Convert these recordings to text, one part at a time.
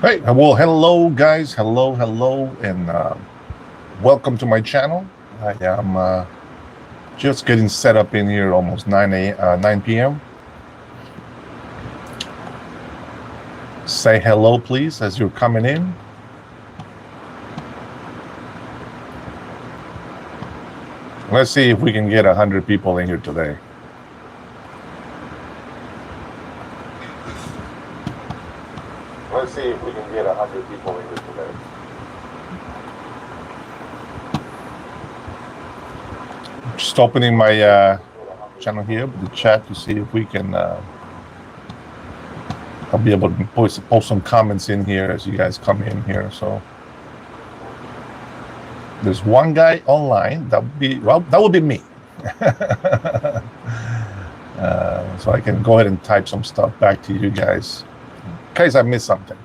Hey, well, hello, guys. Hello, and welcome to my channel. I am just getting set up in here, almost 9 p.m. Say hello, please, as you're coming in. Let's see if we can get 100 people in here today. Let's see if we can get 100 people in here today. Just opening my channel here, the chat, to see if we can. I'll be able to post some comments in here as you guys come in here. So there's one guy online. That would be me. So I can go ahead and type some stuff back to you guys in case I missed something.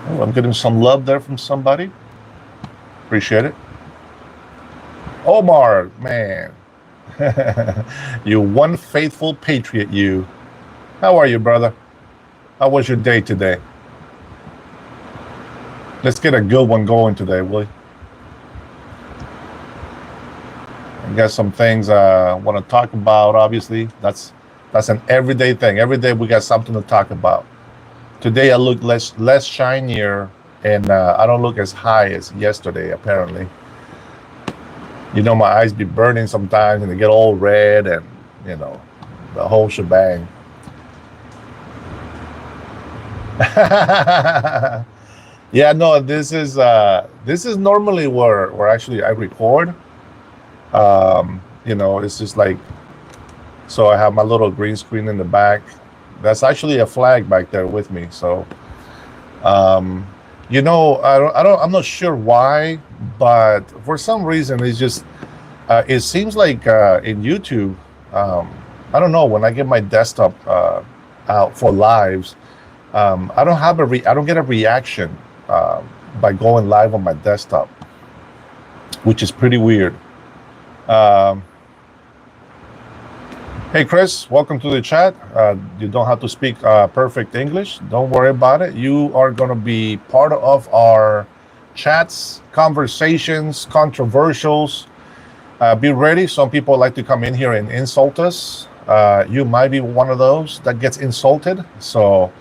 Oh, I'm getting some love there from somebody. Appreciate it. Omar, man. You one faithful patriot, you. How are you, brother? How was your day today? Let's get a good one going today, will you? I got some things I want to talk about, obviously. That's an everyday thing. Every day we got something to talk about. Today I look less shinier, and I don't look as high as yesterday, apparently. You know, my eyes be burning sometimes, and they get all red, and, you know, the whole shebang. Yeah, no, this is normally where actually I record. You know, it's just like, so I have my little green screen in the back. That's actually a flag back there with me. So, you know, I'm not sure why, but for some reason it's just, it seems like in YouTube, I don't know, when I get my desktop out for lives, I don't get a reaction by going live on my desktop, which is pretty weird. Hey, Chris, welcome to the chat. You don't have to speak perfect English. Don't worry about it. You are going to be part of our chats, conversations, controversials. Be ready. Some people like to come in here and insult us. You might be one of those that gets insulted. So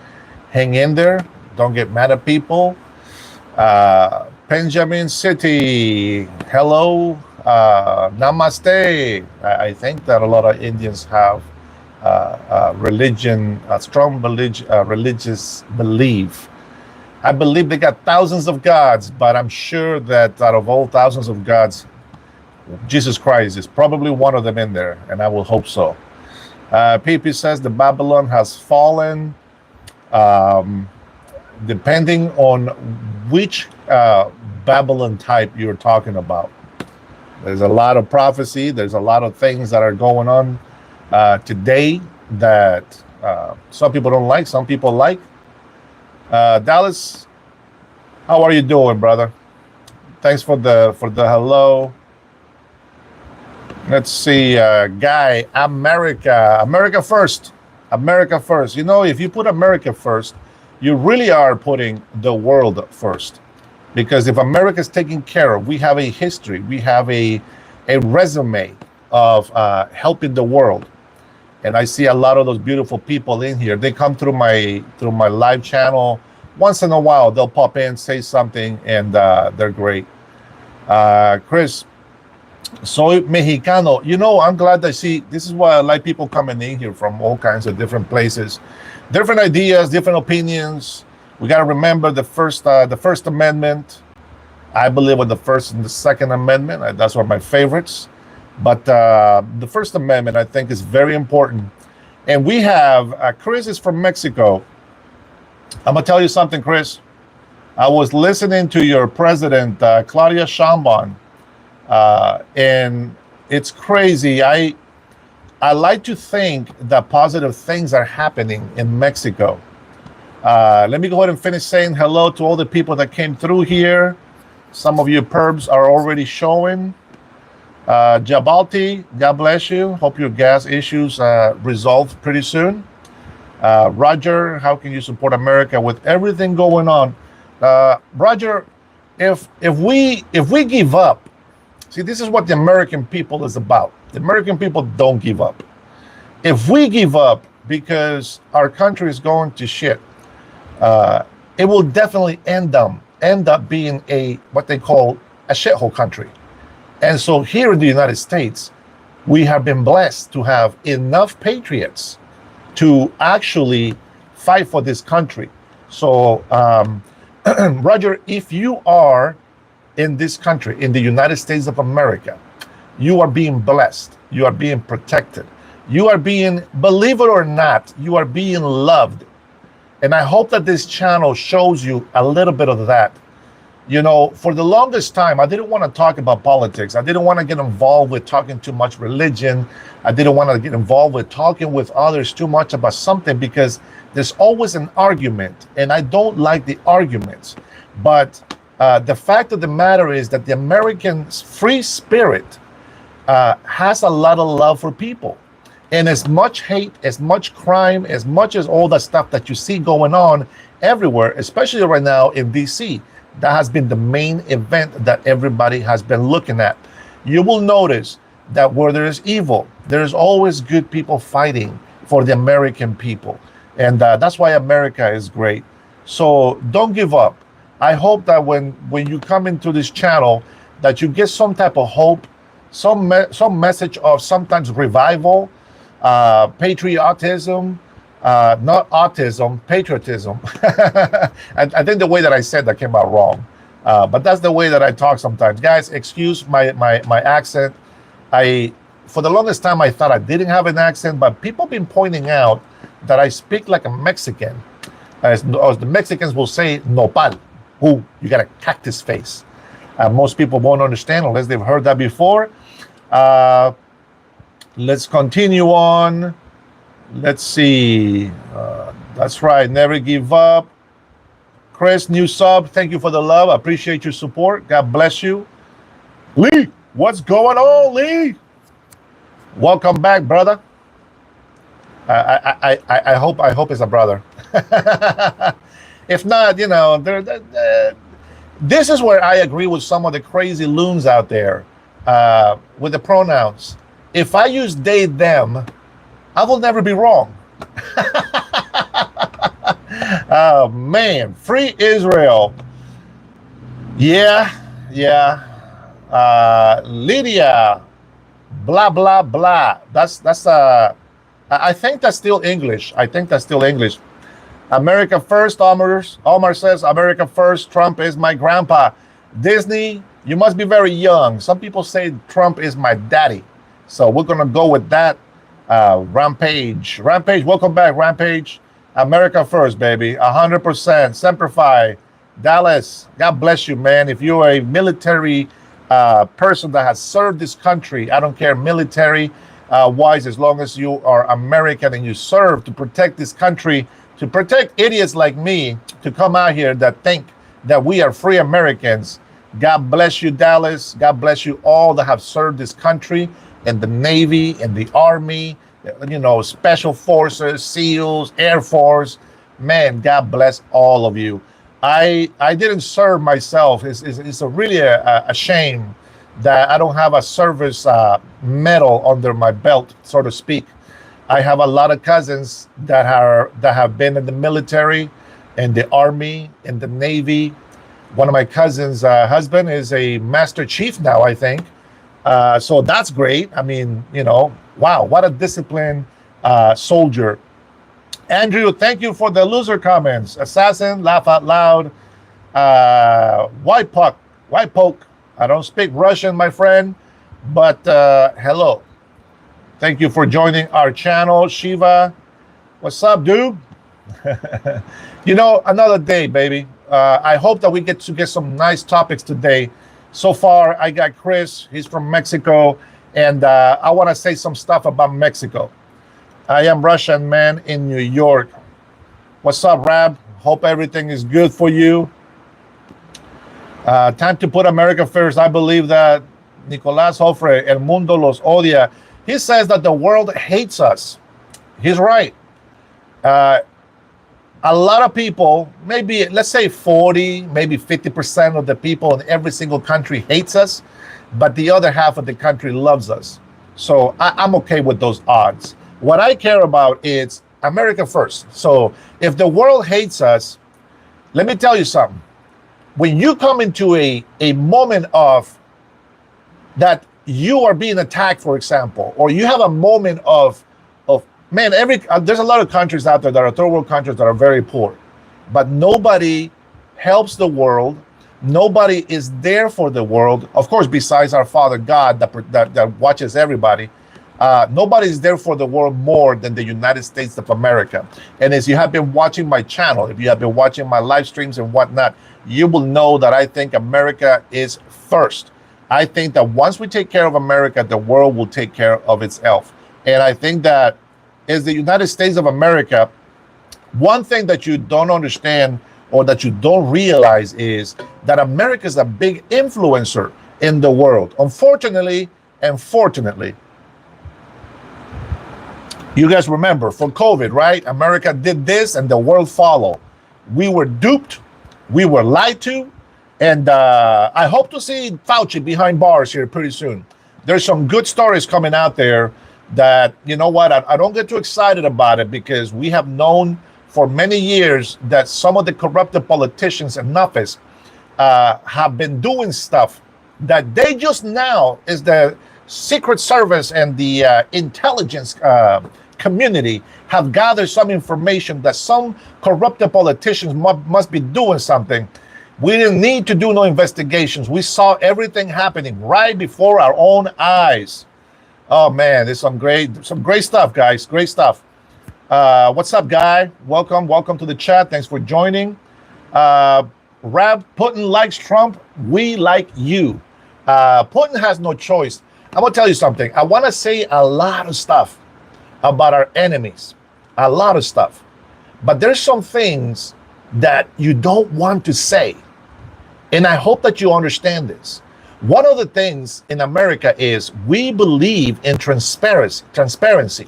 hang in there. Don't get mad at people. Benjamin City, hello. Namaste. I think that a lot of Indians have a strong religious belief. I believe they got thousands of gods, but I'm sure that out of all thousands of gods, Jesus Christ is probably one of them in there, and I will hope so. PP says the Babylon has fallen. Depending on which Babylon type you're talking about. There's a lot of prophecy. There's a lot of things that are going on today that some people don't like, some people like. Dallas, how are you doing, brother? Thanks for the hello. Let's see, Guy, America first. America first. You know, if you put America first, you really are putting the world first. Because if America's taken care of, we have a history, we have a resume of helping the world. And I see a lot of those beautiful people in here. They come through my live channel. Once in a while, they'll pop in, say something, and they're great. Chris, soy Mexicano. You know, I'm glad I see, this is why I like people coming in here from all kinds of different places. Different ideas, different opinions. We got to remember the First Amendment. I believe in the First and the Second Amendment. That's one of my favorites. But the First Amendment, I think, is very important. And we have, Chris is from Mexico. I'm going to tell you something, Chris. I was listening to your president, Claudia Sheinbaum, and it's crazy. I like to think that positive things are happening in Mexico. Let me go ahead and finish saying hello to all the people that came through here. Some of you perps are already showing. Jabalti, God bless you. Hope your gas issues resolved pretty soon. Roger, how can you support America with everything going on? Roger, if we give up, see, this is what the American people is about. The American people don't give up. If we give up because our country is going to shit, it will definitely end up being a what they call a shithole country. And so here in the United States, we have been blessed to have enough patriots to actually fight for this country. So, Roger, if you are in this country, in the United States of America, you are being blessed. You are being protected. You are being, believe it or not, you are being loved. And I hope that this channel shows you a little bit of that. You know, for the longest time, I didn't want to talk about politics. I didn't want to get involved with talking too much religion. I didn't want to get involved with talking with others too much about something because there's always an argument, and I don't like the arguments. But the fact of the matter is that the American free spirit has a lot of love for people. And as much hate, as much crime, as much as all that stuff that you see going on everywhere, especially right now in DC, that has been the main event that everybody has been looking at. You will notice that where there is evil, there's always good people fighting for the American people. And that's why America is great. So don't give up. I hope that when you come into this channel, that you get some type of hope, some message of sometimes revival, patriotism, not autism, patriotism. I think the way that I said that came out wrong. But that's the way that I talk sometimes. Guys, excuse my accent. For the longest time, I thought I didn't have an accent, but people have been pointing out that I speak like a Mexican. As the Mexicans will say, nopal. Ooh, you got a cactus face. Most people won't understand unless they've heard that before. Let's continue on. Let's see. That's right. Never give up. Chris, new sub. Thank you for the love. I appreciate your support. God bless you. Lee, what's going on, Lee? Welcome back, brother. I hope it's a brother. If not, you know, this is where I agree with some of the crazy loons out there with the pronouns. If I use they, them, I will never be wrong. Oh, man. Free Israel. Yeah. Lydia. Blah, blah, blah. I think that's still English. America first, Omar says, America first, Trump is my grandpa. Disney, you must be very young. Some people say Trump is my daddy. So we're going to go with that. Rampage, welcome back, Rampage. America first, baby, 100%. Semper Fi. Dallas, God bless you, man. If you're a military person that has served this country, I don't care military wise, as long as you are American and you serve to protect this country, to protect idiots like me, to come out here that think that we are free Americans. God bless you, Dallas. God bless you all that have served this country in the Navy, in the Army, you know, Special Forces, SEALs, Air Force. Man, God bless all of you. I didn't serve myself. It's really a shame that I don't have a service medal under my belt, so to speak. I have a lot of cousins that have been in the military, in the Army, in the Navy. One of my cousins' husband is a Master Chief now, I think. So that's great. I mean, you know, wow, what a disciplined soldier. Andrew, thank you for the loser comments. Assassin, laugh out loud. White poke. I don't speak Russian, my friend, but hello. Thank you for joining our channel. Shiva, what's up, dude? You know, another day, baby. I hope that we get some nice topics today. So far, I got Chris. He's from Mexico, and I want to say some stuff about Mexico. I am Russian man in New York. What's up, Rab? Hope everything is good for you. Time to put America first. I believe that Nicolás Jofre, El Mundo los odia. He says that the world hates us. He's right. Uh, a lot of people, maybe let's say 40, maybe 50% of the people in every single country hates us, but the other half of the country loves us. So I'm okay with those odds. What I care about is America first. So if the world hates us, let me tell you something. When you come into a moment of that you are being attacked, for example, or you have a moment of man, there's a lot of countries out there that are third world countries that are very poor, but nobody helps the world. Nobody is there for the world. Of course, besides our Father God that watches everybody, nobody's there for the world more than the United States of America. And as you have been watching my channel, if you have been watching my live streams and whatnot, you will know that I think America is first. I think that once we take care of America, the world will take care of itself. And I think that as the United States of America, one thing that you don't understand or that you don't realize is that America is a big influencer in the world. Unfortunately and fortunately, you guys remember for COVID, right? America did this and the world followed. We were duped, we were lied to, and I hope to see Fauci behind bars here pretty soon. There's some good stories coming out there that, you know what, I don't get too excited about it because we have known for many years that some of the corrupted politicians in office have been doing stuff that they just now is the Secret Service and the intelligence community have gathered some information that some corrupted politicians must be doing something. We didn't need to do no investigations. We saw everything happening right before our own eyes. Oh man, there's some great stuff, guys. Great stuff. What's up, Guy? Welcome to the chat. Thanks for joining. Rab, Putin likes Trump. We like you. Putin has no choice. I'm gonna tell you something. I want to say a lot of stuff about our enemies, a lot of stuff, but there's some things that you don't want to say, and I hope that you understand this. One of the things in America is we believe in transparency.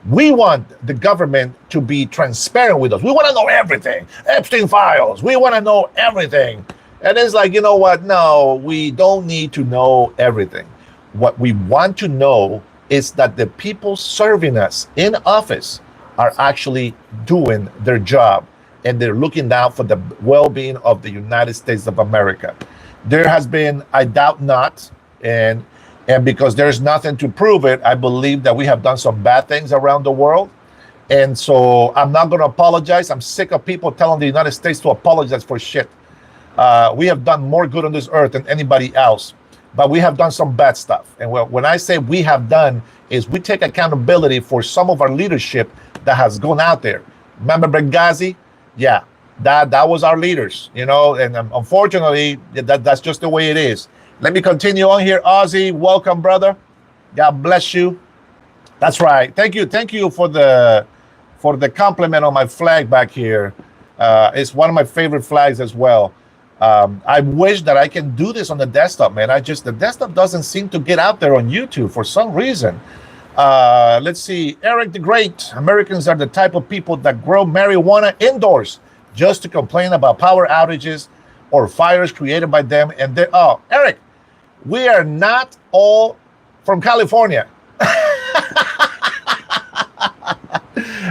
We want the government to be transparent with us. We want to know everything. Epstein files. We want to know everything. And it's like, you know what? No, we don't need to know everything. What we want to know is that the people serving us in office are actually doing their job and they're looking out for the well-being of the United States of America. There has been, I doubt not, and because there's nothing to prove it, I believe that we have done some bad things around the world. And so I'm not going to apologize. I'm sick of people telling the United States to apologize for shit. We have done more good on this earth than anybody else, but we have done some bad stuff. And when I say we have done, is we take accountability for some of our leadership that has gone out there. Remember Benghazi? Yeah. That was our leaders, you know, and unfortunately, that's just the way it is. Let me continue on here. Ozzy, welcome, brother. God bless you. That's right. Thank you for the compliment on my flag back here. It's one of my favorite flags as well. I wish that I can do this on the desktop, man. The desktop doesn't seem to get out there on YouTube for some reason. Let's see. Eric the Great. Americans are the type of people that grow marijuana indoors just to complain about power outages or fires created by them. And Eric, we are not all from California.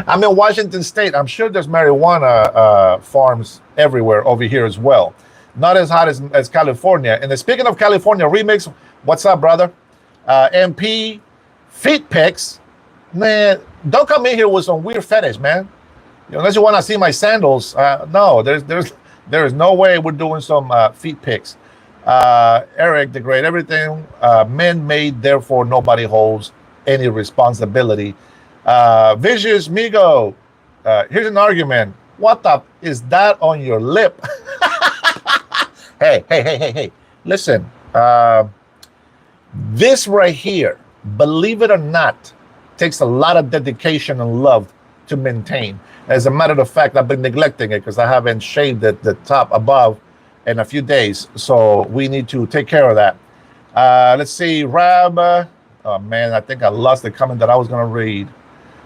I'm in Washington State. I'm sure there's marijuana farms everywhere over here as well. Not as hot as California. And speaking of California remix, what's up, brother? MP, feet pics. Man, don't come in here with some weird fetish, man. Unless you want to see my sandals, no, there is no way we're doing some feet pics. Eric the Great, everything men made, therefore nobody holds any responsibility. Vicious Migo, here's an argument. What the is that on your lip? Hey. Listen, this right here, believe it or not, takes a lot of dedication and love to maintain. As a matter of fact, I've been neglecting it because I haven't shaved the top above in a few days. So we need to take care of that. Let's see, Rab. Oh man, I think I lost the comment that I was going to read.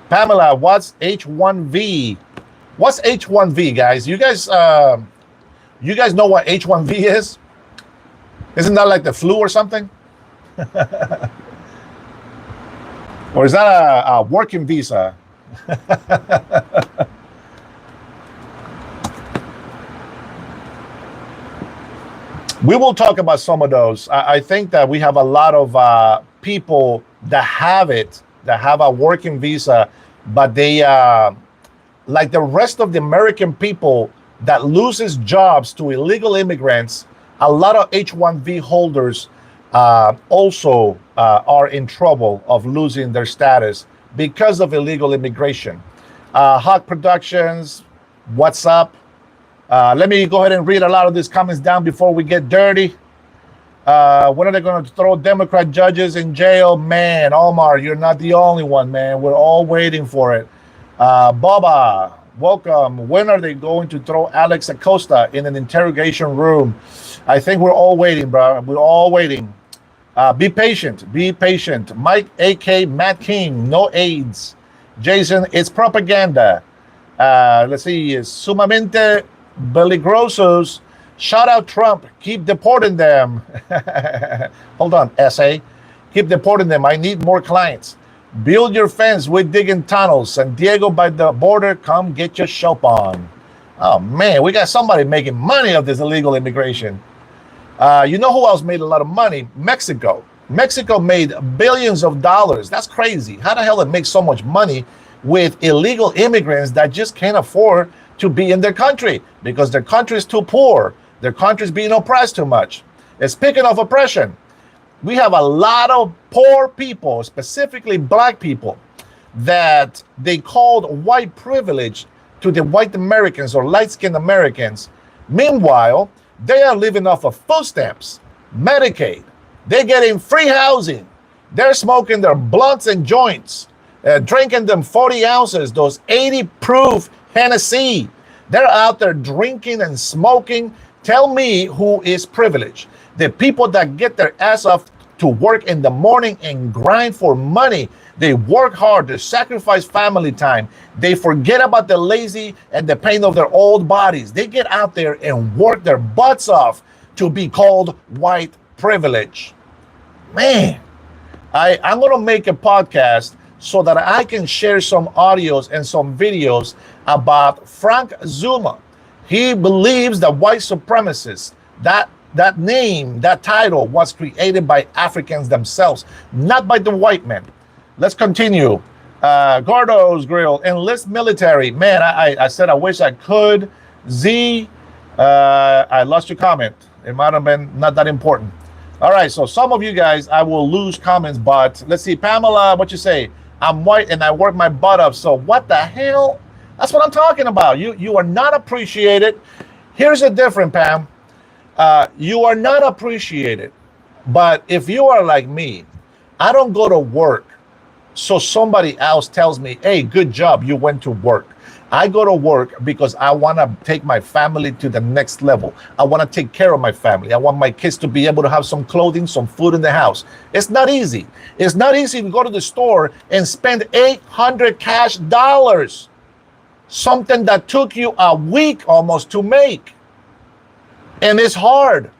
Pamela, what's H1V? What's H1V, guys? You guys know what H1V is? Isn't that like the flu or something? Or is that a working visa? We will talk about some of those. I think that we have a lot of people that have it, that have a working visa, but they, like the rest of the American people that loses jobs to illegal immigrants, a lot of H-1B holders also are in trouble of losing their status because of illegal immigration. Hawk Productions, what's up? Let me go ahead and read a lot of these comments down before we get dirty. When are they going to throw Democrat judges in jail? Man, Omar, you're not the only one, man. We're all waiting for it. Baba, welcome. When are they going to throw Alex Acosta in an interrogation room? I think we're all waiting, bro. We're all waiting. Be patient. Be patient. Mike, A.K., Matt King, no AIDS. Jason, it's propaganda. Let's see. Sumamente Beligrosos. Shout out Trump. Keep deporting them. Hold on, SA. Keep deporting them. I need more clients. Build your fence. We're digging tunnels. San Diego by the border. Come get your shop on. Oh, man. We got somebody making money of this illegal immigration. You know who else made a lot of money? Mexico. Mexico made billions of dollars. That's crazy. How the hell it makes so much money with illegal immigrants that just can't afford to be in their country because their country is too poor. Their country is being oppressed too much. And speaking of oppression, we have a lot of poor people, specifically black people, that they called white privilege to the white Americans or light-skinned Americans. Meanwhile, they are living off of food stamps, Medicaid. They're getting free housing. They're smoking their blunts and joints, drinking them 40 ounces, those 80 proof Hennessy. They're out there drinking and smoking. Tell me who is privileged. The people that get their ass off to work in the morning and grind for money. They work hard, they sacrifice family time. They forget about the lazy and the pain of their old bodies. They get out there and work their butts off to be called white privilege. Man, I'm going to make a podcast so that I can share some audios and some videos about Frank Zuma. He believes that white supremacists, that name, that title was created by Africans themselves, not by the white men. Let's continue. Gordo's Grill, enlist military. Man, I said I wish I could. Z, I lost your comment. It might have been not that important. All right, so some of you guys, I will lose comments, but let's see. Pamela, what you say? I'm white and I work my butt off. So what the hell? That's what I'm talking about. You are not appreciated. Here's the difference, Pam. You are not appreciated. But if you are like me, I don't go to work so somebody else tells me, hey, good job, you went to work. I go to work because I want to take my family to the next level. I want to take care of my family. I want my kids to be able to have some clothing, some food in the house. It's not easy. It's not easy to go to the store and spend $800 cash dollars, something that took you a week almost to make. And it's hard.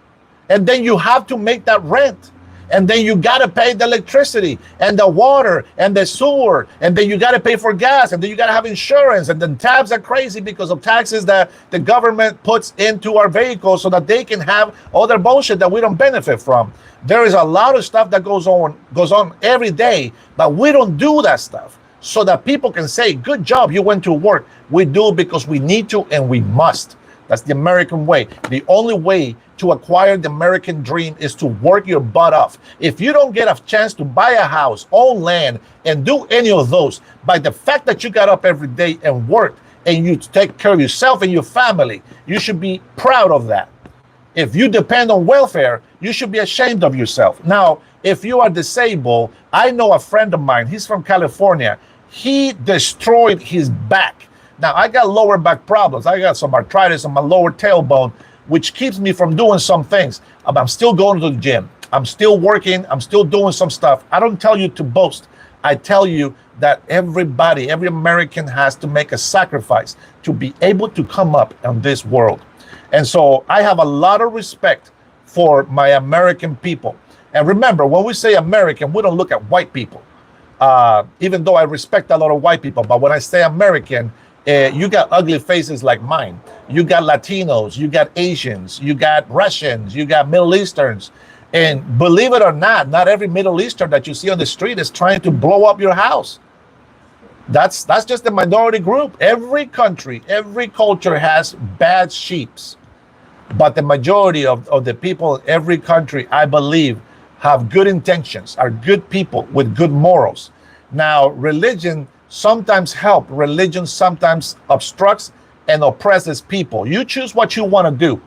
And then you have to make that rent. And then you got to pay the electricity and the water and the sewer. And then you got to pay for gas. And then you got to have insurance. And then tabs are crazy because of taxes that the government puts into our vehicles so that they can have other bullshit that we don't benefit from. There is a lot of stuff that goes on every day, but we don't do that stuff so that people can say, good job, you went to work. We do it because we need to and we must. That's the American way. The only way to acquire the American dream is to work your butt off. If you don't get a chance to buy a house, own land, and do any of those, by the fact that you got up every day and worked and you take care of yourself and your family, you should be proud of that. If you depend on welfare, you should be ashamed of yourself. Now, if you are disabled, I know a friend of mine, he's from California. He destroyed his back. Now, I got lower back problems. I got some arthritis on my lower tailbone. which keeps me from doing some things. I'm still going to the gym. I'm still working. I'm still doing some stuff. I don't tell you to boast. I tell you that everybody, every American has to make a sacrifice to be able to come up in this world. And so I have a lot of respect for my American people. And remember, when we say American, we don't look at white people. Even though I respect a lot of white people, but when I say American, you got ugly faces like mine. You got Latinos, you got Asians, you got Russians, you got Middle Easterns. And believe it or not every Middle Eastern that you see on the street is trying to blow up your house. That's just the minority group. Every country, every culture has bad sheeps. But the majority of the people in every country, I believe, have good intentions, are good people with good morals. Now, religion sometimes helps. Religion sometimes obstructs and oppresses people. You choose what you want to do.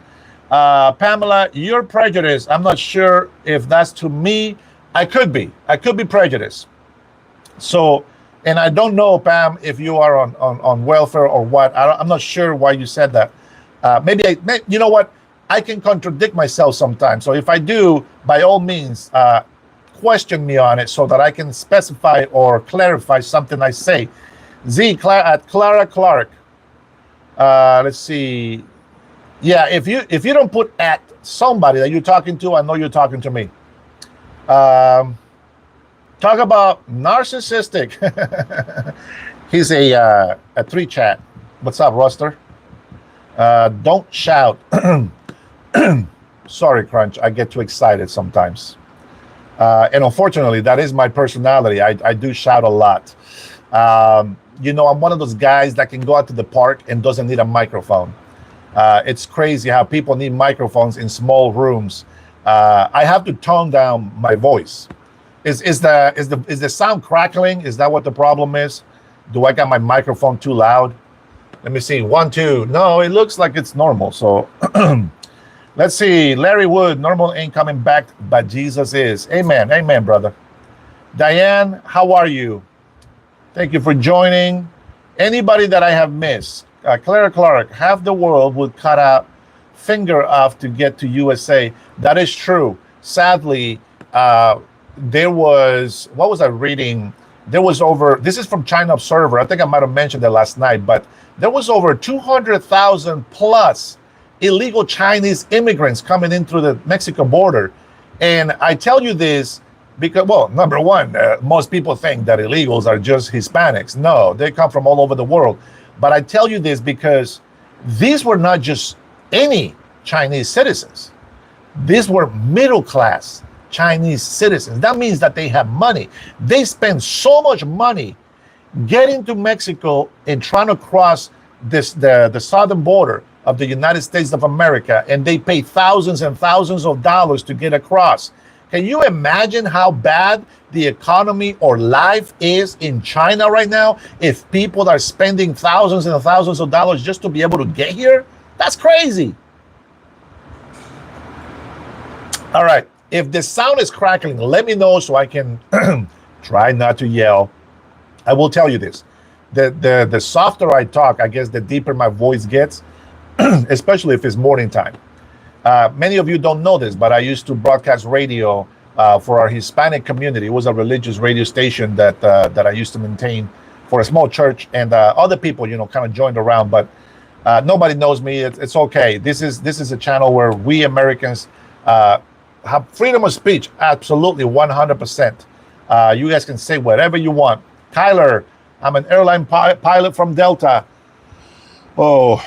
Pamela, you're prejudiced. I'm not sure if that's to me. I could be prejudiced. So, and I don't know, Pam, if you are on welfare or what. I'm not sure why you said that. Maybe you know what? I can contradict myself sometimes. So if I do, by all means, question me on it so that I can specify or clarify something I say. At Clara Clark. Let's see. Yeah, if you don't put at somebody that you're talking to, I know you're talking to me. Talk about narcissistic. He's a 3 chat. What's up, Ruster? Don't shout. Sorry, Crunch. I get too excited sometimes. And unfortunately, that is my personality. I do shout a lot. I'm one of those guys that can go out to the park and doesn't need a microphone. It's crazy how people need microphones in small rooms. I have to tone down my voice. Is the sound crackling? Is that what the problem is? Do I got my microphone too loud? Let me see. 1, 2. No, it looks like it's normal. So let's see. Larry Wood, normal ain't coming back, but Jesus is. Amen. Amen, brother. Diane, how are you? Thank you for joining. Anybody that I have missed? Clara Clark, half the world would cut a finger off to get to USA. That is true. Sadly, there was, what was I reading? There was over, this is from China Observer. I think I might have mentioned it last night, but there was over 200,000 plus illegal Chinese immigrants coming in through the Mexico border. And I tell you this because, well, number one, most people think that illegals are just Hispanics. No, they come from all over the world. But I tell you this because these were not just any Chinese citizens. These were middle-class Chinese citizens. That means that they have money. They spend so much money getting to Mexico and trying to cross the southern border of the United States of America, and they pay thousands and thousands of dollars to get across. Can you imagine how bad the economy or life is in China right now if people are spending thousands and thousands of dollars just to be able to get here? That's crazy. All right. If the sound is crackling, let me know so I can try not to yell. I will tell you this. The softer I talk, I guess the deeper my voice gets, especially if it's morning time. Many of you don't know this, but I used to broadcast radio for our Hispanic community. It was a religious radio station that I used to maintain for a small church, and other people, kind of joined around. But nobody knows me. It's okay. This is a channel where we Americans have freedom of speech. Absolutely, 100%. You guys can say whatever you want. Tyler, I'm an airline pilot from Delta. Oh,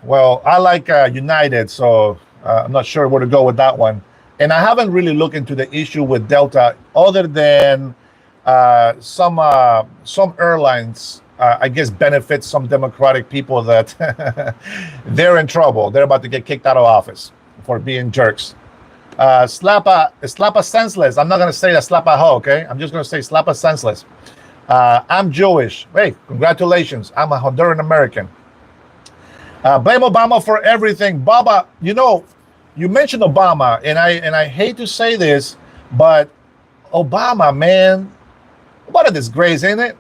well, I like United, so I'm not sure where to go with that one. And I haven't really looked into the issue with Delta other than some airlines, I guess, benefit some Democratic people that they're in trouble. They're about to get kicked out of office for being jerks. Slappa senseless. I'm not going to say that slappa ho, okay? I'm just going to say slappa senseless. I'm Jewish. Hey, congratulations. I'm a Honduran American. Blame Obama for everything. Baba, you mentioned Obama, and I hate to say this, but Obama, man, what a disgrace, ain't it?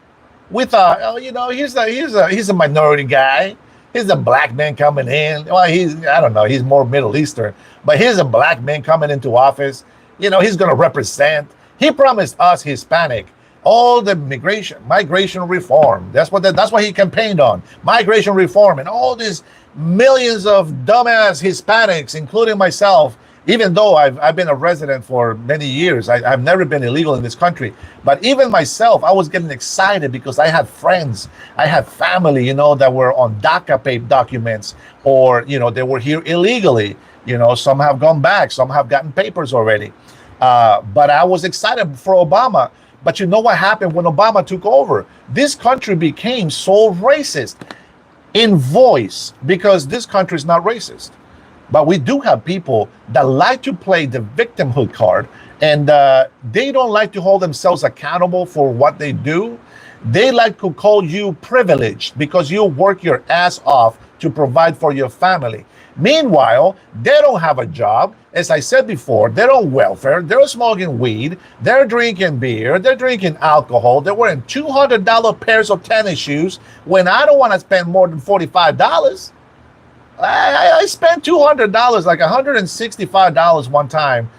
We thought, he's a minority guy. He's a black man coming in. Well, I don't know, he's more Middle Eastern, but he's a black man coming into office. He's going to represent. He promised us Hispanic all the migration reform. That's what he campaigned on. Migration reform and all these millions of dumbass Hispanics, including myself. Even though I've been a resident for many years, I've never been illegal in this country. But even myself, I was getting excited because I had friends, I had family, that were on DACA documents, or, they were here illegally. Some have gone back, some have gotten papers already. But I was excited for Obama. But you know what happened when Obama took over? This country became so racist in voice, because this country is not racist. But we do have people that like to play the victimhood card, and they don't like to hold themselves accountable for what they do. They like to call you privileged because you work your ass off to provide for your family. Meanwhile, they don't have a job. As I said before, they're on welfare. They're smoking weed. They're drinking beer. They're drinking alcohol. They're wearing $200 pairs of tennis shoes when I don't want to spend more than $45. I spent $200, like $165 one time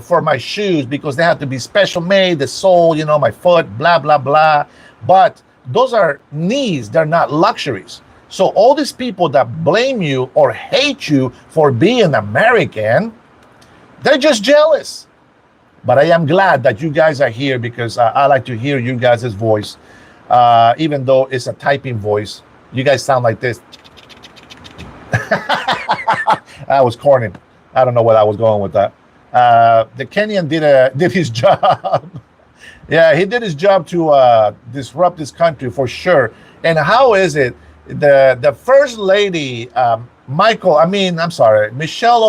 for my shoes, because they have to be special made, the sole, my foot, blah, blah, blah. But those are needs. They're not luxuries. So all these people that blame you or hate you for being American, they're just jealous. But I am glad that you guys are here, because I like to hear you guys' voice, even though it's a typing voice. You guys sound like this. I was corny. I don't know where I was going with that. The Kenyan did his job. Yeah, he did his job to disrupt this country for sure. And how is it the first lady, Michelle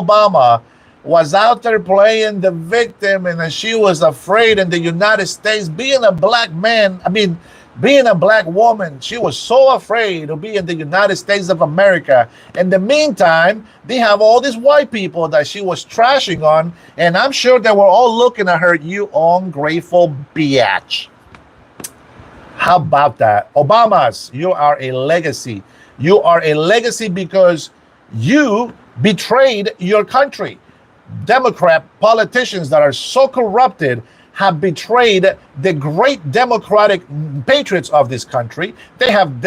Obama, was out there playing the victim, and she was afraid in the United States, being a black woman, she was so afraid to be in the United States of America. In the meantime, they have all these white people that she was trashing on, and I'm sure they were all looking at her, you ungrateful biatch. How about that? Obamas, you are a legacy. You are a legacy because you betrayed your country. Democrat politicians that are so corrupted have betrayed the great democratic patriots of this country. They have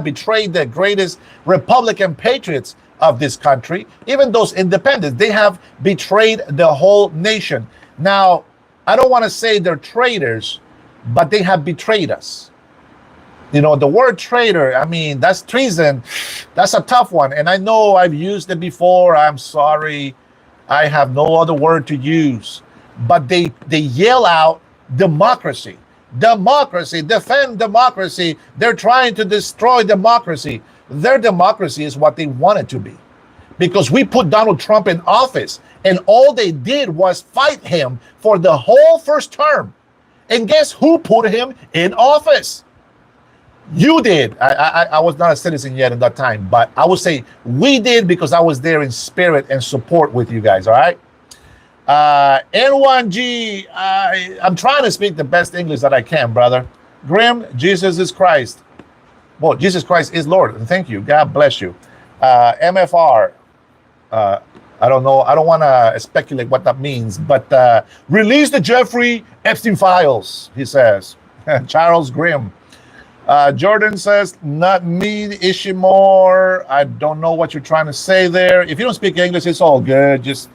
betrayed the greatest Republican patriots of this country. Even those independents, they have betrayed the whole nation. Now, I don't want to say they're traitors, but they have betrayed us. The word traitor, that's treason. That's a tough one. And I know I've used it before. I'm sorry. I have no other word to use. But they yell out democracy, defend democracy. They're trying to destroy democracy. Their democracy is what they want it to be, because we put Donald Trump in office, and all they did was fight him for the whole first term. And guess who put him in office? You did. I was not a citizen yet at that time, but I would say we did, because I was there in spirit and support with you guys, all right? N1G, I'm trying to speak the best English that I can, brother. Grim, Jesus is Christ. Well, Jesus Christ is Lord. Thank you. God bless you. MFR, I don't know. I don't want to speculate what that means, but release the Jeffrey Epstein files, he says. Charles Grimm. Jordan says, not me, Ishimore. I don't know what you're trying to say there. If you don't speak English, it's all good. Just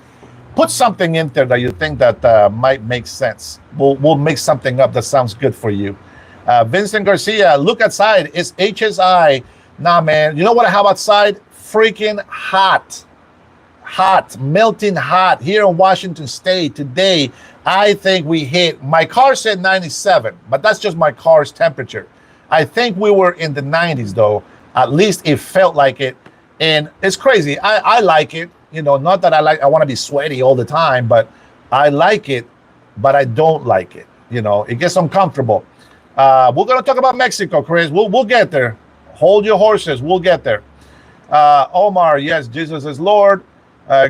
put something in there that you think that might make sense. We'll make something up that sounds good for you. Vincent Garcia, look outside. It's HSI. Nah, man. You know what I have outside? Freaking hot. Hot. Melting hot. Here in Washington State today, I think we hit, my car said 97, but that's just my car's temperature. I think we were in the 90s, though. At least it felt like it. And it's crazy. I like it. Not that I want to be sweaty all the time, but I like it, but I don't like it. It gets uncomfortable. We're going to talk about Mexico, Chris. We'll get there. Hold your horses. We'll get there. Omar, yes, Jesus is Lord.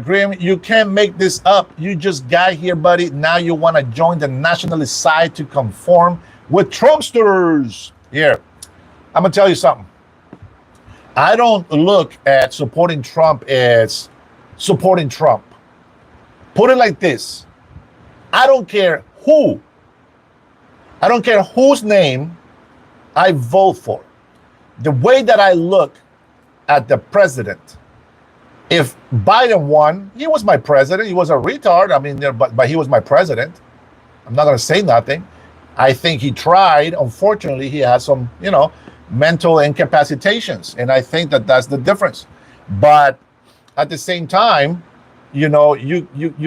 Grim, you can't make this up. You just got here, buddy. Now you want to join the nationalist side to conform with Trumpsters. Here, I'm going to tell you something. I don't look at supporting Trump as supporting Trump. Put it like this. I don't care whose name I vote for. The way that I look at the president, if Biden won, he was my president. He was a retard. I mean, but he was my president. I'm not going to say nothing. I think he tried. Unfortunately, he has some, mental incapacitations. And I think that that's the difference. But at the same time, you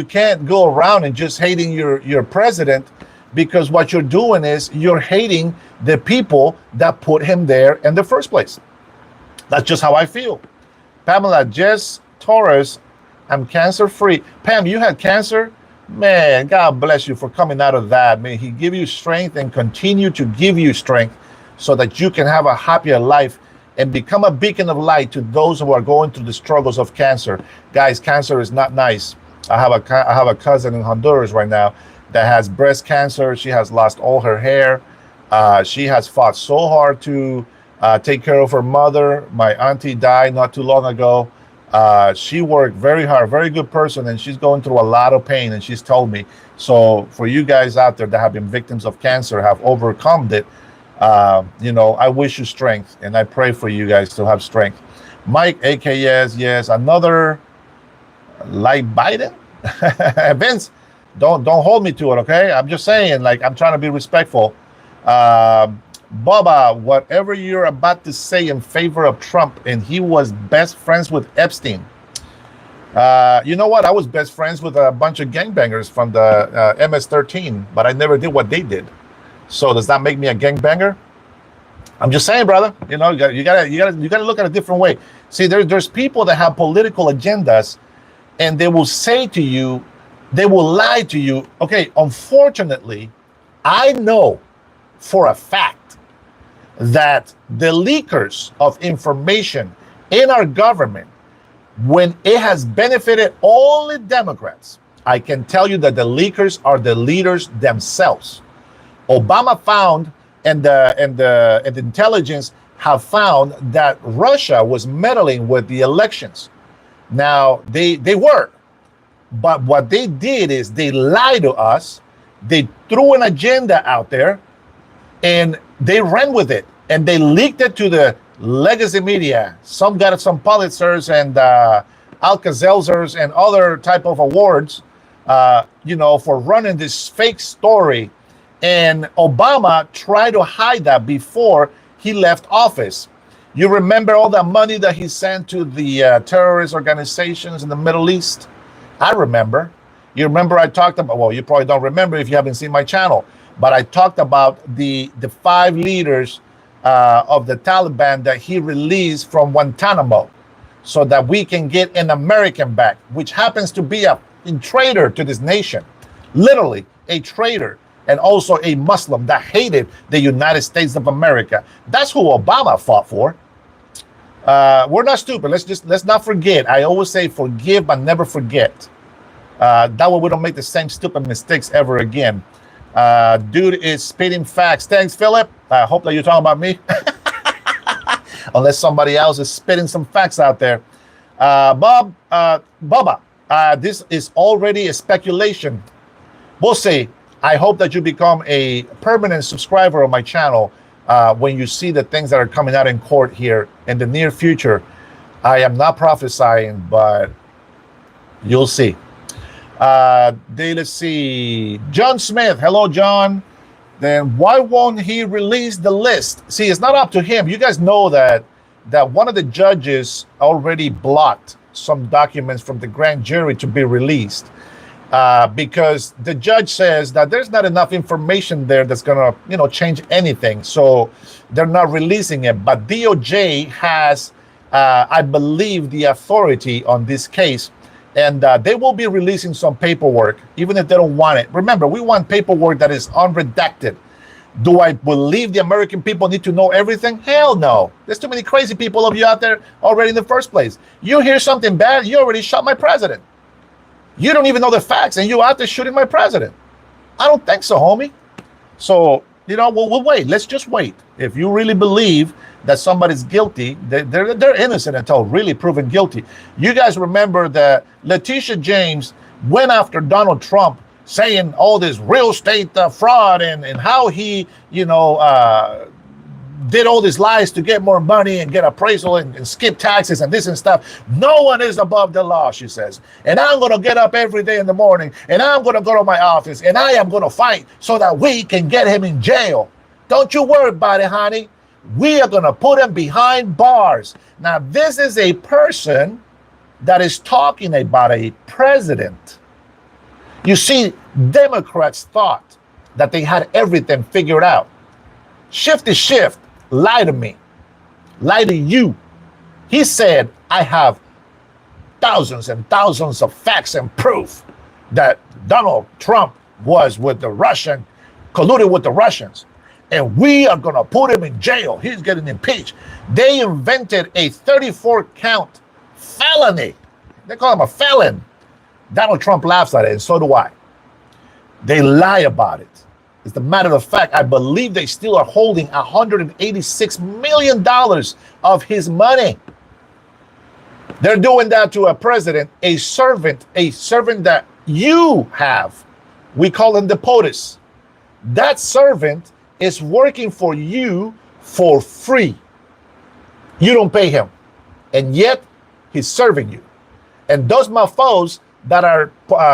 can't go around and just hating your president, because what you're doing is you're hating the people that put him there in the first place. That's just how I feel. Pamela, Jess Torres, I'm cancer free. Pam, you had cancer? Man, God bless you for coming out of that. May He give you strength and continue to give you strength so that you can have a happier life and become a beacon of light to those who are going through the struggles of cancer. Guys, cancer is not nice. I have a cousin in Honduras right now that has breast cancer. She has lost all her hair. She has fought so hard to take care of her mother. My auntie died not too long ago. She worked very hard, very good person, and she's going through a lot of pain, and she's told me. So for you guys out there that have been victims of cancer, have overcome it, I wish you strength, and I pray for you guys to have strength. Mike, AKS, yes, another like Biden? Vince, don't hold me to it, okay? I'm just saying, I'm trying to be respectful. Bubba, whatever you're about to say in favor of Trump, and he was best friends with Epstein. You know what? I was best friends with a bunch of gangbangers from the MS-13, but I never did what they did. So does that make me a gangbanger? I'm just saying, brother. You gotta look at it a different way. See, there's people that have political agendas, and they will say to you, they will lie to you. Okay, unfortunately, I know for a fact that the leakers of information in our government, when it has benefited only Democrats, I can tell you that the leakers are the leaders themselves. Obama found, and the intelligence have found that Russia was meddling with the elections. Now, they were. But what they did is they lied to us. They threw an agenda out there, and they ran with it, and they leaked it to the legacy media. Some got some Pulitzers and Alka-Seltzers and other type of awards, for running this fake story. And Obama tried to hide that before he left office. You remember all that money that he sent to the terrorist organizations in the Middle East? I remember. You remember I talked about, well, you probably don't remember if you haven't seen my channel, but I talked about the 5 leaders of the Taliban that he released from Guantanamo so that we can get an American back, which happens to be a traitor to this nation, literally a traitor, and also a Muslim that hated the United States of America. That's who Obama fought for. We're not stupid. Let's not forget. I always say forgive but never forget. That way we don't make the same stupid mistakes ever again. Dude is spitting facts. Thanks, Philip. I hope that you're talking about me. Unless somebody else is spitting some facts out there. Bubba, this is already a speculation. We'll see. I hope that you become a permanent subscriber of my channel when you see the things that are coming out in court here in the near future. I am not prophesying, but you'll see. Let's see. John Smith. Hello, John. Then why won't he release the list? See, it's not up to him. You guys know that one of the judges already blocked some documents from the grand jury to be released because the judge says that there's not enough information there that's going to, change anything. So they're not releasing it. But DOJ has, I believe, the authority on this case. And they will be releasing some paperwork, even if they don't want it. Remember, we want paperwork that is unredacted. Do I believe the American people need to know everything? Hell no. There's too many crazy people of you out there already in the first place. You hear something bad, you already shot my president. You don't even know the facts, and you out there shooting my president. I don't think so, homie. So we'll wait. Let's just wait. If you really believe that somebody's guilty, they're innocent until really proven guilty. You guys remember that Letitia James went after Donald Trump, saying all this real estate fraud and how he, did all these lies to get more money and get appraisal and skip taxes and this and stuff. No one is above the law, she says. And I'm going to get up every day in the morning and I'm going to go to my office and I am going to fight so that we can get him in jail. Don't you worry about it, honey. We are going to put him behind bars. Now, this is a person that is talking about a president. You see, Democrats thought that they had everything figured out. Shift is shift. Lie to me. Lie to you. He said, I have thousands and thousands of facts and proof that Donald Trump was with the Russian, colluded with the Russians. And we are going to put him in jail. He's getting impeached. They invented a 34-count felony. They call him a felon. Donald Trump laughs at it, and so do I. They lie about it. As a matter of fact, I believe they still are holding $186 million of his money. They're doing that to a president, a servant that you have. We call him the POTUS. That servant is working for you for free. You don't pay him. And yet, he's serving you. And those mofos that are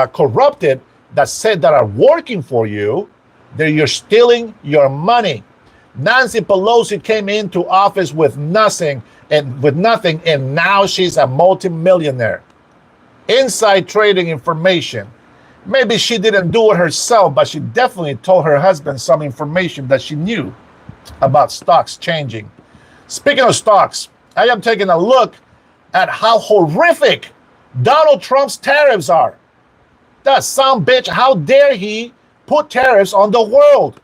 corrupted, that are working for you, you're stealing your money. Nancy Pelosi came into office with nothing, and now she's a multimillionaire. Inside trading information. Maybe she didn't do it herself, but she definitely told her husband some information that she knew about stocks changing. Speaking of stocks, I am taking a look at how horrific Donald Trump's tariffs are. That son bitch, how dare he put tariffs on the world?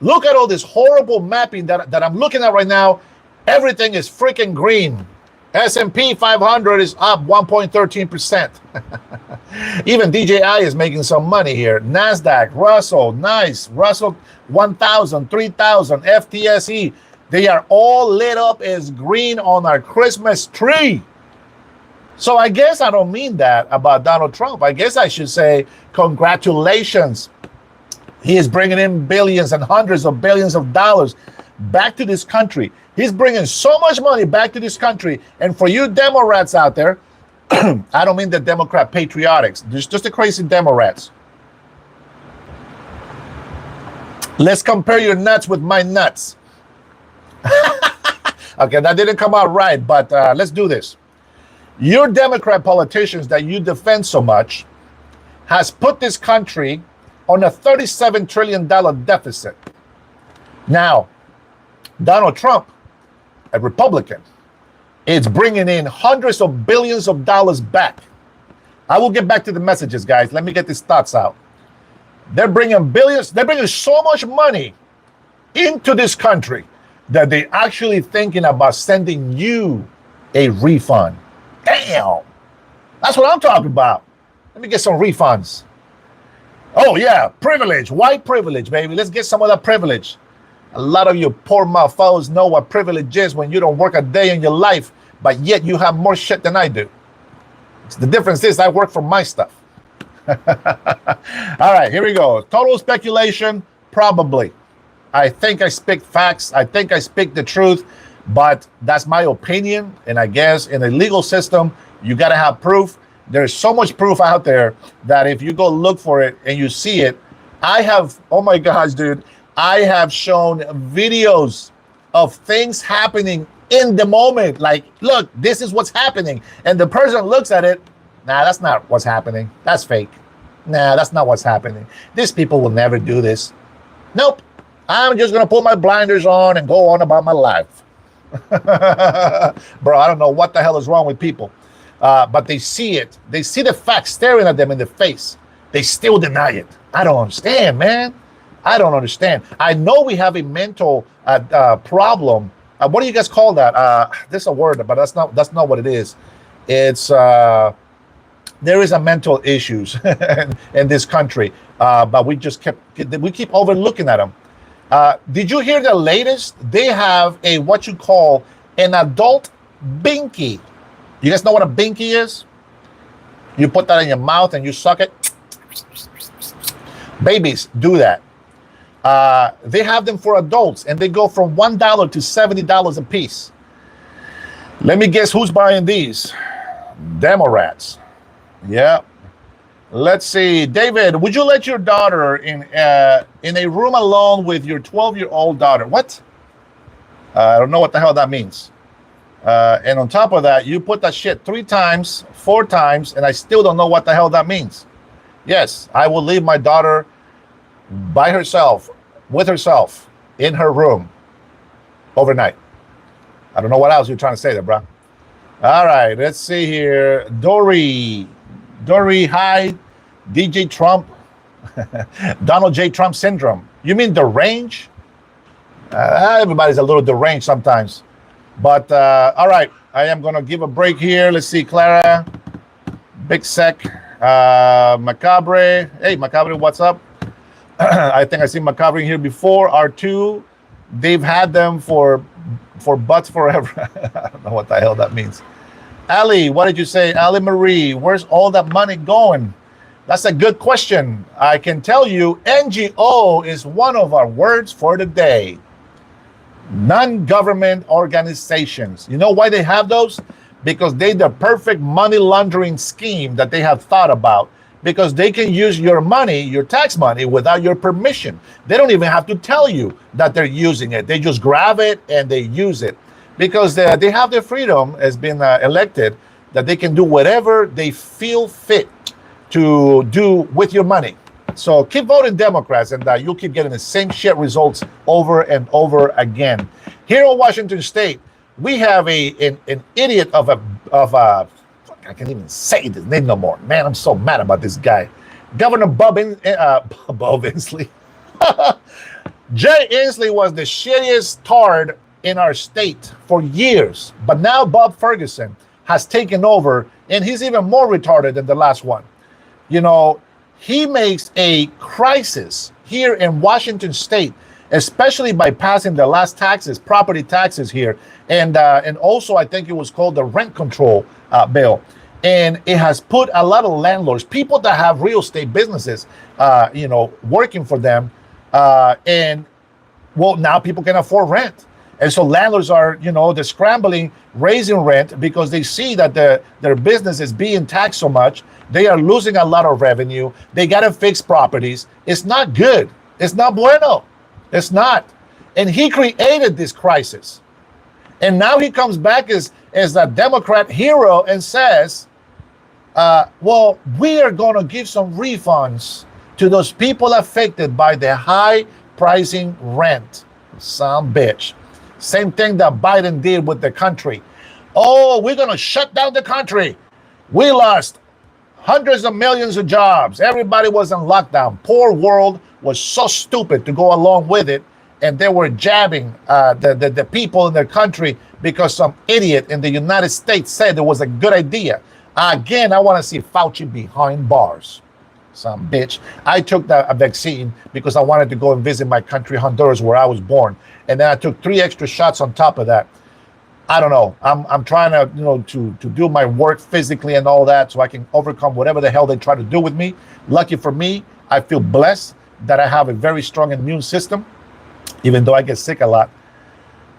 Look at all this horrible mapping that I'm looking at right now. Everything is freaking green. S&P 500 is up 1.13%. Even DJI is making some money here. NASDAQ, Russell, nice. Russell 1000, 3000, FTSE. They are all lit up as green on our Christmas tree. So I guess I don't mean that about Donald Trump. I guess I should say congratulations. He is bringing in billions and hundreds of billions of dollars back to this country. He's bringing so much money back to this country. And for you Democrats out there, I don't mean the Democrat patriotics. There's just the crazy Democrats. Let's compare your nuts with my nuts. Okay, that didn't come out right, but let's do this. Your Democrat politicians that you defend so much has put this country on a $37 trillion deficit. Now, Donald Trump, a Republican, is bringing in hundreds of billions of dollars back. I will get back to the messages, guys. Let me get these thoughts out. They're bringing billions. They're bringing so much money into this country that they're actually thinking about sending you a refund. Damn. That's what I'm talking about. Let me get some refunds. Oh, yeah. Privilege. White privilege, baby. Let's get some of that privilege. A lot of you poor mofos know what privilege is when you don't work a day in your life, but yet you have more shit than I do. The difference is I work for my stuff. All right, here we go. Total speculation, probably. I think I speak facts. I think I speak the truth, but that's my opinion. And I guess in a legal system, you got to have proof. There's so much proof out there that if you go look for it and you see it, I have, oh my gosh, dude, I have shown videos of things happening in the moment. Like, look, this is what's happening. And the person looks at it. Nah, that's not what's happening. That's fake. Nah, that's not what's happening. These people will never do this. Nope. I'm just going to put my blinders on and go on about my life. Bro, I don't know what the hell is wrong with people. But they see it. They see the facts staring at them in the face. They still deny it. I don't understand, man. I don't understand. I know we have a mental problem. What do you guys call that? There's a word, but that's not what it is. It's there is a mental issues in this country, but we keep overlooking at them. Did you hear the latest? They have a what you call an adult binky. You guys know what a binky is? You put that in your mouth and you suck it. Babies do that. They have them for adults, and they go from $1 to $70 a piece. Let me guess who's buying these. Democrats. Yeah. Let's see. David, would you let your daughter in a room alone with your 12-year-old daughter? What? I don't know what the hell that means. And on top of that, you put that shit 3 times, 4 times, and I still don't know what the hell that means. Yes, I will leave my daughter by herself, with herself, in her room overnight. I don't know what else you're trying to say there, bro. All right, let's see here. Dory, hi. DJ Trump. Donald J. Trump syndrome. You mean deranged? Everybody's a little deranged sometimes. But, all right, I am going to give a break here. Let's see, Clara, Big Sec, Macabre. Hey, Macabre, what's up? I think I seen Macabre here before. R2, they've had them for butts forever. I don't know what the hell that means. Ali, what did you say? Ali Marie, where's all that money going? That's a good question. I can tell you NGO is one of our words for the day. Non-government organizations. You know why they have those? Because they're the perfect money laundering scheme that they have thought about. Because they can use your money, your tax money, without your permission. They don't even have to tell you that they're using it. They just grab it and they use it. Because they have their freedom, has been elected, that they can do whatever they feel fit to do with your money. So keep voting Democrats, and you'll keep getting the same shit results over and over again. Here in Washington State, we have an idiot of a I can't even say his name no more. Man, I'm so mad about this guy. Governor Bob Inslee. Jay Inslee was the shittiest tard in our state for years. But now Bob Ferguson has taken over, and he's even more retarded than the last one. You know, he makes a crisis here in Washington State, especially by passing the last taxes, property taxes here. And also, I think it was called the rent control bill. And it has put a lot of landlords, people that have real estate businesses, working for them. And, well, now people can afford rent. And so landlords are, they're scrambling, raising rent because they see that their business is being taxed so much. They are losing a lot of revenue. They got to fix properties. It's not good. It's not bueno. It's not. And he created this crisis. And now he comes back as a Democrat hero and says, well, we are going to give some refunds to those people affected by the high pricing rent. Some bitch. Same thing that Biden did with the country. Oh, we're going to shut down the country. We lost hundreds of millions of jobs. Everybody was in lockdown. Poor world was so stupid to go along with it. And they were jabbing the people in their country because some idiot in the United States said it was a good idea. Again, I want to see Fauci behind bars. Some bitch. I took the vaccine because I wanted to go and visit my country, Honduras, where I was born. And then I took 3 extra shots on top of that. I don't know. I'm trying to do my work physically and all that so I can overcome whatever the hell they try to do with me. Lucky for me, I feel blessed that I have a very strong immune system, even though I get sick a lot.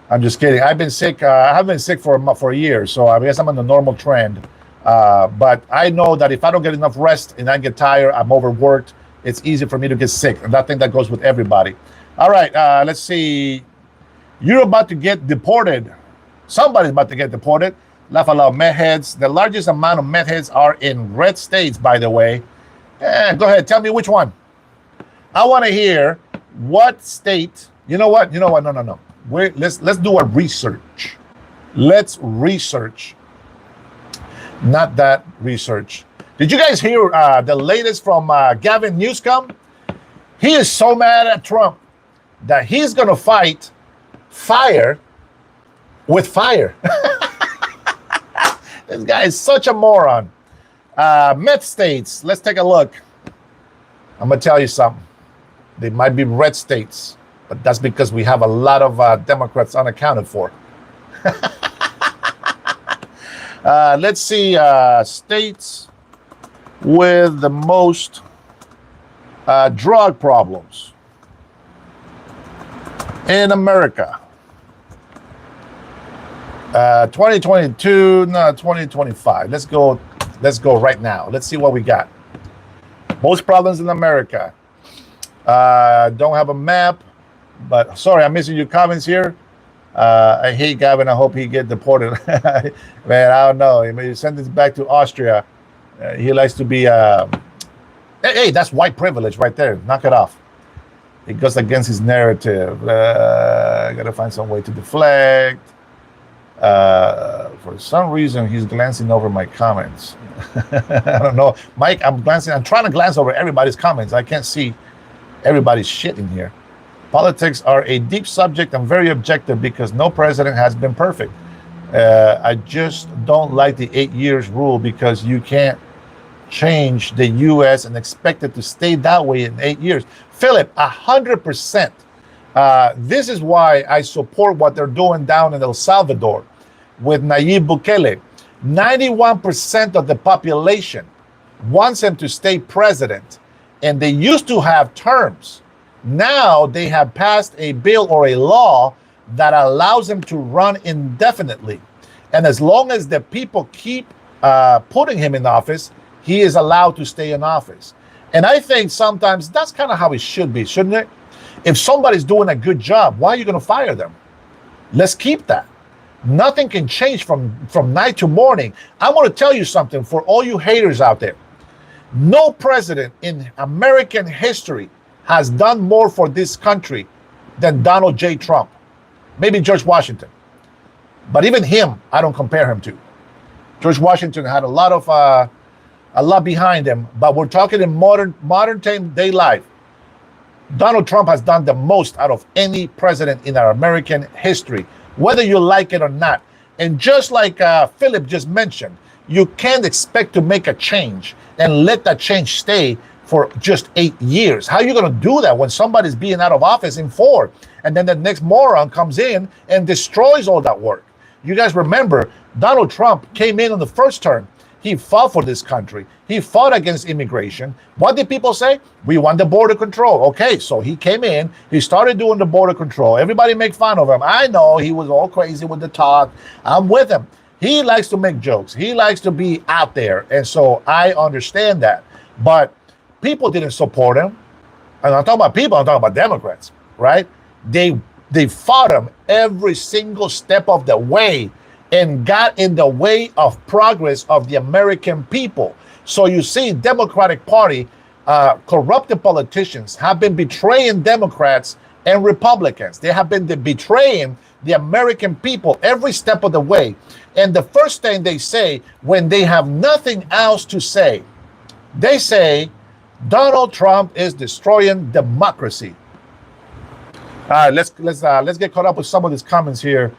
I'm just kidding. I've been sick. I have been sick for a year, so I guess I'm on the normal trend. But I know that if I don't get enough rest and I get tired, I'm overworked, it's easy for me to get sick. And I think that goes with everybody. All right, let's see. You're about to get deported. Somebody's about to get deported. Laugh aloud, meth heads. The largest amount of meth heads are in red states, by the way. Go ahead, tell me which one. I want to hear what state. You know what? No. Let's do a research. Let's research. Not that research. Did you guys hear the latest from Gavin Newsom? He is so mad at Trump that he's going to fight fire with fire. This guy is such a moron. Meth states. Let's take a look. I'm going to tell you something. They might be red states. But that's because we have a lot of Democrats unaccounted for. Let's see, states with the most drug problems in America. 2022, no, 2025. Let's go right now. Let's see what we got. Most problems in America. Don't have a map, but sorry, I'm missing your comments here. I hate Gavin. I hope he get deported. Man, I don't know. He may send this back to Austria. He likes to be. Hey, that's white privilege right there. Knock it off. It goes against his narrative. I gotta find some way to deflect. For some reason, he's glancing over my comments. I don't know, Mike. I'm trying to glance over everybody's comments. I can't see everybody's shit in here. Politics are a deep subject and very objective because no president has been perfect. I just don't like the 8 years rule because you can't change the U.S. and expect it to stay that way in 8 years. Philip, 100%. This is why I support what they're doing down in El Salvador with Nayib Bukele. 91% of the population wants him to stay president, and they used to have terms. Now they have passed a bill or a law that allows him to run indefinitely. And as long as the people keep putting him in office, he is allowed to stay in office. And I think sometimes that's kind of how it should be, shouldn't it? If somebody's doing a good job, why are you going to fire them? Let's keep that. Nothing can change from night to morning. I want to tell you something for all you haters out there. No president in American history has done more for this country than Donald J. Trump. Maybe George Washington. But even him, I don't compare him to. George Washington had a lot behind him, but we're talking in modern day life. Donald Trump has done the most out of any president in our American history, whether you like it or not. And just like Philip just mentioned, you can't expect to make a change and let that change stay for just 8 years. How are you going to do that when somebody's being out of office in 4, and then the next moron comes in and destroys all that work? You guys remember, Donald Trump came in on the first term. He fought for this country. He fought against immigration. What did people say? We want the border control. Okay, so he came in. He started doing the border control. Everybody make fun of him. I know he was all crazy with the talk. I'm with him. He likes to make jokes. He likes to be out there. And so I understand that. But people didn't support him. And I'm talking about people. I'm talking about Democrats, right? They fought him every single step of the way and got in the way of progress of the American people. So you see, Democratic Party, corrupted politicians have been betraying Democrats and Republicans. They have been betraying the American people every step of the way. And the first thing they say when they have nothing else to say, they say, Donald Trump is destroying democracy. All right, let's get caught up with some of these comments here.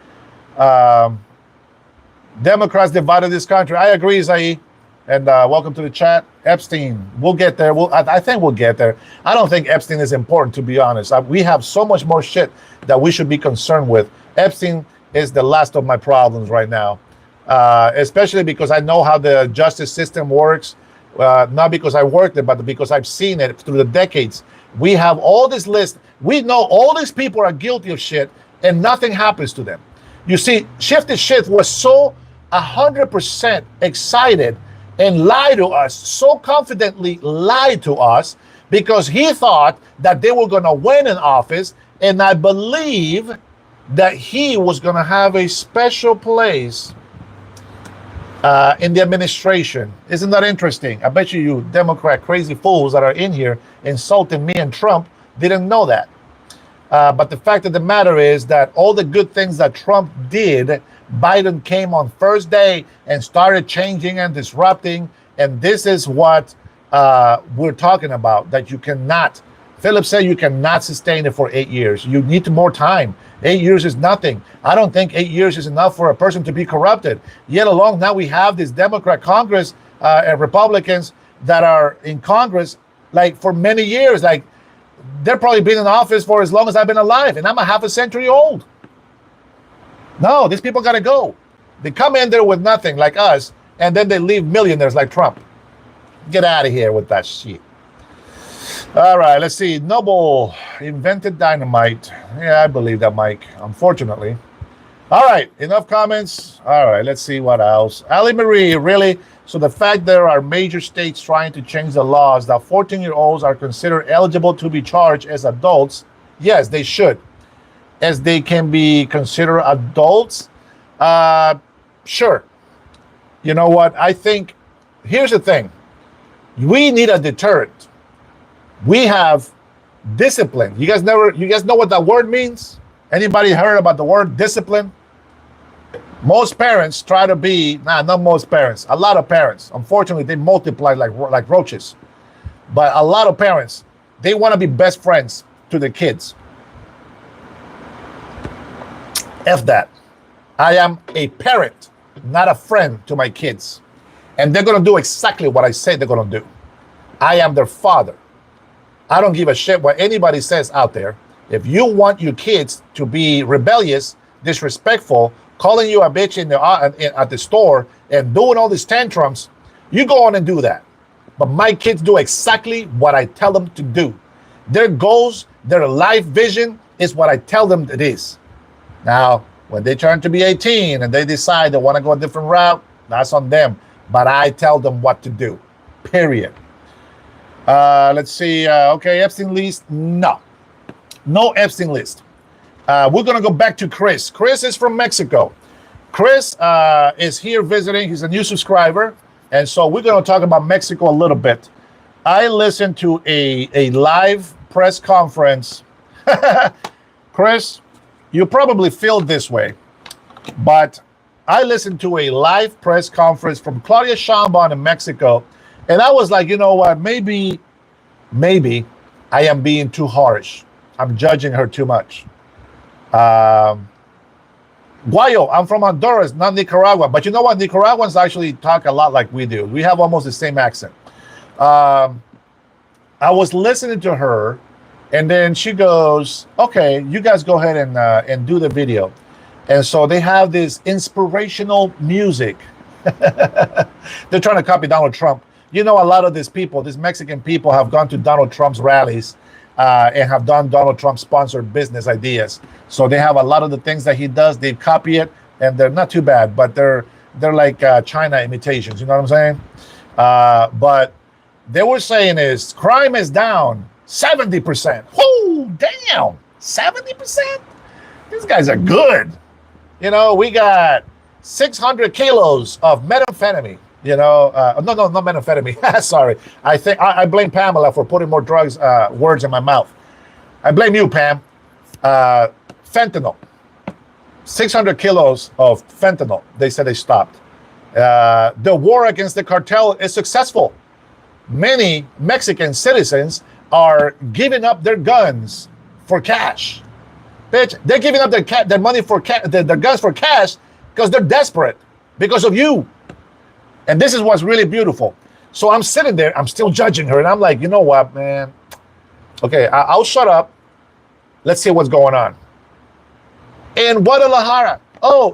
Democrats divided this country. I agree, Zai. And welcome to the chat. Epstein, we'll get there. I think we'll get there. I don't think Epstein is important, to be honest. We have so much more shit that we should be concerned with. Epstein is the last of my problems right now, especially because I know how the justice system works. Not because I worked it, but because I've seen it through the decades. We have all this list. We know all these people are guilty of shit, and nothing happens to them. You see, Shifted Shit was so 100% excited and lied to us, so confidently lied to us, because he thought that they were going to win in office, and I believe that he was going to have a special place in the administration. Isn't that interesting? I bet you Democrat crazy fools that are in here insulting me and Trump didn't know that. But the fact of the matter is that all the good things that Trump did, Biden came on first day and started changing and disrupting. And this is what we're talking about, that you cannot, Philip said you cannot sustain it for 8 years. You need more time. 8 years is nothing. I don't think 8 years is enough for a person to be corrupted. Yet along now we have this Democrat Congress and Republicans that are in Congress like for many years. Like they're probably been in office for as long as I've been alive, and I'm a half a century old. No, these people got to go. They come in there with nothing like us, and then they leave millionaires like Trump. Get out of here with that shit. All right, let's see. Noble invented dynamite. Yeah, I believe that, Mike, unfortunately. All right, enough comments. All right, let's see what else. Ali Marie, really? So the fact there are major states trying to change the laws that 14-year-olds are considered eligible to be charged as adults, yes, they should. As they can be considered adults, sure. You know what? I think, here's the thing. We need a deterrent. We have discipline. You guys know what that word means? Anybody heard about the word discipline? Most parents try to be, not most parents, a lot of parents, unfortunately, they multiply like roaches. But a lot of parents, they want to be best friends to their kids. F that. I am a parent, not a friend to my kids. And they're going to do exactly what I say they're going to do. I am their father. I don't give a shit what anybody says out there. If you want your kids to be rebellious, disrespectful, calling you a bitch at the store and doing all these tantrums, you go on and do that. But my kids do exactly what I tell them to do. Their goals, their life vision is what I tell them it is. Now, when they turn to be 18 and they decide they want to go a different route, that's on them. But I tell them what to do, period. Let's see. Okay, Epstein list. No Epstein list. We're going to go back to Chris. Chris is from Mexico. Chris is here visiting. He's a new subscriber. And so we're going to talk about Mexico a little bit. I listened to a live press conference. Chris, you probably feel this way, but I listened to a live press conference from Claudia Sheinbaum in Mexico, and I was like, you know what, maybe I am being too harsh. I'm judging her too much. Guayo, I'm from Honduras, not Nicaragua, but you know what, Nicaraguans actually talk a lot like we do. We have almost the same accent. I was listening to her, and then she goes, okay, you guys go ahead and do the video. And so they have this inspirational music. They're trying to copy Donald Trump. You know, a lot of these people, these Mexican people, have gone to Donald Trump's rallies and have done Donald Trump sponsored business ideas. So they have a lot of the things that he does. They copy it, and they're not too bad, but they're like China imitations. You know what I'm saying? But they were saying is crime is down 70%. Whoo, damn, 70%? These guys are good. You know, we got 600 kilos of methamphetamine. You know, no, not methamphetamine. Sorry. I think I blame Pamela for putting more words in my mouth. I blame you, Pam. Fentanyl. 600 kilos of fentanyl. They said they stopped. The war against the cartel is successful. Many Mexican citizens are giving up their guns for cash. Bitch, they're giving up their money for their guns for cash because they're desperate because of you. And this is what's really beautiful. So I'm sitting there, I'm still judging her, and I'm like, you know what, man? Okay, I'll shut up. Let's see what's going on. In Guadalajara,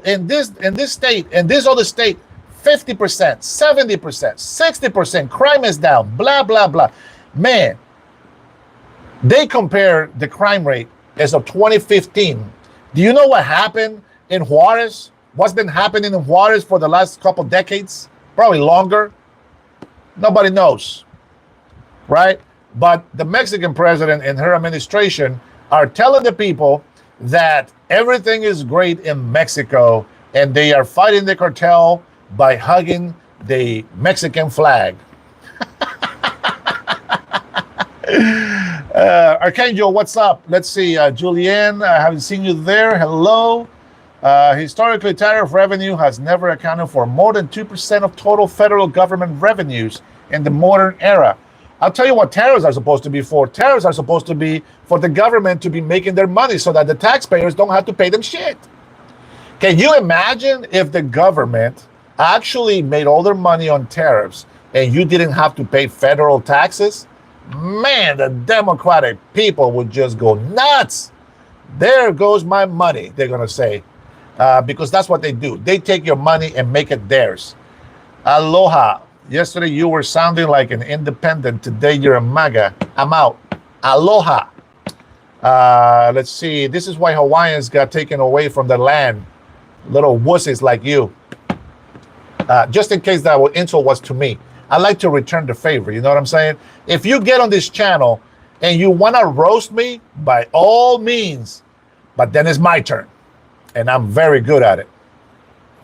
in this state, in this other state, 50%, 70%, 60%, crime is down, blah, blah, blah. Man, they compare the crime rate as of 2015. Do you know what happened in Juarez? What's been happening in Juarez for the last couple decades? Probably longer. Nobody knows, right? But the Mexican president and her administration are telling the people that everything is great in Mexico, and they are fighting the cartel by hugging the Mexican flag. Archangel, what's up? Let's see. Julianne, I haven't seen you there. Hello. Historically, tariff revenue has never accounted for more than 2% of total federal government revenues in the modern era. I'll tell you what tariffs are supposed to be for. Tariffs are supposed to be for the government to be making their money so that the taxpayers don't have to pay them shit. Can you imagine if the government actually made all their money on tariffs and you didn't have to pay federal taxes? man, the Democratic people would just go nuts. There goes my money, they're going to say, because that's what they do. They take your money and make it theirs. Aloha. Yesterday you were sounding like an independent. Today you're a MAGA. I'm out. Aloha. Let's see. This is why Hawaiians got taken away from the land. Little wussies like you. Just in case that insult was to me, I like to return the favor. You know what I'm saying? If you get on this channel and you want to roast me, by all means, but then it's my turn. And I'm very good at it.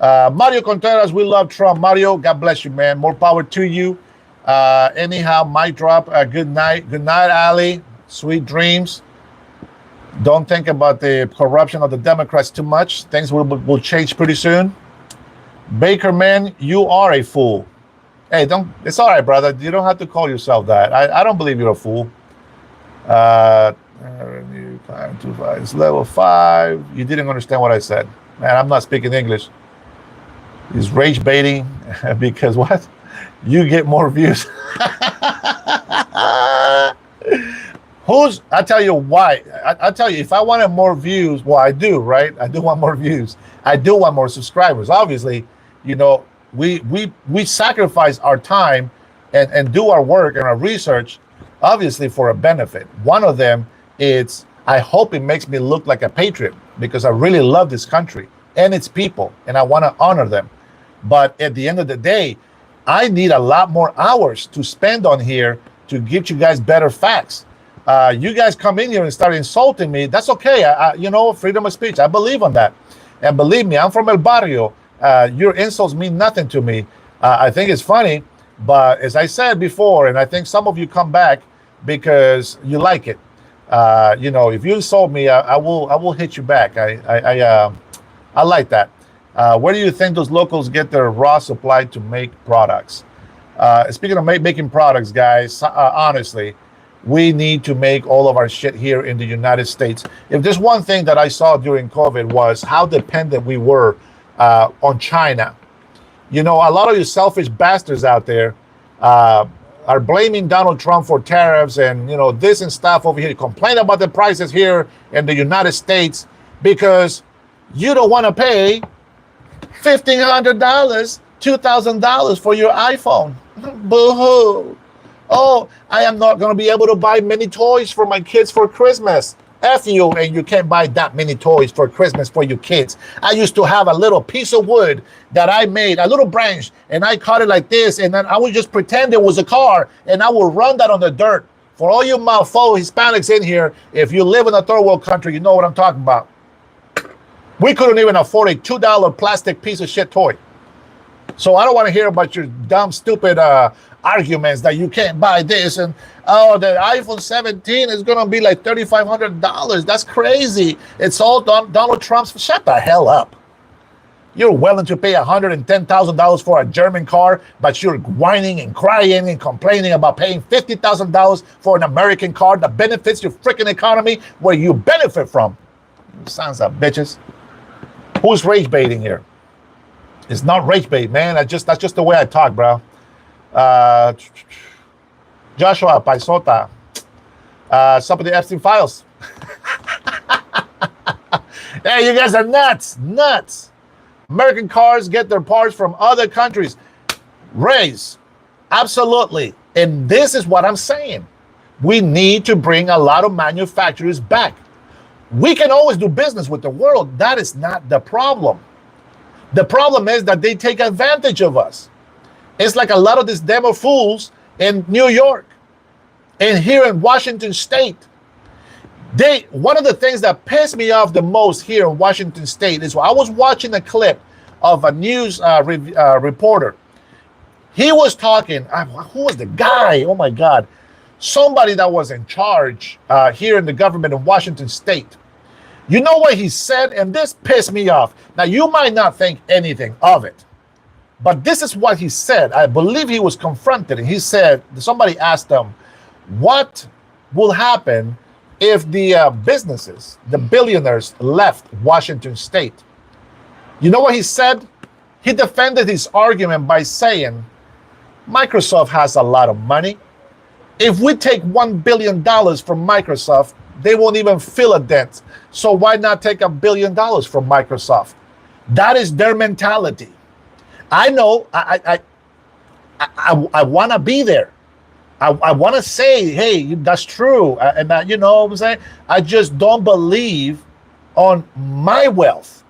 Mario Contreras, we love Trump. Mario, God bless you, man. More power to you. Anyhow, mic drop. Good night. Good night, Ali. Sweet dreams. Don't think about the corruption of the Democrats too much. Things will change pretty soon. Baker, man, you are a fool. Hey, it's all right, brother. You don't have to call yourself that. I don't believe you're a fool. It's level 5. You didn't understand what I said. Man, I'm not speaking English. He's rage baiting because what? You get more views. I tell you why. I tell you, if I wanted more views, well, I do, right? I do want more views. I do want more subscribers. Obviously, you know, we sacrifice our time and do our work and our research, obviously, for a benefit. One of them is I hope it makes me look like a patriot because I really love this country and its people, and I want to honor them. But at the end of the day, I need a lot more hours to spend on here to give you guys better facts. You guys come in here and start insulting me. That's okay. You know, freedom of speech. I believe on that. And believe me, I'm from El Barrio. Your insults mean nothing to me. I think it's funny, but as I said before, and I think some of you come back because you like it. You know, if you insult me, I will hit you back. I like that. Where do you think those locals get their raw supply to make products? Speaking of making products, guys, honestly, we need to make all of our shit here in the United States. If there's one thing that I saw during COVID was how dependent we were on China. You know, a lot of you selfish bastards out there are blaming Donald Trump for tariffs and, you know, this and stuff over here. Complain about the prices here in the United States because you don't want to pay $1,500, $2,000 for your iPhone. Boo-hoo. Oh, I am not going to be able to buy many toys for my kids for Christmas. F you, and you can't buy that many toys for Christmas for your kids. I used to have a little piece of wood that I made, a little branch, and I cut it like this, and then I would just pretend it was a car, and I would run that on the dirt. For all you mofo Hispanics in here, if you live in a third world country, you know what I'm talking about. We couldn't even afford a $2 plastic piece of shit toy. So I don't want to hear about your dumb, stupid arguments that you can't buy this and, oh, the iPhone 17 is going to be like $3,500. That's crazy. It's all Donald Trump's. Shut the hell up. You're willing to pay $110,000 for a German car, but you're whining and crying and complaining about paying $50,000 for an American car that benefits your freaking economy where you benefit from. Sons of bitches. Who's rage baiting here? It's not rage bait, man. That's just the way I talk, bro. Joshua Paisota. Some of the Epstein files. Hey, you guys are nuts. American cars get their parts from other countries. Raise. Absolutely. And this is what I'm saying. We need to bring a lot of manufacturers back. We can always do business with the world. That is not the problem. The problem is that they take advantage of us. It's like a lot of these demo fools in New York and here in Washington State. One of the things that pissed me off the most here in Washington State is I was watching a clip of a news reporter. He was talking, who was the guy? Oh my God. Somebody that was in charge here in the government in Washington State. You know what he said? And this pissed me off. Now, you might not think anything of it, but this is what he said. I believe he was confronted, and he said, somebody asked him, what will happen if the businesses, the billionaires left Washington State? You know what he said? He defended his argument by saying, Microsoft has a lot of money. If we take $1 billion from Microsoft, they won't even feel a dent. So why not take $1 billion from Microsoft? That is their mentality. I know. I want to be there. I want to say, hey, that's true. And you know what I'm saying? I just don't believe on my wealth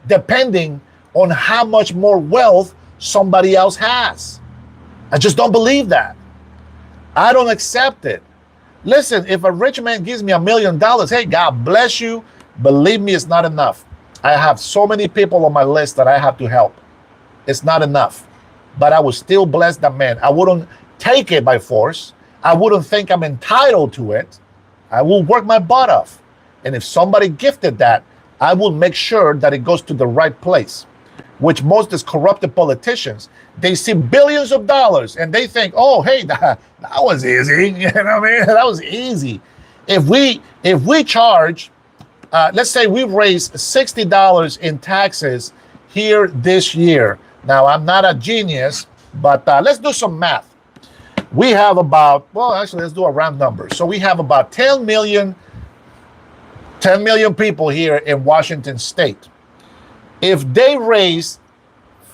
depending on how much more wealth somebody else has. I just don't believe that. I don't accept it. Listen, if a rich man gives me $1 million, hey, God bless you. Believe me, it's not enough. I have so many people on my list that I have to help. It's not enough. But I would still bless that man. I wouldn't take it by force. I wouldn't think I'm entitled to it. I will work my butt off. And if somebody gifted that, I will make sure that it goes to the right place. Which most of these corrupted politicians, they see billions of dollars and they think, oh, hey, that was easy. You know what I mean? That was easy. If we charge, let's say we raised $60 in taxes here this year. Now, I'm not a genius, but let's do some math. We have about, well, actually, let's do a round number. So we have about 10 million people here in Washington State. If they raise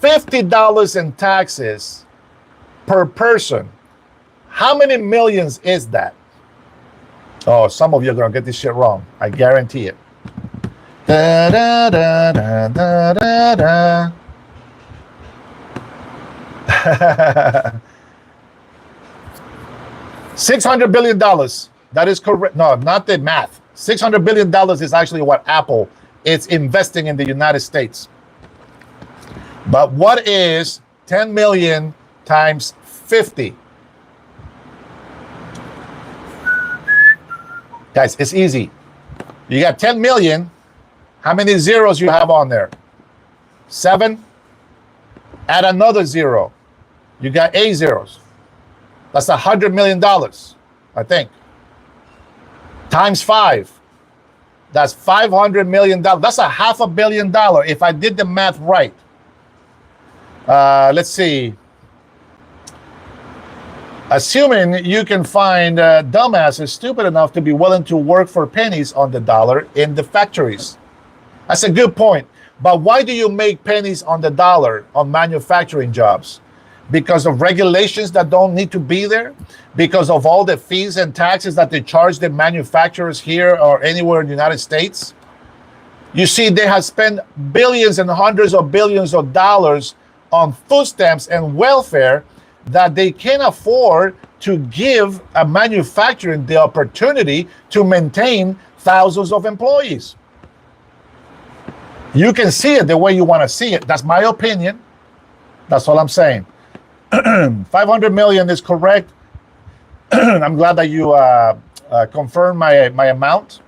$50 in taxes per person, how many millions is that? Oh, some of you are going to get this shit wrong. I guarantee it. Da, da, da, da, da, da, da. $600 billion. That is correct. No, not the math. $600 billion is actually what Apple is investing in the United States. But what is 10 million times 50? Guys, it's easy. You got 10 million. How many zeros you have on there? 7. Add another 0. You got 8 zeros. That's $100 million, I think. Times 5. That's $500 million. That's $500 million if I did the math right. Let's see. Assuming you can find dumbasses stupid enough to be willing to work for pennies on the dollar in the factories. That's a good point. But why do you make pennies on the dollar on manufacturing jobs? Because of regulations that don't need to be there? Because of all the fees and taxes that they charge the manufacturers here or anywhere in the United States? You see, they have spent billions and hundreds of billions of dollars on food stamps and welfare that they can't afford to give a manufacturer the opportunity to maintain thousands of employees. You can see it the way you want to see it. That's my opinion. That's all I'm saying. 500 million is correct. I'm glad that you confirmed my amount,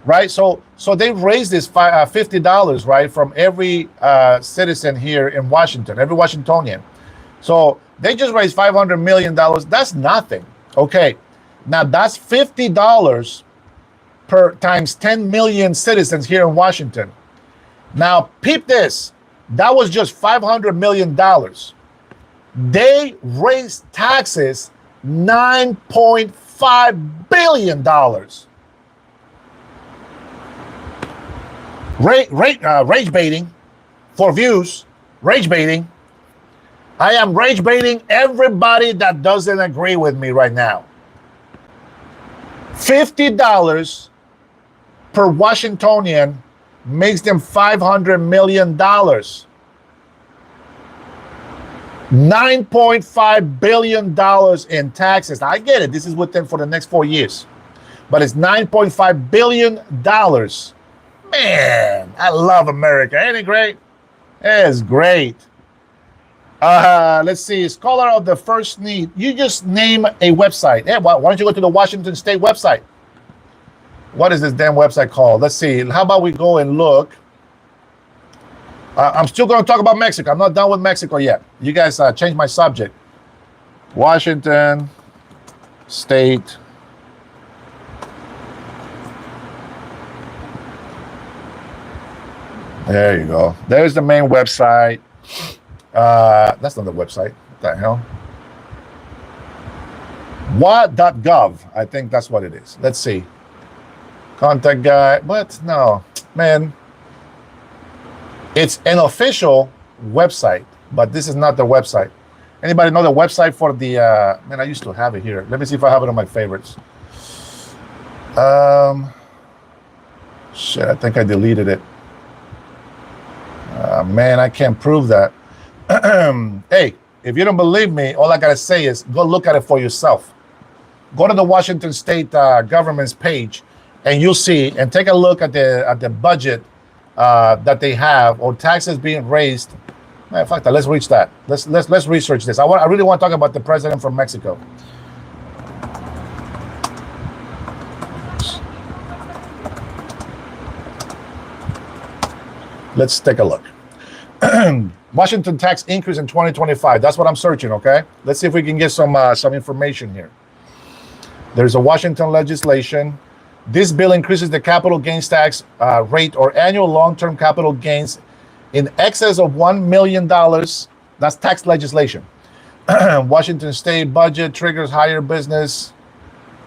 right? So they raised this $50, right, from every citizen here in Washington, every Washingtonian. So they just raised $500 million. That's nothing. Okay, now that's $50 per times 10 million citizens here in Washington. Now peep this. That was just $500 million. They raised taxes $9.5 billion. Rage baiting for views. Rage baiting. I am rage baiting everybody that doesn't agree with me right now. $50 per Washingtonian makes them $500 million. $9.5 billion in taxes. I get it. This is within for the next 4 years. But it's $9.5 billion. Man, I love America. Ain't it great? It's great. Let's see. Scholar of the First Need. You just name a website. Hey, why don't you go to the Washington State website? What is this damn website called? Let's see. How about we go and look. I'm still going to talk about Mexico. I'm not done with Mexico yet. You guys changed my subject. Washington State. There you go. There's the main website. That's not the website. What the hell? What.gov. I think that's what it is. Let's see. Contact guy. What? No, man. It's an official website, but this is not the website. Anybody know the website for the, man, I used to have it here. Let me see if I have it on my favorites. Shit, I think I deleted it. Man, I can't prove that. Hey, if you don't believe me, all I gotta say is go look at it for yourself. Go to the Washington State government's page, and you'll see, and take a look at the budget that they have, or taxes being raised. Man, fuck that. Let's reach that. Let's research this. I really want to talk about the president from Mexico. Let's take a look. Washington tax increase in 2025. That's what I'm searching. Okay. Let's see if we can get some information here. There's a Washington legislation. This bill increases the capital gains tax rate, or annual long-term capital gains, in excess of $1 million. That's tax legislation. Washington state budget triggers higher business,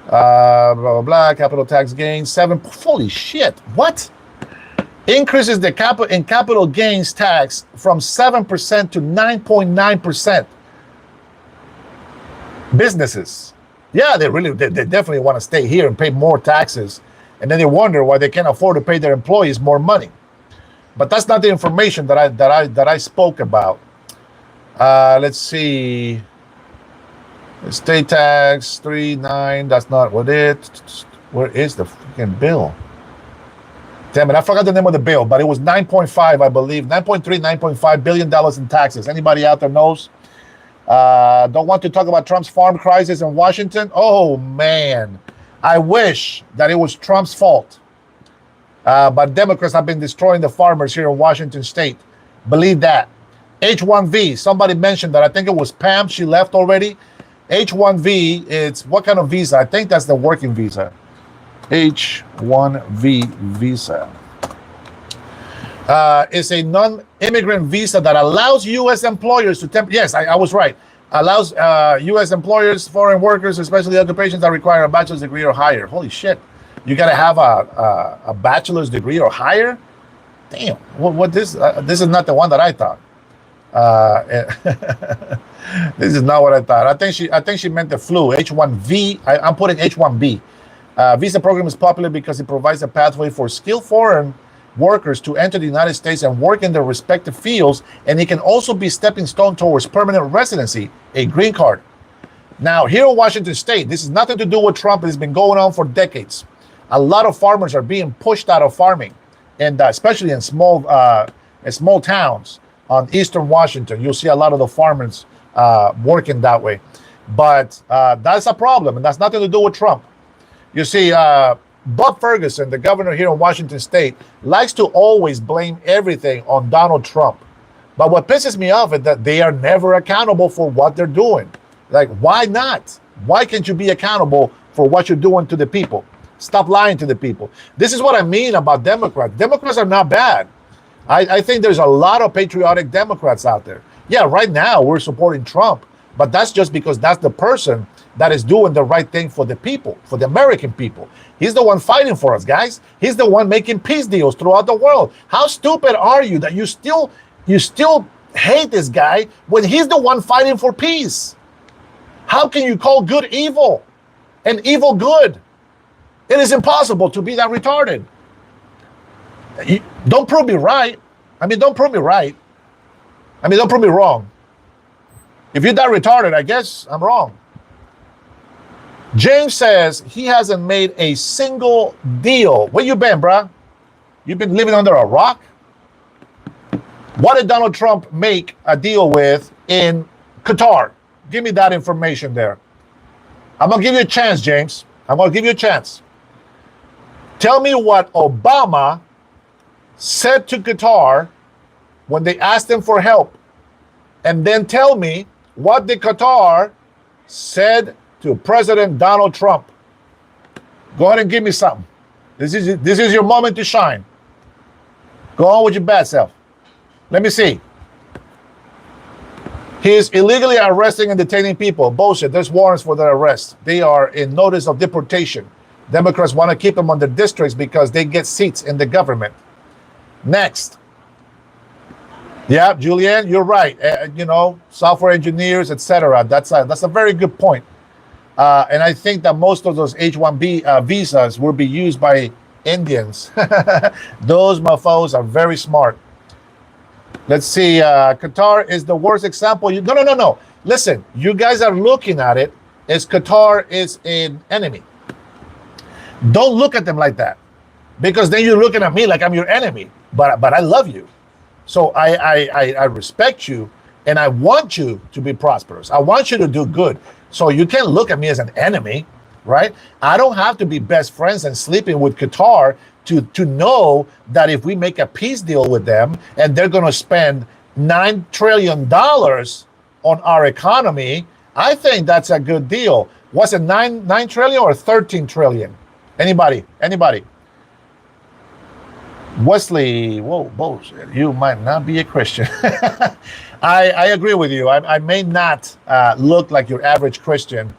blah, blah, blah, capital tax gains, holy shit, what? Increases the capital gains tax from 7% to 9.9%. Businesses, yeah, they definitely want to stay here and pay more taxes, and then they wonder why they can't afford to pay their employees more money. But that's not the information that I spoke about. Let's see. State tax 3.9. That's not what it. Where is the freaking bill? Damn it! I forgot the name of the bill, but it was 9.5, I believe, 9.3, 9.5 billion dollars in taxes. Anybody out there knows? Don't want to talk about Trump's farm crisis in Washington? Oh man, I wish that it was Trump's fault. But Democrats have been destroying the farmers here in Washington state. Believe that. H-1B, somebody mentioned that. I think it was Pam. She left already. H-1B, it's what kind of visa? I think that's the working visa. H-1B visa. It's a non-immigrant visa that allows U.S. employers to yes, I was right. Allows U.S. employers, foreign workers, especially occupations that require a bachelor's degree or higher. Holy shit. You got to have a bachelor's degree or higher? Damn. What this is not the one that I thought. This is not what I thought. I think she meant the flu. H-1B. I'm putting H-1B. Visa program is popular because it provides a pathway for skilled foreign workers to enter the United States and work in their respective fields, and it can also be a stepping stone towards permanent residency, a green card. Now, here in Washington State, this has nothing to do with Trump. It's been going on for decades. A lot of farmers are being pushed out of farming, and especially in small towns on eastern Washington. You'll see a lot of the farmers working that way. But that's a problem, and that's nothing to do with Trump. You see, Bob Ferguson, the governor here in Washington State, likes to always blame everything on Donald Trump. But what pisses me off is that they are never accountable for what they're doing. Like, why not? Why can't you be accountable for what you're doing to the people? Stop lying to the people. This is what I mean about Democrats. Democrats are not bad. I think there's a lot of patriotic Democrats out there. Yeah, right now we're supporting Trump, but that's just because that's the person that is doing the right thing for the people, for the American people. He's the one fighting for us, guys. He's the one making peace deals throughout the world. How stupid are you that you still hate this guy when he's the one fighting for peace? How can you call good evil and evil good? It is impossible to be that retarded. Don't prove me right. Don't prove me right. Don't prove me wrong. If you're that retarded, I guess I'm wrong. James says he hasn't made a single deal. Where you been, bruh? You've been living under a rock? What did Donald Trump make a deal with in Qatar? Give me that information there. I'm going to give you a chance, James. I'm going to give you a chance. Tell me what Obama said to Qatar when they asked him for help. And then tell me what the Qatar said to President Donald Trump. Go ahead and give me something. This is your moment to shine. Go on with your bad self. Let me see. He is illegally arresting and detaining people. Bullshit. There's warrants for their arrest. They are in notice of deportation. Democrats want to keep them on their districts because they get seats in the government. Next. Yeah, Julianne, you're right. Software engineers, etc. That's a very good point. And I think that most of those H-1B visas will be used by Indians. Those mofos are very smart. Let's see. Qatar is the worst example. No. Listen, you guys are looking at it as Qatar is an enemy. Don't look at them like that, because then you're looking at me like I'm your enemy. But I love you, so I respect you, and I want you to be prosperous. I want you to do good. So you can't look at me as an enemy, right? I don't have to be best friends and sleeping with Qatar to know that if we make a peace deal with them and they're going to spend $9 trillion on our economy, I think that's a good deal. Was it 9 trillion or 13 trillion? Anybody? Wesley, whoa, bullshit. You might not be a Christian. I agree with you. I may not look like your average Christian.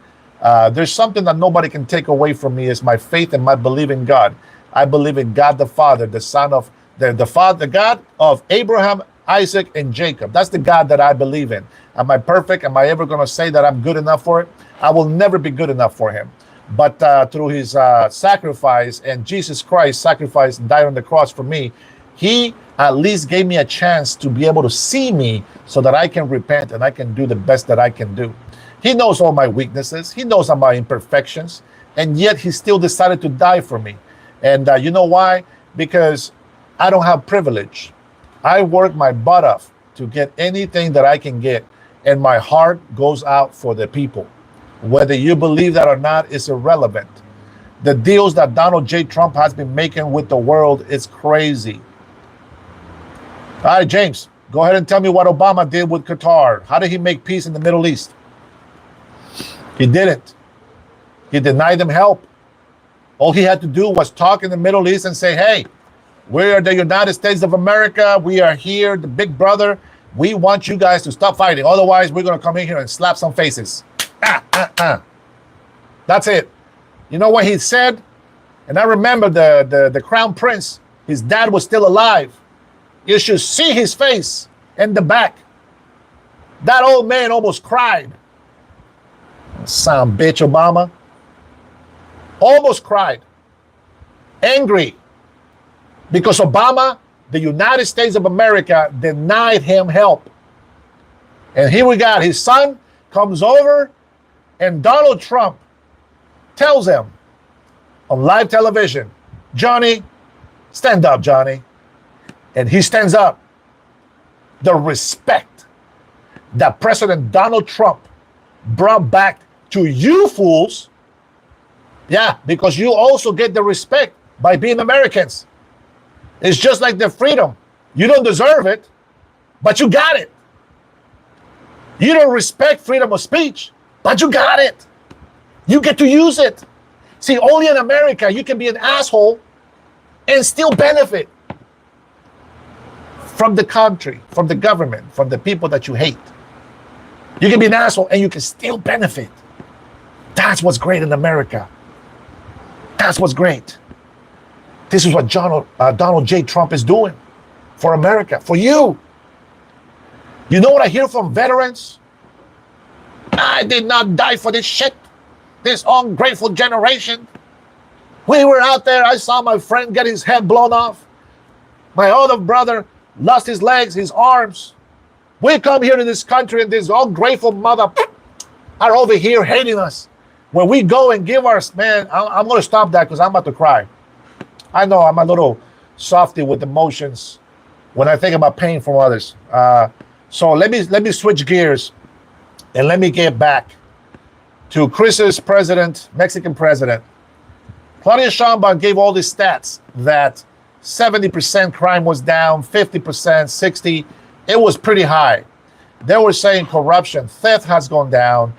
There's something that nobody can take away from me is my faith and my belief in God. I believe in God the Father, the Son of the Father, the God of Abraham, Isaac, and Jacob. That's the God that I believe in. Am I perfect? Am I ever going to say that I'm good enough for it? I will never be good enough for him. But through his sacrifice, and Jesus Christ sacrificed and died on the cross for me, he at least gave me a chance to be able to see me so that I can repent and I can do the best that I can do. He knows all my weaknesses. He knows all my imperfections. And yet he still decided to die for me. And you know why? Because I don't have privilege. I work my butt off to get anything that I can get. And my heart goes out for the people. Whether you believe that or not is irrelevant. The deals that Donald J. Trump has been making with the world is crazy. All right, James, go ahead and tell me what Obama did with Qatar. How did he make peace in the Middle East? He didn't. He denied them help. All he had to do was talk in the Middle East and say, hey, we are the United States of America. We are here, the big brother. We want you guys to stop fighting. Otherwise, we're going to come in here and slap some faces. That's it. You know what he said? And I remember the crown prince, his dad was still alive. You should see his face in the back. That old man almost cried. Son bitch, Obama. Almost cried. Angry. Because Obama, the United States of America, denied him help. And here we got his son comes over, and Donald Trump tells him on live television, Johnny, stand up, Johnny. And he stands up. The respect that President Donald Trump brought back to you fools, yeah, because you also get the respect by being Americans. It's just like the freedom. You don't deserve it, but you got it. You don't respect freedom of speech, but you got it. You get to use it. See, only in America you can be an asshole and still benefit from the country, from the government, from the people that you hate. You can be an asshole and you can still benefit. That's what's great in America. That's what's great. This is what Donald J. Trump is doing for America, for you. You know what I hear from veterans? I did not die for this shit. This ungrateful generation. We were out there. I saw my friend get his head blown off. My other brother lost his legs, his arms. We come here to this country and this ungrateful mother are over here hating us. When we go and give our, man, I'm going to stop that because I'm about to cry. I know I'm a little softy with emotions when I think about pain from others. So let me switch gears and let me get back to Chris's president, Mexican president. Claudia Sheinbaum gave all these stats that 70% crime was down, 50%, 60%. It was pretty high. They were saying corruption, theft has gone down,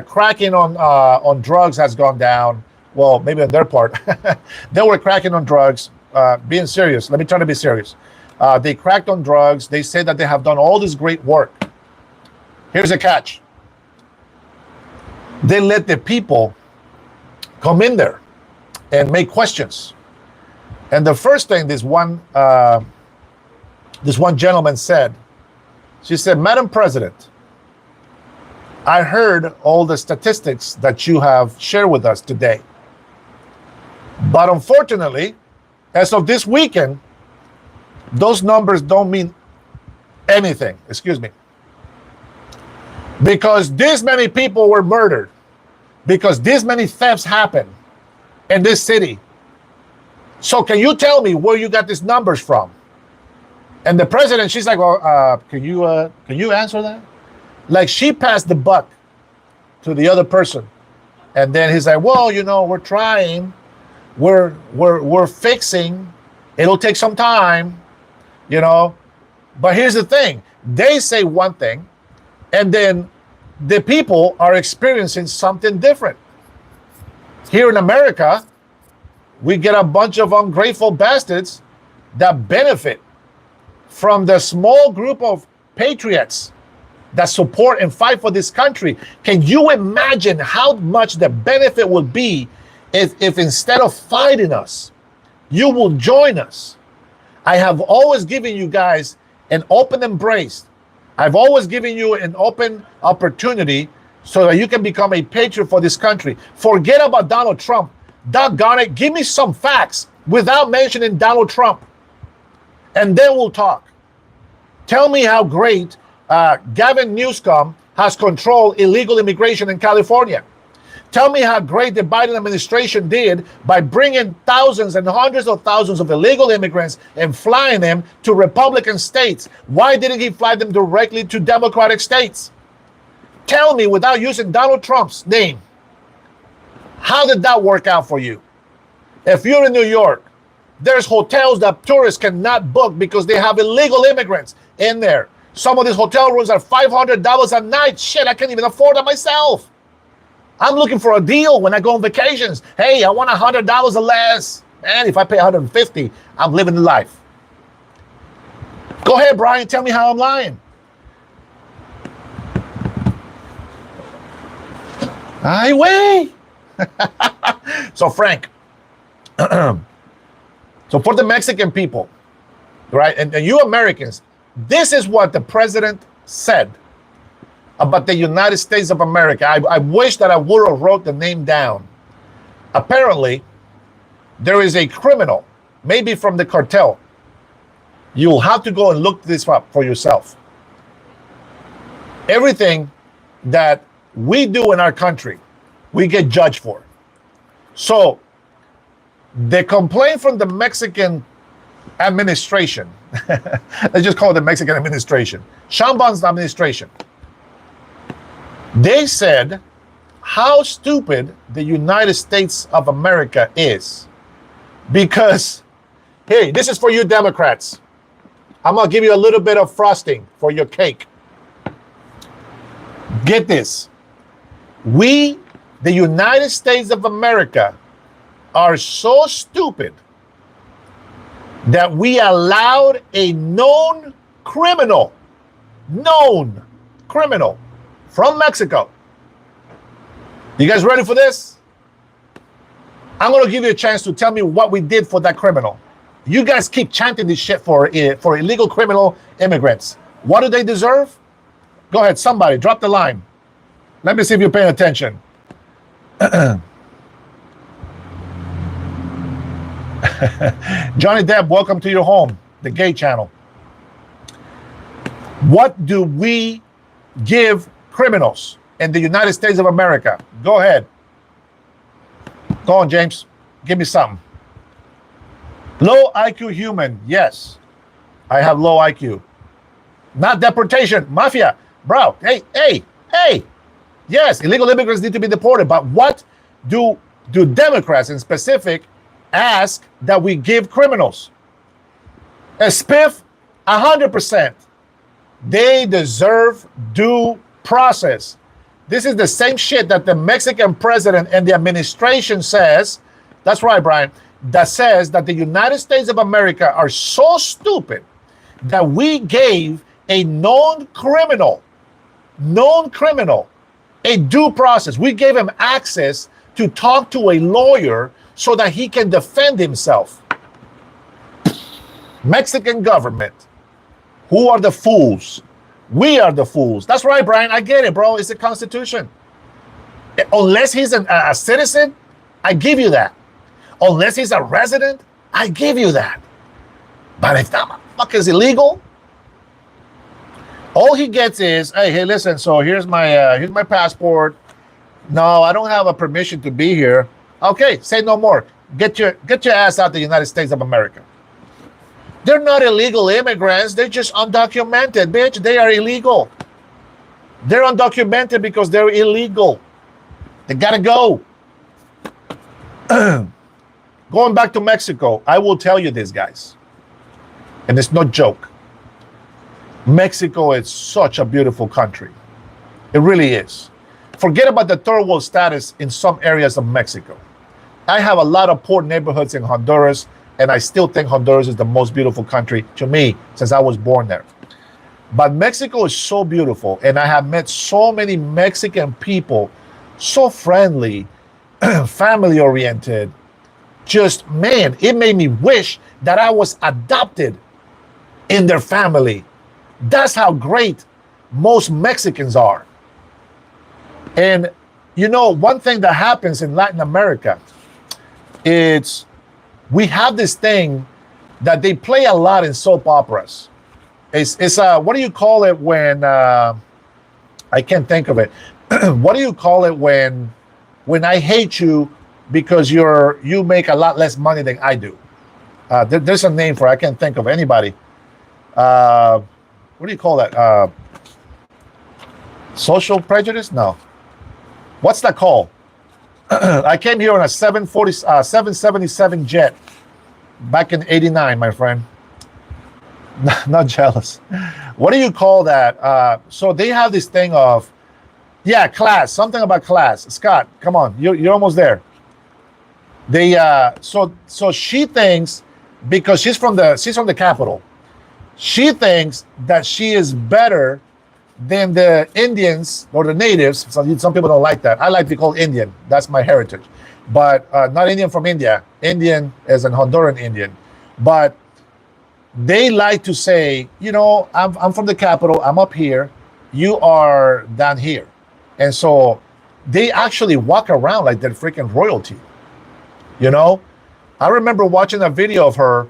cracking on drugs has gone down. Well, maybe on their part. They were cracking on drugs, being serious. Let me try to be serious. They cracked on drugs. They say that they have done all this great work. Here's a catch. They let the people come in there and make questions. And the first thing this one gentleman said, she said, Madam President, I heard all the statistics that you have shared with us today. But unfortunately, as of this weekend, those numbers don't mean anything. Excuse me. Because this many people were murdered, because this many thefts happened in this city. So can you tell me where you got these numbers from? And the president, she's like, well, can you answer that? Like she passed the buck to the other person. And then he's like, well, we're trying, we're fixing, it'll take some time, But here's the thing, they say one thing, and then the people are experiencing something different. Here in America, we get a bunch of ungrateful bastards that benefit from the small group of patriots that support and fight for this country. Can you imagine how much the benefit would be if instead of fighting us, you will join us? I have always given you guys an open embrace. I've always given you an open opportunity so that you can become a patriot for this country. Forget about Donald Trump. Doggone it, give me some facts without mentioning Donald Trump. And then we'll talk. Tell me how great Gavin Newsom has controlled illegal immigration in California. Tell me how great the Biden administration did by bringing thousands and hundreds of thousands of illegal immigrants and flying them to Republican states. Why didn't he fly them directly to Democratic states? Tell me without using Donald Trump's name. How did that work out for you? If you're in New York, there's hotels that tourists cannot book because they have illegal immigrants in there. Some of these hotel rooms are $500 a night. Shit, I can't even afford that myself. I'm looking for a deal when I go on vacations. Hey, I want $100 or less. Man, if I pay $150, I'm living the life. Go ahead, Brian, tell me how I'm lying. I way. So Frank, so for the Mexican people, right, and you Americans, this is what the president said about the United States of America. I wish that I would have wrote the name down. Apparently, there is a criminal, maybe from the cartel. You'll have to go and look this up for yourself. Everything that we do in our country, we get judged for. So the complaint from the Mexican administration, let's just call it the Mexican administration, Sheinbaum's administration, they said how stupid the United States of America is. Because, hey, this is for you Democrats. I'm going to give you a little bit of frosting for your cake. Get this. We, the United States of America, are so stupid that we allowed a known criminal from Mexico. You guys ready for this? I'm going to give you a chance to tell me what we did for that criminal. You guys keep chanting this shit for illegal criminal immigrants. What do they deserve? Go ahead, somebody, drop the line. Let me see if you're paying attention. Johnny Depp, welcome to your home, the gay channel. What do we give criminals in the United States of America? Go ahead. Go on, James. Give me something. Low IQ human. Yes, I have low IQ. Not deportation. Mafia. Bro, hey. Yes, illegal immigrants need to be deported. But what do Democrats in specific ask that we give criminals? A spiff, 100%. They deserve due process. This is the same shit that the Mexican president and the administration says. That's right, Brian. That says that the United States of America are so stupid that we gave a known criminal known criminal, a due process. We gave him access to talk to a lawyer so that he can defend himself. Mexican government, who are the fools? We are the fools. That's right, Brian. I get it, bro. It's the Constitution. Unless he's a citizen, I give you that. Unless he's a resident, I give you that. But if that motherfucker is illegal, all he gets is, hey, listen, so here's my passport. No, I don't have a permission to be here. Okay, say no more. Get your ass out of the United States of America. They're not illegal immigrants. They're just undocumented, bitch. They are illegal. They're undocumented because they're illegal. They gotta go. Going back to Mexico, I will tell you this, guys. And it's no joke. Mexico is such a beautiful country. It really is. Forget about the third world status in some areas of Mexico. I have a lot of poor neighborhoods in Honduras, and I still think Honduras is the most beautiful country to me since I was born there. But Mexico is so beautiful, and I have met so many Mexican people, so friendly, family-oriented. Just, man, it made me wish that I was adopted in their family. That's how great most Mexicans are. And, you know, one thing that happens in Latin America, it's we have this thing that they play a lot in soap operas. It's what do you call it when I can't think of it. What do you call it when I hate you because you make a lot less money than I do? There's a name for it. I can't think of anybody. What do you call that? Social prejudice? No. What's that called? I came here on a 777 jet back in '89, my friend. Not jealous. What do you call that? So they have this thing of, yeah, class. Something about class. Scott, come on, you're almost there. They so she thinks because she's from the capital, she thinks that she is better than the Indians or the natives. Some people don't like that. I like to be called Indian. That's my heritage. But not Indian from India. Indian as an Honduran Indian. But they like to say, you know, I'm from the capital. I'm up here. You are down here. And so they actually walk around like they're freaking royalty. You know? I remember watching a video of her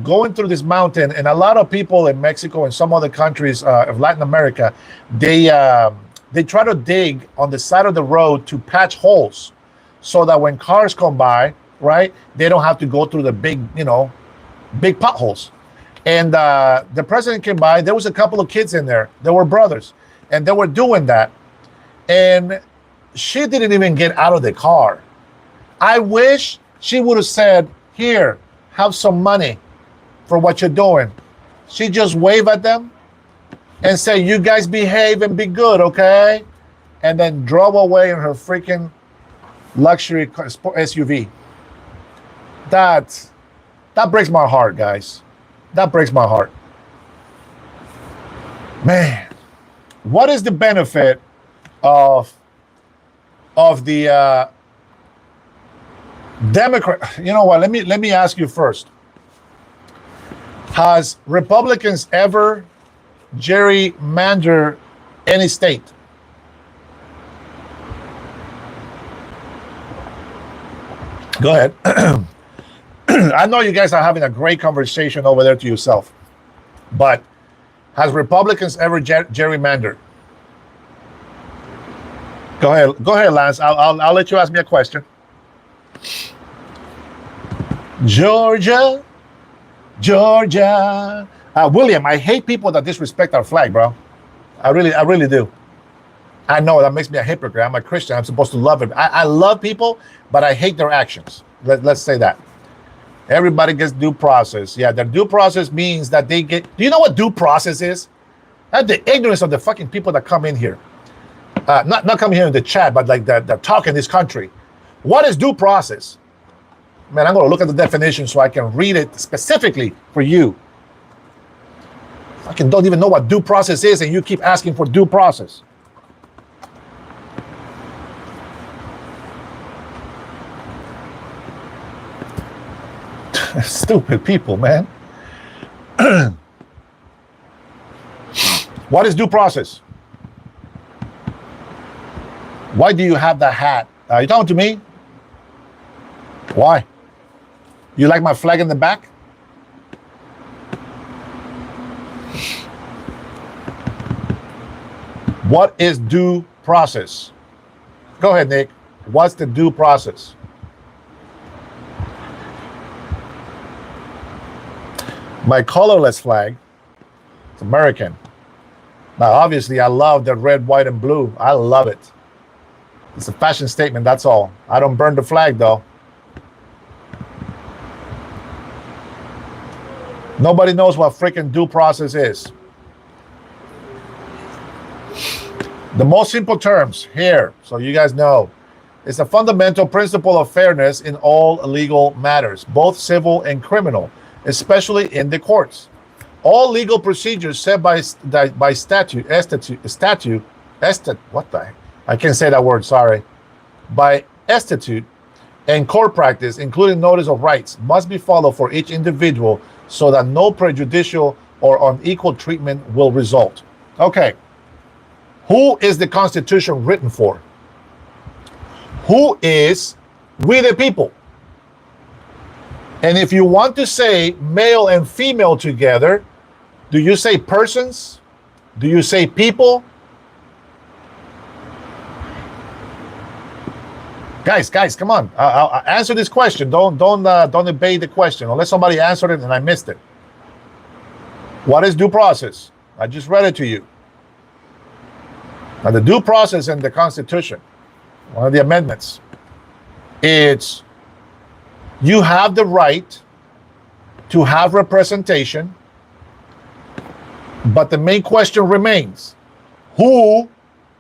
going through this mountain, and a lot of people in Mexico and some other countries of Latin America, they try to dig on the side of the road to patch holes so that when cars come by, right, they don't have to go through the big potholes. And the president came by. There was a couple of kids in there. They were brothers, and they were doing that. And she didn't even get out of the car. I wish she would have said, here, have some money for what you're doing. She just waved at them and said, you guys behave and be good, okay? And then drove away in her freaking luxury SUV. That breaks my heart, guys. That breaks my heart. Man, what is the benefit of the Democrat? You know what? Let me ask you first. Has Republicans ever gerrymandered any state? Go ahead. I know you guys are having a great conversation over there to yourself, but has Republicans ever gerrymandered? Go ahead, Lance. I'll let you ask me a question. Georgia. William, I hate people that disrespect our flag, bro. I really do. I know that makes me a hypocrite. I'm a Christian. I'm supposed to love it. I love people, but I hate their actions. Let's say that. Everybody gets due process. Yeah, their due process means that they get. Do you know what due process is? That's the ignorance of the fucking people that come in here. Not coming here in the chat, but like that talk in this country. What is due process? Man, I'm going to look at the definition so I can read it specifically for you. Fucking don't even know what due process is, and you keep asking for due process. Stupid people, man. What is due process? Why do you have that hat? Are you talking to me? Why? You like my flag in the back? What is due process? Go ahead, Nick. What's the due process? My colorless flag, it's American. Now, obviously, I love the red, white, and blue. I love it. It's a fashion statement, that's all. I don't burn the flag, though. Nobody knows what freaking due process is. The most simple terms here, so you guys know, it's a fundamental principle of fairness in all legal matters, both civil and criminal, especially in the courts. All legal procedures set by statute, what the heck? I can't say that word, sorry. By statute and court practice, including notice of rights, must be followed for each individual so that no prejudicial or unequal treatment will result. Okay. Who is the Constitution written for? Who is we the people? And if you want to say male and female together, do you say persons? Do you say people? Guys, come on. I'll answer this question. Don't debate the question unless somebody answered it and I missed it. What is due process? I just read it to you. Now, the due process in the Constitution, one of the amendments, it's you have the right to have representation, but the main question remains, who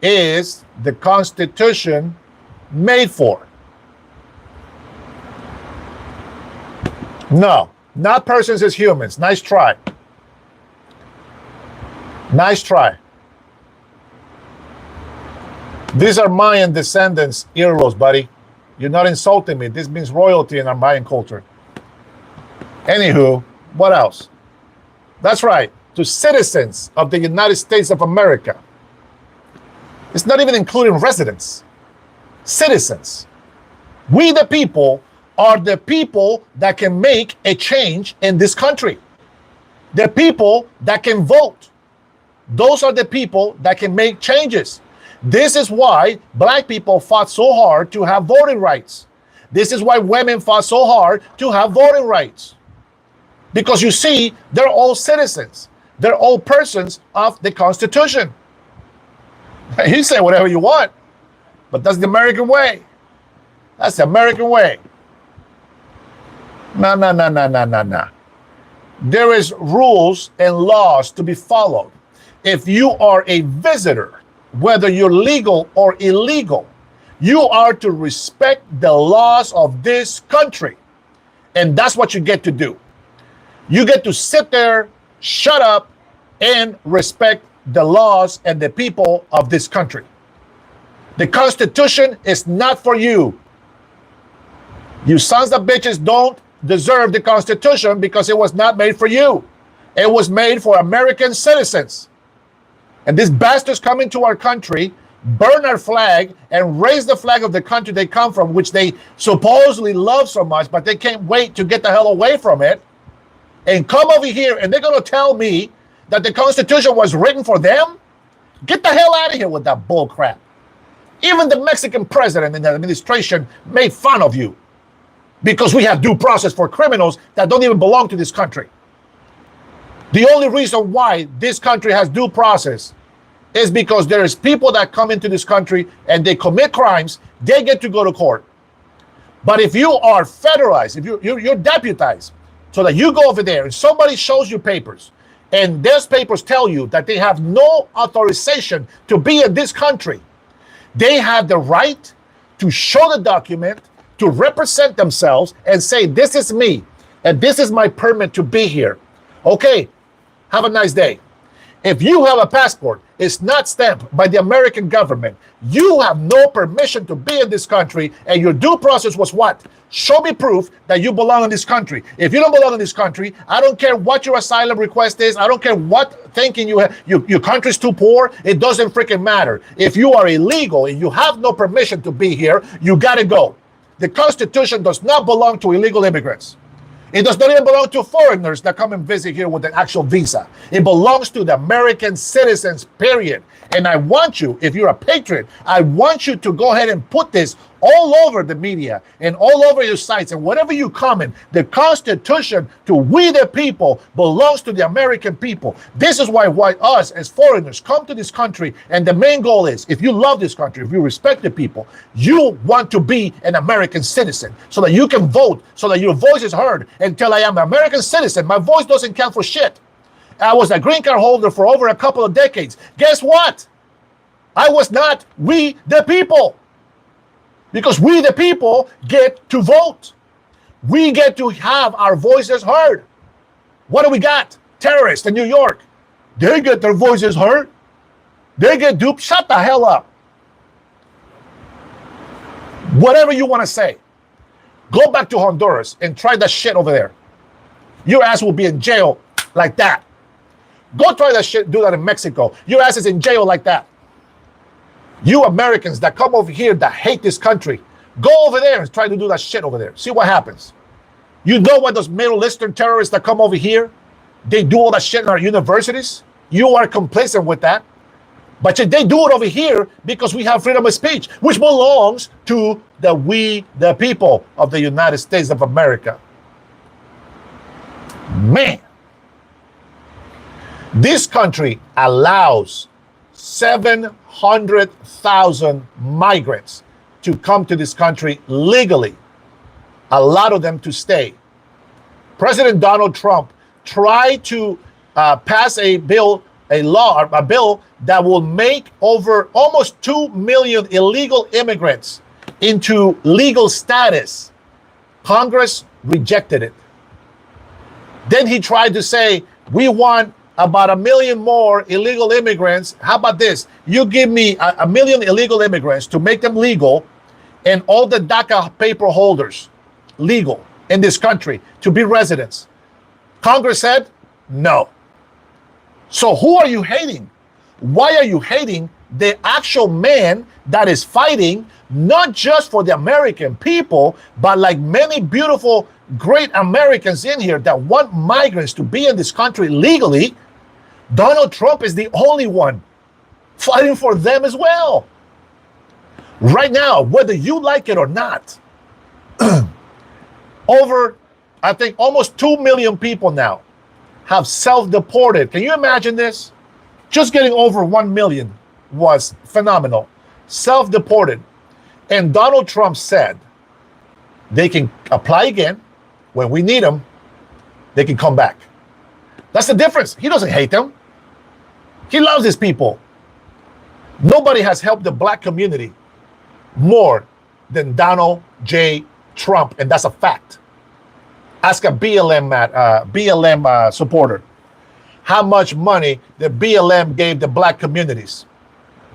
is the Constitution made for? No, not persons as humans. Nice try. Nice try. These are Mayan descendants, earlobes, buddy. You're not insulting me. This means royalty in our Mayan culture. Anywho, what else? That's right, to citizens of the United States of America. It's not even including residents. Citizens. We the people are the people that can make a change in this country. The people that can vote. Those are the people that can make changes. This is why black people fought so hard to have voting rights. This is why women fought so hard to have voting rights. Because you see, they're all citizens. They're all persons of the Constitution. You say whatever you want, but that's the American way. That's the American way. No. There is rules and laws to be followed. If you are a visitor, whether you're legal or illegal, you are to respect the laws of this country. And that's what you get to do. You get to sit there, shut up, and respect the laws and the people of this country. The Constitution is not for you. You sons of bitches don't deserve the Constitution because it was not made for you. It was made for American citizens. And these bastards come into our country, burn our flag, and raise the flag of the country they come from, which they supposedly love so much, but they can't wait to get the hell away from it, and come over here, and they're going to tell me that the Constitution was written for them? Get the hell out of here with that bull crap. Even the Mexican president and the administration made fun of you because we have due process for criminals that don't even belong to this country. The only reason why this country has due process is because there is people that come into this country and they commit crimes, they get to go to court. But if you are federalized, if you're deputized, so that you go over there and somebody shows you papers, and those papers tell you that they have no authorization to be in this country, they have the right to show the document, to represent themselves and say, this is me, and this is my permit to be here. Okay, have a nice day. If you have a passport, it's not stamped by the American government. You have no permission to be in this country, and your due process was what? Show me proof that you belong in this country. If you don't belong in this country, I don't care what your asylum request is. I don't care what thinking you have. Your country's too poor. It doesn't freaking matter. If you are illegal and you have no permission to be here, you got to go. The Constitution does not belong to illegal immigrants. It does not even belong to foreigners that come and visit here with an actual visa. It belongs to the American citizens, period. And I want you, if you're a patriot, I want you to go ahead and put this all over the media and all over your sites and whatever you comment. The Constitution to we the people belongs to the American people. This is why us as foreigners come to this country, and the main goal is, if you love this country, if you respect the people, you want to be an American citizen so that you can vote, so that your voice is heard. Until I am an American citizen, my voice doesn't count for shit. I was a green card holder for over a couple of decades. Guess what? I was not we the people. Because we the people get to vote. We get to have our voices heard. What do we got? Terrorists in New York. They get their voices heard. They get duped. Shut the hell up. Whatever you want to say. Go back to Honduras and try that shit over there. Your ass will be in jail like that. Go try that shit, do that in Mexico. Your ass is in jail like that. You Americans that come over here that hate this country, go over there and try to do that shit over there. See what happens. You know what those Middle Eastern terrorists that come over here, they do all that shit in our universities? You are complacent with that. But they do it over here because we have freedom of speech, which belongs to the people of the United States of America. Man. This country allows 700,000 migrants to come to this country legally. A lot of them to stay. President Donald Trump tried to pass a bill that will make over almost 2 million illegal immigrants into legal status. Congress rejected it. Then he tried to say, we want about 1 million more illegal immigrants. How about this? You give me a million illegal immigrants to make them legal, and all the DACA paper holders legal in this country to be residents. Congress said no. So who are you hating? Why are you hating the actual man that is fighting not just for the American people, but like many beautiful, great Americans in here that want migrants to be in this country legally? Donald Trump is the only one fighting for them as well. Right now, whether you like it or not, over, I think, almost 2 million people now have self-deported. Can you imagine this? Just getting over 1 million was phenomenal. Self-deported. And Donald Trump said they can apply again. When we need them, they can come back. That's the difference. He doesn't hate them. He loves his people. Nobody has helped the black community more than Donald J. Trump, and that's a fact. Ask a BLM supporter how much money the BLM gave the black communities.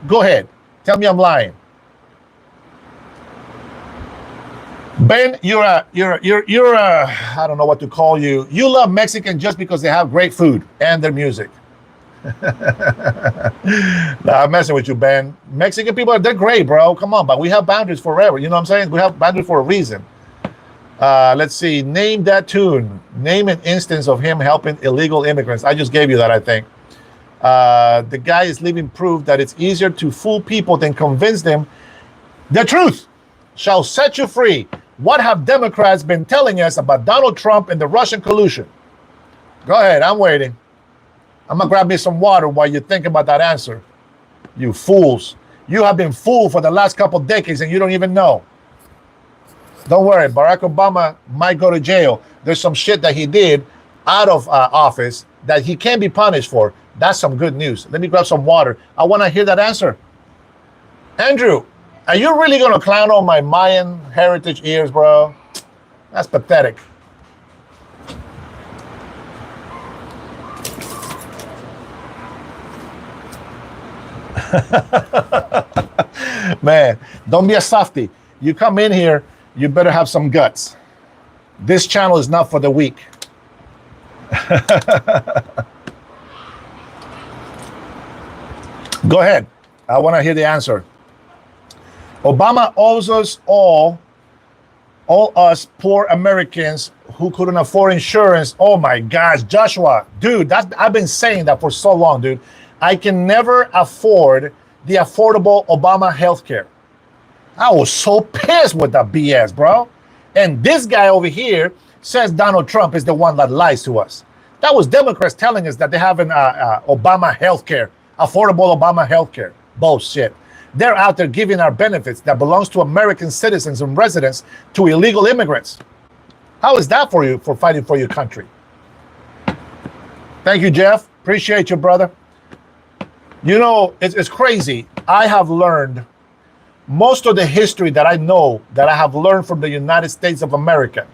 Go ahead. Tell me I'm lying. Ben, you're a, I don't know what to call you. You love Mexican just because they have great food and their music. Nah, I'm messing with you, Ben. Mexican people, they're great, bro. Come on, but we have boundaries forever. You know what I'm saying? We have boundaries for a reason. Let's see. Name that tune. Name an instance of him helping illegal immigrants. I just gave you that, I think. The guy is living proof that it's easier to fool people than convince them the truth shall set you free. What have Democrats been telling us about Donald Trump and the Russian collusion? Go ahead, I'm waiting. I'm gonna grab me some water while you think about that answer. You fools. You have been fooled for the last couple of decades and you don't even know. Don't worry, Barack Obama might go to jail. There's some shit that he did out of office that he can be punished for. That's some good news. Let me grab some water. I wanna hear that answer. Andrew, are you really gonna clown on my Mayan heritage ears, bro? That's pathetic. Man, don't be a softie. You come in here, you better have some guts. This channel is not for the weak. Go ahead. I want to hear the answer. Obama owes us all us poor Americans who couldn't afford insurance. Oh my gosh, Joshua, dude, I've been saying that for so long, dude. I can never afford the affordable Obama health care. I was so pissed with that BS, bro. And this guy over here says Donald Trump is the one that lies to us. That was Democrats telling us that they have an Obama health care, affordable Obama health care. Bullshit. They're out there giving our benefits that belongs to American citizens and residents to illegal immigrants. How is that for you, for fighting for your country? Thank you, Jeff. Appreciate you, brother. You know, it's crazy. I have learned most of the history that I know, that I have learned from the United States of America.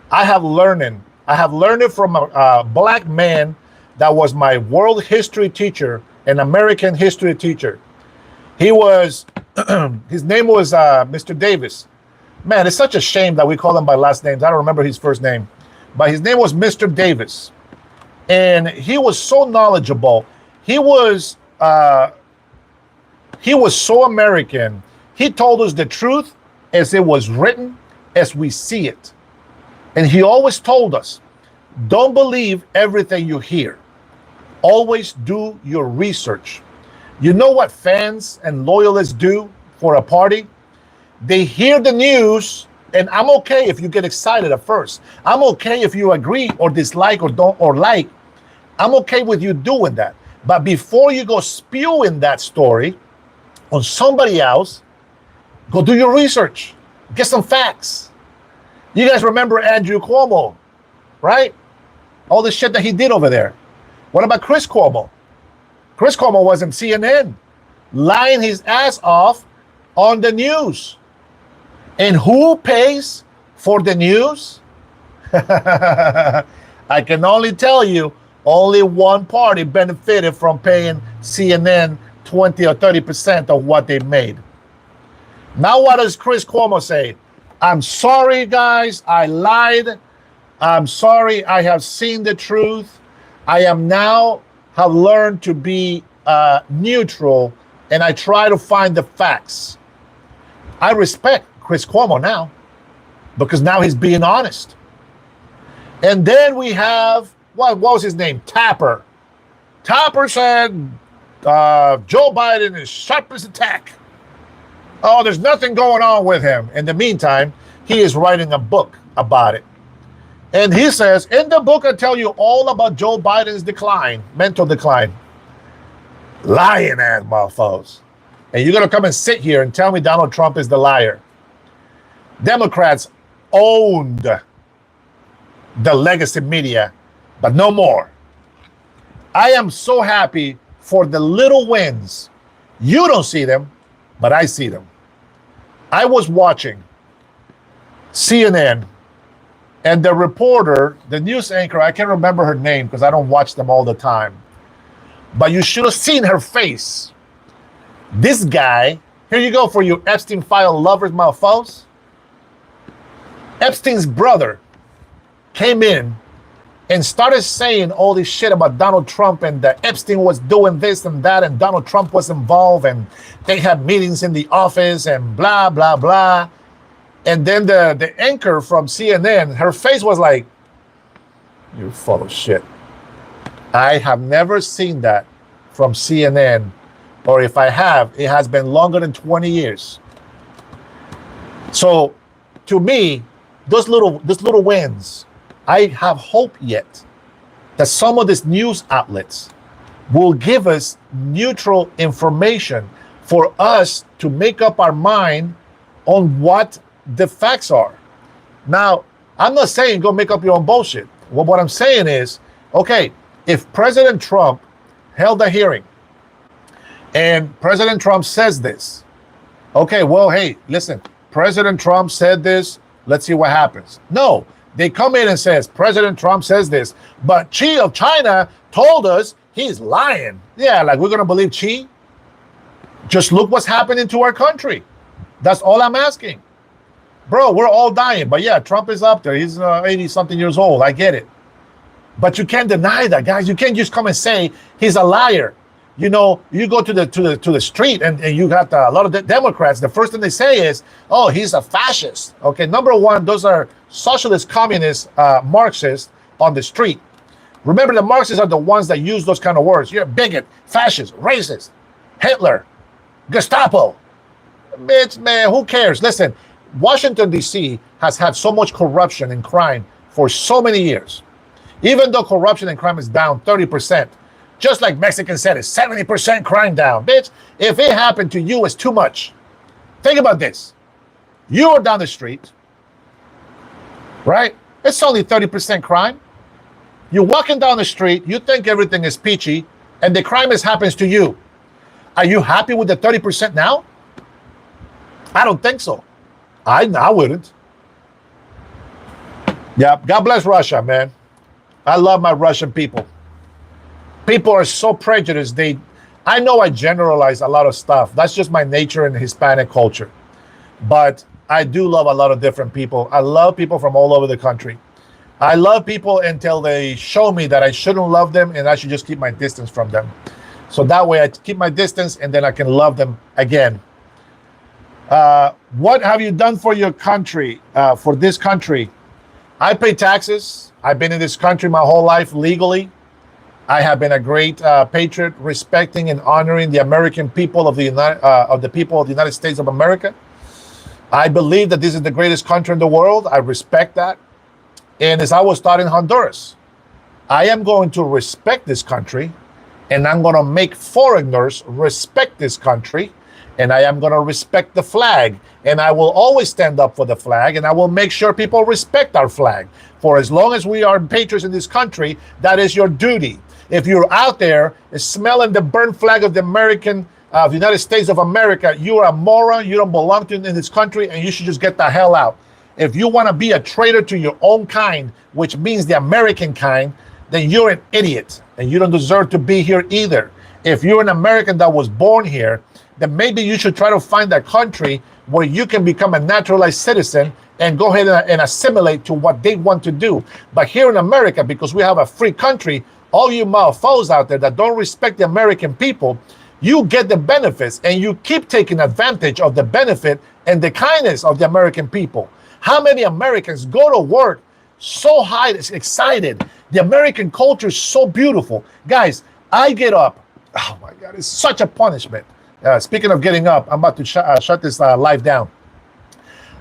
I have learned it from a black man that was my world history teacher, an American history teacher. He was, his name was Mr. Davis. Man, it's such a shame that we call him by last names. I don't remember his first name, but his name was Mr. Davis. And he was so knowledgeable. He was so American. He told us the truth as it was written, as we see it. And he always told us, don't believe everything you hear. Always do your research. You know what fans and loyalists do for a party? They hear the news, and I'm okay if you get excited at first. I'm okay if you agree or dislike or don't or like. I'm okay with you doing that. But before you go spewing that story on somebody else, go do your research. Get some facts. You guys remember Andrew Cuomo, right? All the shit that he did over there. What about Chris Cuomo? Chris Cuomo was in CNN, lying his ass off on the news. And who pays for the news? I can only tell you, only one party benefited from paying CNN 20 or 30% of what they made. Now what does Chris Cuomo say? I'm sorry, guys, I lied. I'm sorry, I have seen the truth. I am now have learned to be neutral, and I try to find the facts. I respect Chris Cuomo now, because now he's being honest. And then we have, what was his name? Tapper. Tapper said Joe Biden is sharp as a tack. Oh, there's nothing going on with him. In the meantime, he is writing a book about it. And he says, in the book, I tell you all about Joe Biden's decline, mental decline. Lying ass motherfuckers. And you're going to come and sit here and tell me Donald Trump is the liar. Democrats owned the legacy media, but no more. I am so happy for the little wins. You don't see them, but I see them. I was watching CNN, and the reporter, the news anchor, I can't remember her name because I don't watch them all the time, but you should have seen her face. This guy, here you go for you Epstein file lovers, motherfuckers. Epstein's brother came in and started saying all this shit about Donald Trump, and that Epstein was doing this and that, and Donald Trump was involved, and they had meetings in the office, and blah, blah, blah. And then the anchor from CNN, her face was like, you're full of shit. I have never seen that from CNN, or if I have, it has been longer than 20 years. So to me, those little wins, I have hope yet that some of these news outlets will give us neutral information for us to make up our mind on what the facts are. Now, I'm not saying go make up your own bullshit. Well, what I'm saying is, okay, if President Trump held a hearing and President Trump says this, okay, well, hey, listen, President Trump said this, let's see what happens. No, they come in and says, President Trump says this, but Xi of China told us he's lying. Yeah, like we're going to believe Xi? Just look what's happening to our country. That's all I'm asking. Bro, we're all dying. But yeah, Trump is up there. He's 80 something years old. I get it. But you can't deny that, guys. You can't just come and say he's a liar. You know, you go to the street and you got a lot of the Democrats. The first thing they say is, "Oh, he's a fascist." Okay, number one, those are socialist, communist, Marxists on the street. Remember, the Marxists are the ones that use those kind of words. You're a bigot, fascist, racist, Hitler, Gestapo. Bitch, man, who cares? Listen, Washington, D.C. has had so much corruption and crime for so many years. Even though corruption and crime is down 30%, just like Mexicans said, it's 70% crime down. Bitch, if it happened to you, it's too much. Think about this. You are down the street, right? It's only 30% crime. You're walking down the street, you think everything is peachy, and the crime happens to you. Are you happy with the 30% now? I don't think so. I wouldn't. Yeah, God bless Russia, man. I love my Russian people. People are so prejudiced. I know I generalize a lot of stuff. That's just my nature in Hispanic culture. But I do love a lot of different people. I love people from all over the country. I love people until they show me that I shouldn't love them and I should just keep my distance from them. So that way I keep my distance and then I can love them again. What have you done for your country, for this country? I pay taxes. I've been in this country my whole life legally. I have been a great patriot, respecting and honoring the American people of the United States of America. I believe that this is the greatest country in the world. I respect that. And as I was taught in Honduras, I am going to respect this country, and I'm going to make foreigners respect this country, and I am going to respect the flag, and I will always stand up for the flag, and I will make sure people respect our flag. For as long as we are patriots in this country, that is your duty. If you're out there smelling the burnt flag of the United States of America, you are a moron, you don't belong in this country, and you should just get the hell out. If you want to be a traitor to your own kind, which means the American kind, then you're an idiot, and you don't deserve to be here either. If you're an American that was born here, then maybe you should try to find a country where you can become a naturalized citizen and go ahead and assimilate to what they want to do. But here in America, because we have a free country, all you mofos out there that don't respect the American people, you get the benefits and you keep taking advantage of the benefit and the kindness of the American people. How many Americans go to work so high, excited? The American culture is so beautiful. Guys, I get up. Oh my God, it's such a punishment. Speaking of getting up, I'm about to shut this live down.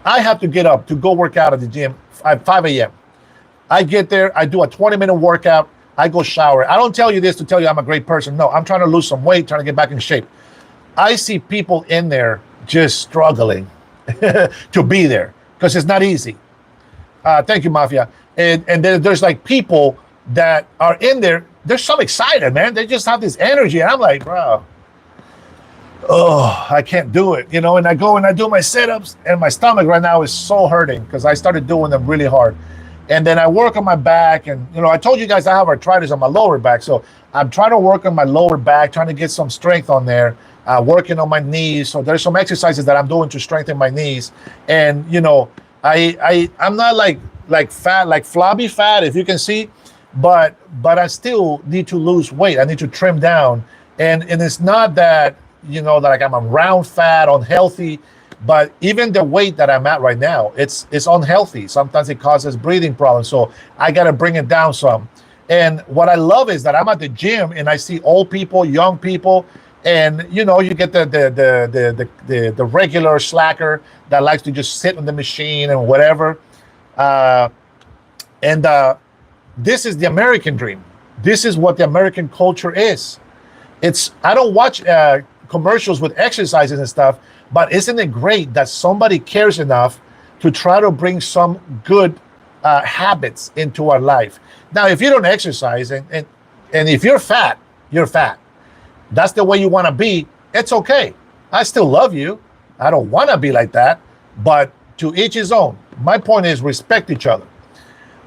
I have to get up to go work out at the gym at 5 a.m. I get there, I do a 20-minute workout, I go shower. I don't tell you this to tell you I'm a great person. No, I'm trying to lose some weight, trying to get back in shape. I see people in there just struggling to be there because it's not easy. Thank you, Mafia. And there's like people that are in there, they're so excited, man. They just have this energy. And I'm like, bro, oh, I can't do it, you know. And I go and I do my sit-ups, and my stomach right now is so hurting because I started doing them really hard. And then I work on my back, and you know, I told you guys I have arthritis on my lower back, so I'm trying to work on my lower back, trying to get some strength on there, working on my knees. So there's some exercises that I'm doing to strengthen my knees. And you know, I'm not like fat, like flabby fat, if you can see, but I still need to lose weight. I need to trim down, and it's not that, you know, that like I'm a round fat, unhealthy. But even the weight that I'm at right now, it's unhealthy. Sometimes it causes breathing problems. So I got to bring it down some. And what I love is that I'm at the gym and I see old people, young people, and you know, you get the regular slacker that likes to just sit on the machine and whatever. This is the American dream. This is what the American culture is. I don't watch commercials with exercises and stuff. But isn't it great that somebody cares enough to try to bring some good habits into our life? Now, if you don't exercise and if you're fat, you're fat. That's the way you want to be. It's okay. I still love you. I don't want to be like that. But to each his own. My point is respect each other.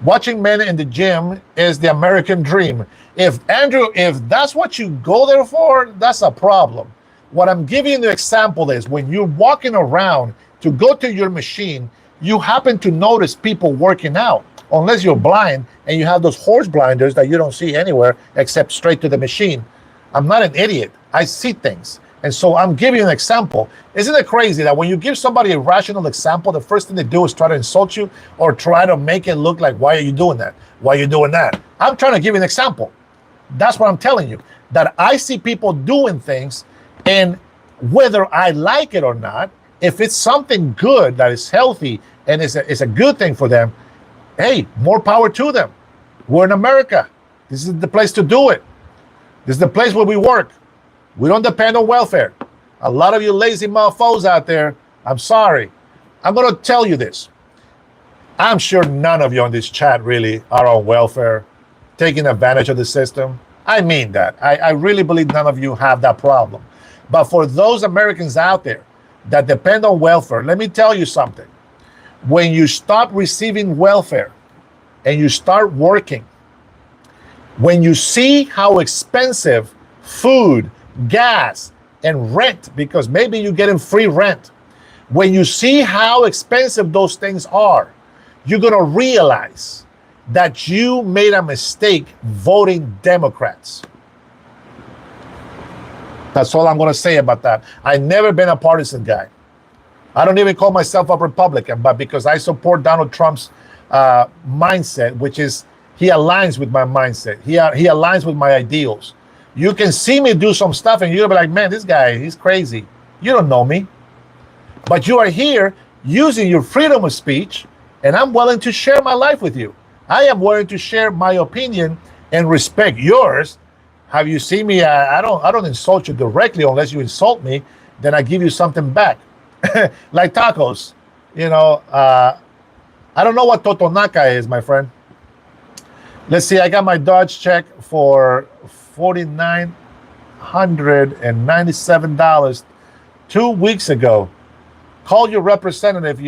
Watching men in the gym is the American dream. If that's what you go there for, that's a problem. What I'm giving you the example is when you're walking around to go to your machine, you happen to notice people working out, unless you're blind and you have those horse blinders that you don't see anywhere except straight to the machine. I'm not an idiot. I see things. And so I'm giving you an example. Isn't it crazy that when you give somebody a rational example, the first thing they do is try to insult you or try to make it look like, why are you doing that? Why are you doing that? I'm trying to give you an example. That's what I'm telling you, that I see people doing things, and whether I like it or not, if it's something good that is healthy and it's a good thing for them, hey, more power to them. We're in America. This is the place to do it. This is the place where we work. We don't depend on welfare. A lot of you lazy mofos out there, I'm sorry. I'm going to tell you this. I'm sure none of you on this chat really are on welfare, taking advantage of the system. I mean that. I really believe none of you have that problem. But for those Americans out there that depend on welfare, let me tell you something. When you stop receiving welfare and you start working, when you see how expensive food, gas, and rent, because maybe you're getting free rent, when you see how expensive those things are, you're going to realize that you made a mistake voting Democrats. That's all I'm going to say about that. I've never been a partisan guy. I don't even call myself a Republican, but because I support Donald Trump's mindset, which is he aligns with my mindset. He aligns with my ideals. You can see me do some stuff and you'll be like, man, this guy, he's crazy. You don't know me. But you are here using your freedom of speech, and I'm willing to share my life with you. I am willing to share my opinion and respect yours. Have you seen me? I don't insult you directly unless you insult me. Then I give you something back, like tacos. You know, I don't know what totonaca is, my friend. Let's see. I got my Dodge check for $4,997 2 weeks ago. Call your representative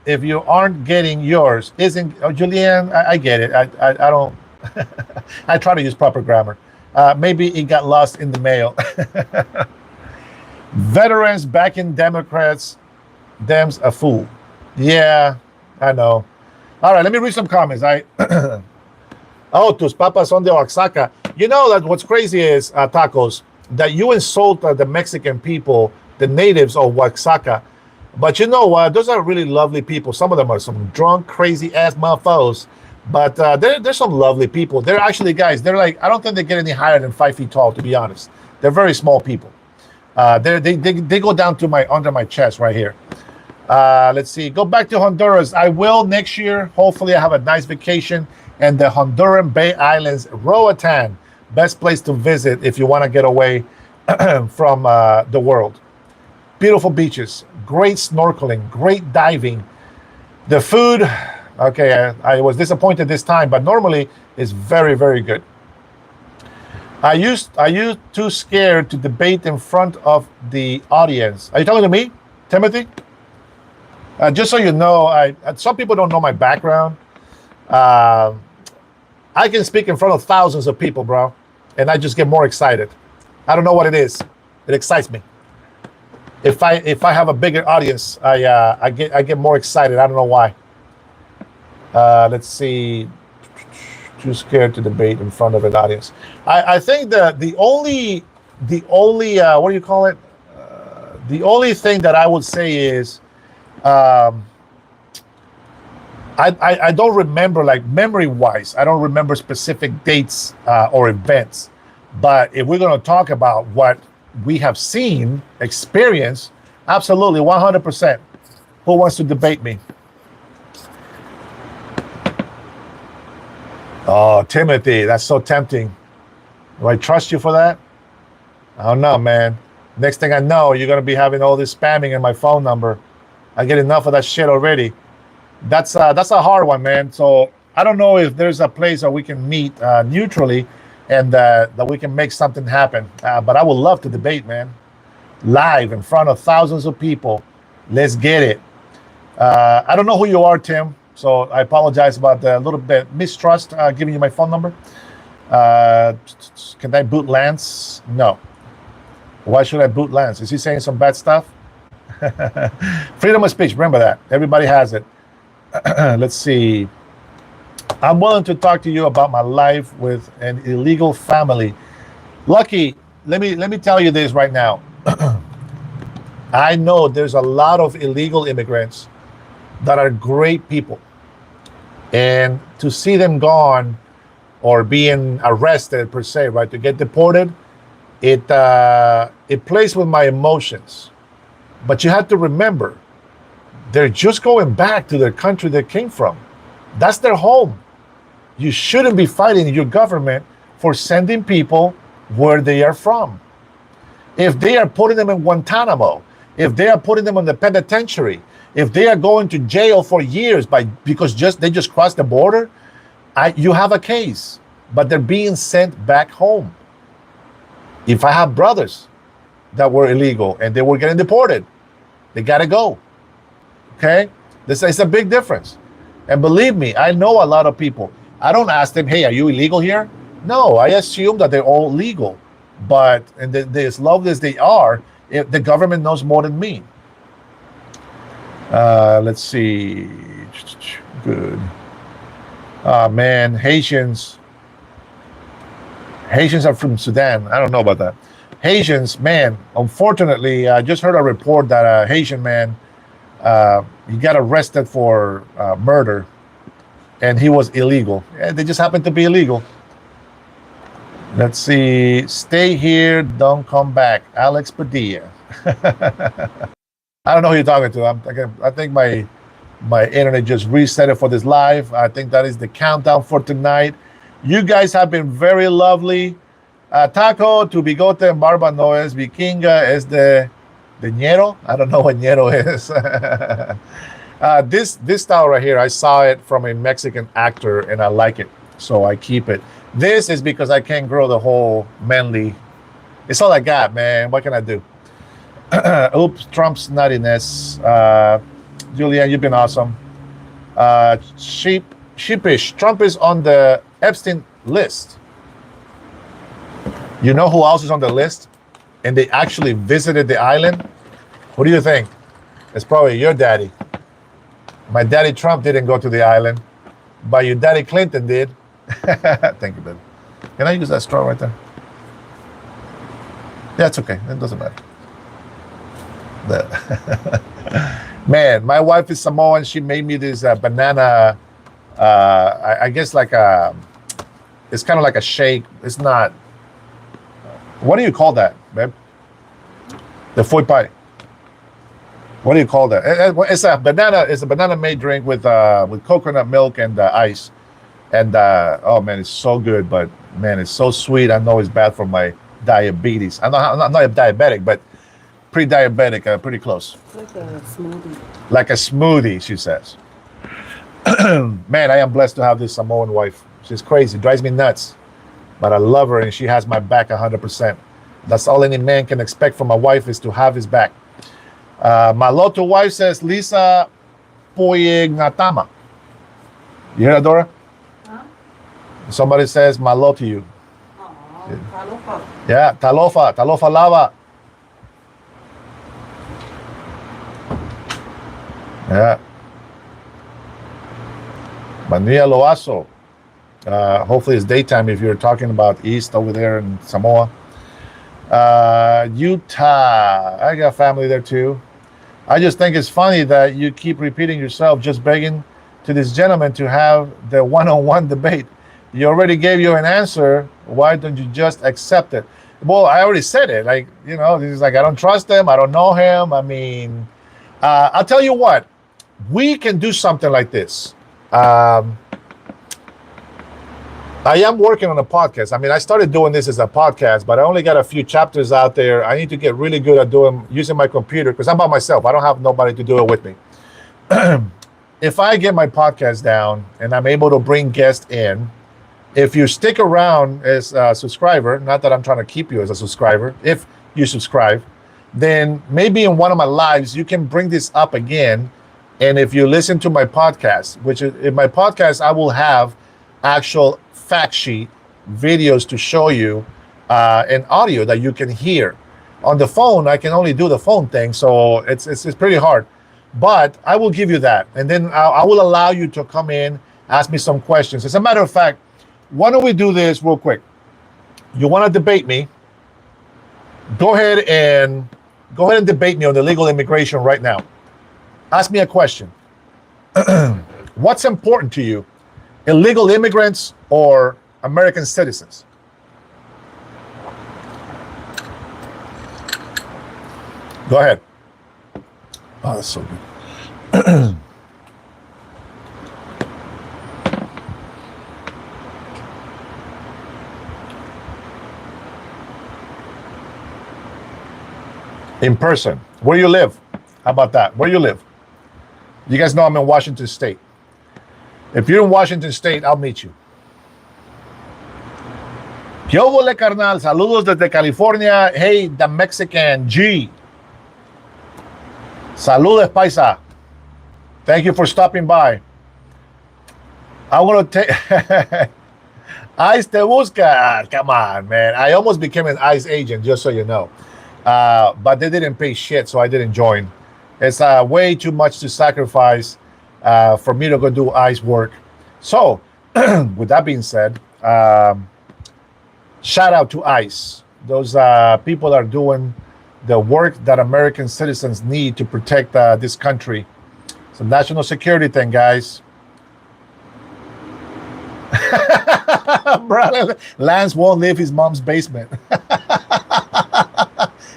if you aren't getting yours. Isn't Julianne? I get it. I don't. I try to use proper grammar. Maybe it got lost in the mail. Veterans backing Democrats. Dems a fool. Yeah, I know. All right, let me read some comments. Oh, tus papas son de Oaxaca. You know that what's crazy is, tacos, that you insult the Mexican people, the natives of Oaxaca. But you know what? Those are really lovely people. Some of them are some drunk, crazy-ass mofos. But they're some lovely people. They're actually, guys, they're like, I don't think they get any higher than 5 feet tall, to be honest. They're very small people. They go down to under my chest right here. Let's see. Go back to Honduras. I will next year. Hopefully I have a nice vacation in the Honduran Bay Islands, Roatan. Best place to visit if you want to get away from the world. Beautiful beaches, great snorkeling, great diving. The food, okay, I was disappointed this time, but normally it's very, very good. Are you too scared to debate in front of the audience? Are you talking to me, Timothy? Just so you know, some people don't know my background. I can speak in front of thousands of people, bro, and I just get more excited. I don't know what it is. It excites me. If I have a bigger audience, I get more excited. I don't know why. Let's see. Too scared to debate in front of an audience. I think the only what do you call it? The only thing that I would say is, I don't remember, like memory-wise, I don't remember specific dates or events. But if we're going to talk about what we have seen, experienced, absolutely, 100%. Who wants to debate me? Oh, Timothy, that's so tempting. Do I trust you for that? I don't know, man. Next thing I know, you're going to be having all this spamming in my phone number. I get enough of that shit already. That's a hard one, man. So I don't know if there's a place where we can meet neutrally and that we can make something happen. But I would love to debate, man. Live in front of thousands of people. Let's get it. I don't know who you are, Tim. So I apologize about the little bit mistrust giving you my phone number. Can I boot Lance? No. Why should I boot Lance? Is he saying some bad stuff? Freedom of speech. Remember that. Everybody has it. Let's see. I'm willing to talk to you about my life with an illegal family. Lucky, let me tell you this right now. I know there's a lot of illegal immigrants that are great people. And to see them gone or being arrested per se, right, to get deported, it plays with my emotions. But you have to remember, they're just going back to their country they came from. That's their home. You shouldn't be fighting your government for sending people where they are from. If they are putting them in Guantanamo, if they are putting them in the penitentiary, if they are going to jail for years because they just crossed the border, you have a case. But they're being sent back home. If I have brothers that were illegal and they were getting deported, they got to go. Okay? This is a big difference. And believe me, I know a lot of people. I don't ask them, hey, are you illegal here? No, I assume that they're all legal. But as lovely as they are, the government knows more than me. Let's see. Good. Man, Haitians are from Sudan. I don't know about that. Haitians, man, unfortunately, I just heard a report that a Haitian man, he got arrested for murder, and he was illegal. They just happened to be illegal. Let's see. Stay here, don't come back. Alex Padilla. I don't know who you're talking to. I think my internet just reset it for this live. I think that is the countdown for tonight. You guys have been very lovely. Taco, tu bigote en barba no es vikinga, es de ñero. I don't know what ñero is. This style right here, I saw it from a Mexican actor and I like it, so I keep it. This is because I can't grow the whole manly. It's all I got, man. What can I do? Oops, Trump's nuttiness. Julian, you've been awesome. Sheepish. Trump is on the Epstein list. You know who else is on the list? And they actually visited the island? What do you think? It's probably your daddy. My daddy Trump didn't go to the island, but your daddy Clinton did. Thank you, baby. Can I use that straw right there? Yeah, it's okay. It doesn't matter. Man, my wife is Samoan. She made me this banana. I guess like it's kind of like a shake. It's not. What do you call that, babe? The foi pie. What do you call that? It's a banana. It's a banana made drink with coconut milk and ice. And oh man, it's so good. But man, it's so sweet. I know it's bad for my diabetes. I'm not diabetic, but pre-diabetic, pretty close. Like a smoothie. Like a smoothie, she says. Man, I am blessed to have this Samoan wife. She's crazy, drives me nuts. But I love her and she has my back 100%. That's all any man can expect from a wife is to have his back. My Loto wife says, Lisa Poyegnatama. You hear that, Dora? Huh? Somebody says, Malo to you. Talofa. Yeah, Talofa lava. Yeah. Mania Loaso. Hopefully it's daytime if you're talking about east over there in Samoa. Utah. I got family there too. I just think it's funny that you keep repeating yourself, just begging to this gentleman to have the one-on-one debate. He already gave you an answer. Why don't you just accept it? Well, I already said it. Like, you know, this is like, I don't trust him. I don't know him. I mean, I'll tell you what. We can do something like this. I am working on a podcast. I mean, I started doing this as a podcast, but I only got a few chapters out there. I need to get really good at using my computer because I'm by myself. I don't have nobody to do it with me. If I get my podcast down and I'm able to bring guests in, if you stick around as a subscriber, not that I'm trying to keep you as a subscriber, if you subscribe, then maybe in one of my lives, you can bring this up again. And if you listen to my podcast, which is in my podcast, I will have actual fact sheet videos to show you and audio that you can hear. On the phone, I can only do the phone thing, so it's pretty hard. But I will give you that, and then I will allow you to come in, ask me some questions. As a matter of fact, why don't we do this real quick? You want to debate me? Go ahead and debate me on the legal immigration right now. Ask me a question. What's important to you, illegal immigrants or American citizens? Go ahead. Oh, that's so good. In person. Where you live? How about that? Where you live? You guys know I'm in Washington State. If you're in Washington State, I'll meet you. ¿Qué hubo, carnal? Saludos desde California. Hey, the Mexican G. Saludos, paisa. Thank you for stopping by. I want to take... ICE te busca. Come on, man. I almost became an ICE agent, just so you know. But they didn't pay shit, so I didn't join. It's way too much to sacrifice for me to go do ICE work. So, with that being said, shout out to ICE. Those people are doing the work that American citizens need to protect this country. It's a national security thing, guys. Brother, Lance won't leave his mom's basement.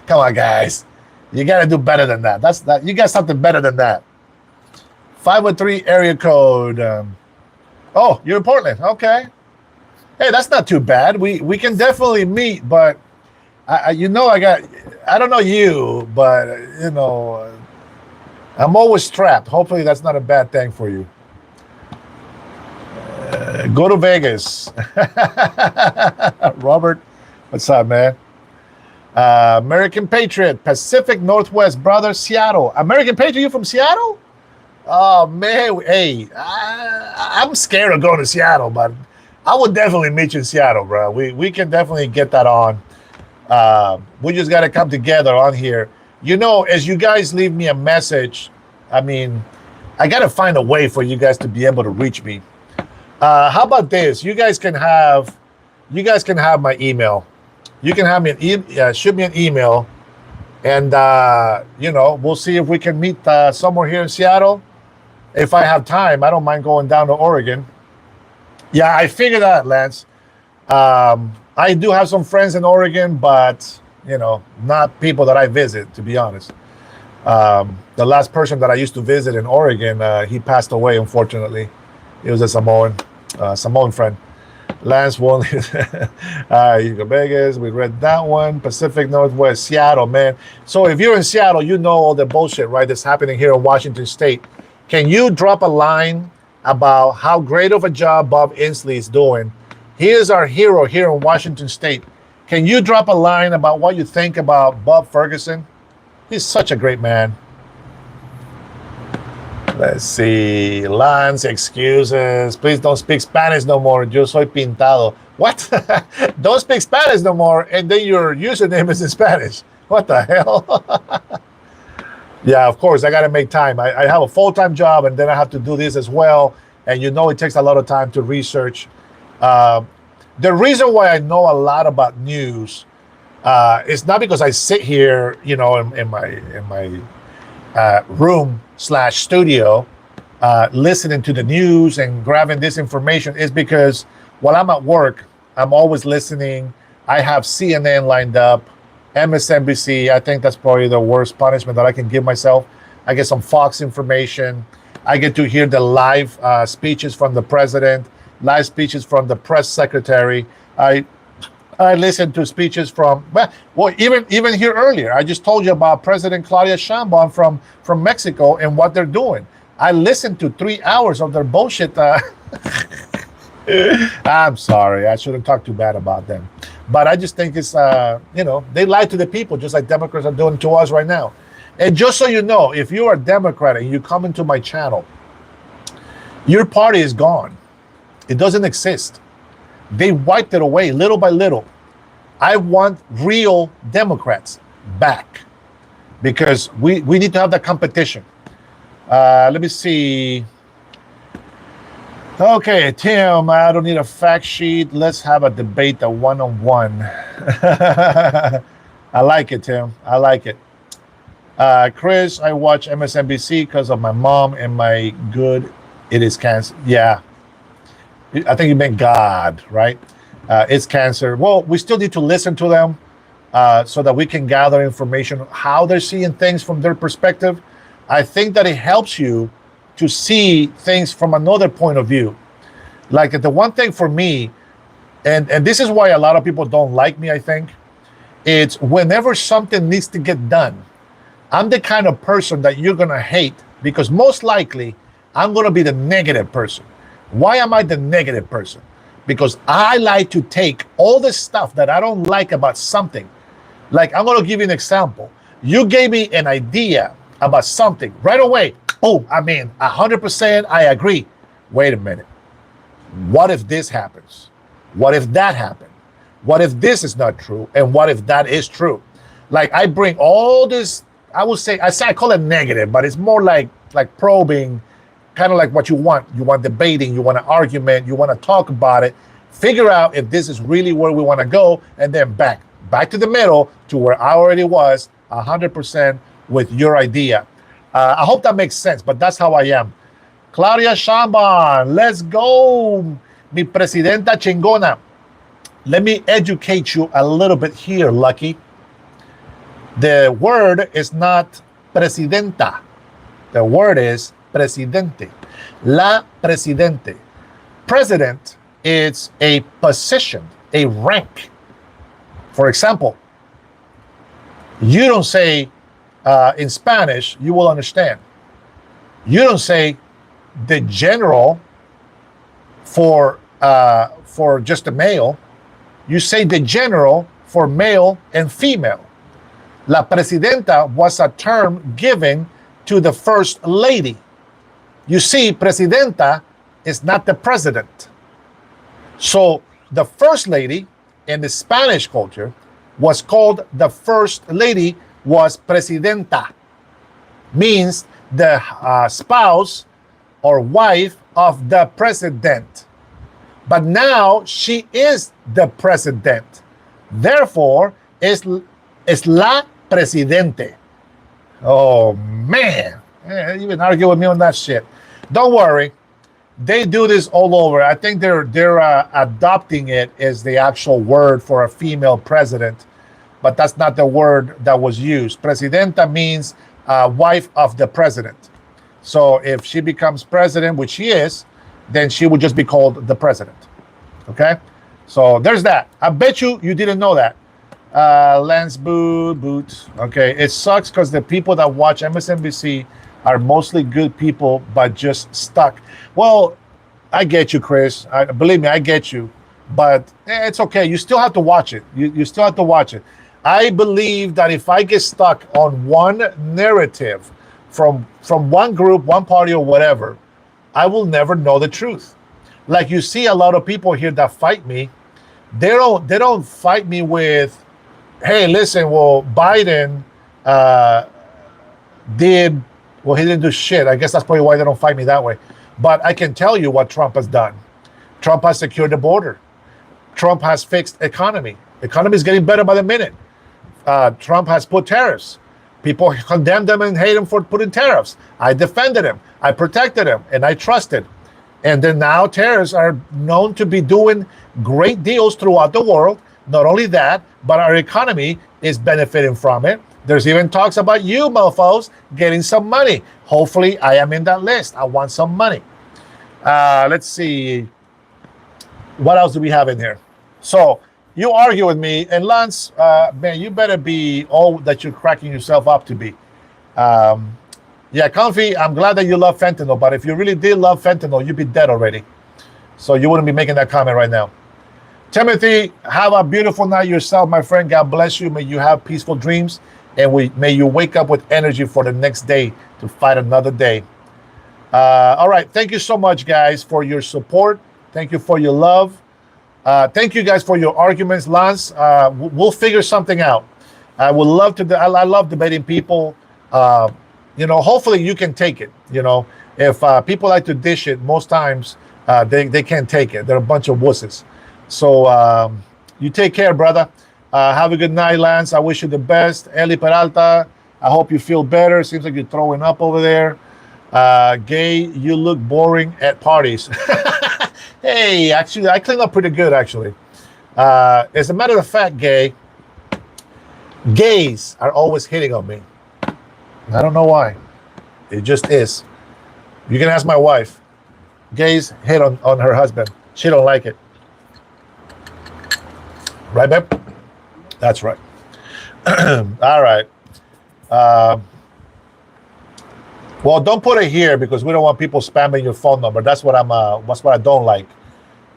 Come on, guys. You got to do better than that. You got something better than that. 503 area code. Oh, you're in Portland. Okay. Hey, that's not too bad. We can definitely meet, but I don't know you, but I'm always strapped. Hopefully that's not a bad thing for you. Go to Vegas. Robert, what's up, man? American Patriot, Pacific Northwest, brother, Seattle. American Patriot, you from Seattle? Oh, man. Hey, I'm scared of going to Seattle, but I would definitely meet you in Seattle, bro. We can definitely get that on. We just got to come together on here. As you guys leave me a message, I got to find a way for you guys to be able to reach me. How about this? You guys can have my email. You can have me shoot me an email, and we'll see if we can meet somewhere here in Seattle. If I have time, I don't mind going down to Oregon. Yeah, I figured that, Lance. I do have some friends in Oregon, but not people that I visit, to be honest. The last person that I used to visit in Oregon, he passed away, unfortunately. He was a Samoan friend. Lance won. You go Vegas. We read that one. Pacific Northwest, Seattle, man. So if you're in Seattle, you know all the bullshit, right, that's happening here in Washington State. Can you drop a line about how great of a job Bob Inslee is doing? He is our hero here in Washington State. Can you drop a line about what you think about Bob Ferguson? He's such a great man. Let's see. Lance, excuses. Please don't speak Spanish no more. Yo soy pintado. What? Don't speak Spanish no more, and then your username is in Spanish. What the hell? Yeah, of course, I got to make time. I have a full-time job, and then I have to do this as well. And it takes a lot of time to research. The reason why I know a lot about news is not because I sit here, in my room/studio, listening to the news and grabbing this information. Is because while I'm at work, I'm always listening. I have CNN lined up, MSNBC. I think that's probably the worst punishment that I can give myself. I get some Fox information. I get to hear the live speeches from the president, live speeches from the press secretary. I listen to speeches from, even here earlier. I just told you about President Claudia Sheinbaum from Mexico and what they're doing. I listened to 3 hours of their bullshit. I'm sorry. I shouldn't talk too bad about them. But I just think it's, they lie to the people just like Democrats are doing to us right now. And just so you know, if you are a Democrat and you come into my channel, your party is gone. It doesn't exist. They wiped it away little by little. I want real Democrats, back because we need to have that competition. Let me see. Okay, Tim, I don't need a fact sheet. Let's have a debate, a one-on-one. I like it, Tim. I like it. Chris, I watch MSNBC because of my mom and my good. It is cancer. Yeah. I think you meant God, right? It's cancer. Well, we still need to listen to them so that we can gather information, how they're seeing things from their perspective. I think that it helps you to see things from another point of view. Like the one thing for me, and this is why a lot of people don't like me, I think, it's whenever something needs to get done, I'm the kind of person that you're going to hate because most likely I'm going to be the negative person. Why am I the negative person? Because I like to take all the stuff that I don't like about something. Like, I'm going to give you an example. You gave me an idea about something right away. Oh, I mean, 100% I agree. Wait a minute. What if this happens? What if that happened? What if this is not true? And what if that is true? Like, I bring all this, I call it negative, but it's more like probing, kind of like what you want. You want debating, you want an argument, you want to talk about it, figure out if this is really where we want to go, and then back to the middle to where I already was 100% with your idea. I hope that makes sense, but that's how I am. Claudia Shamban, let's go. Mi presidenta chingona. Let me educate you a little bit here, Lucky. The word is not presidenta. The word is presidente. La presidente. President is a position, a rank. For example, you don't say in Spanish, you will understand. You don't say the general for just a male. You say the general for male and female. La presidenta was a term given to the first lady. You see, presidenta is not the president. So the first lady in the Spanish culture was called the first lady, was presidenta. Means the spouse or wife of the president. But now she is the president. Therefore, es la presidente. Oh, man. You even argue with me on that shit. Don't worry. They do this all over. I think they're adopting it as the actual word for a female president, but that's not the word that was used. Presidenta means wife of the president. So if she becomes president, which she is, then she would just be called the president. Okay? So there's that. I bet you didn't know that. Lance Boot. Okay. It sucks because the people that watch MSNBC are mostly good people, but just stuck. Well, I get you, Chris. Believe me, I get you. But it's okay. You still have to watch it. You still have to watch it. I believe that if I get stuck on one narrative from one group, one party, or whatever, I will never know the truth. Like you see a lot of people here that fight me. They don't fight me with, hey, listen, well, Biden he didn't do shit. I guess that's probably why they don't fight me that way. But I can tell you what Trump has done. Trump has secured the border. Trump has fixed economy. Economy is getting better by the minute. Trump has put tariffs. People condemned him and hate him for putting tariffs. I defended him. I protected him, and I trusted. And then now tariffs are known to be doing great deals throughout the world. Not only that, but our economy is benefiting from it. There's even talks about you, mofos, getting some money. Hopefully, I am in that list. I want some money. Let's see. What else do we have in here? So you argue with me, and Lance, man, you better be all that you're cracking yourself up to be. Yeah, Comfy, I'm glad that you love fentanyl, but if you really did love fentanyl, you'd be dead already. So you wouldn't be making that comment right now. Timothy, have a beautiful night yourself, my friend. God bless you. May you have peaceful dreams, and may you wake up with energy for the next day to fight another day. All right. Thank you so much, guys, for your support. Thank you for your love. Thank you guys for your arguments, Lance. We'll figure something out. I would love to. I love debating people. Uh, hopefully you can take it. If people like to dish it, most times they can't take it. They're a bunch of wusses. So you take care, brother. Have a good night, Lance. I wish you the best. Eli Peralta, I hope you feel better. Seems like you're throwing up over there. Gay, you look boring at parties. Hey, actually, I clean up pretty good, actually. As a matter of fact, gays are always hitting on me. I don't know why. It just is. You can ask my wife. Gays hit on her husband. She don't like it. Right, babe? That's right. All right. Well, don't put it here because we don't want people spamming your phone number. That's what I don't like.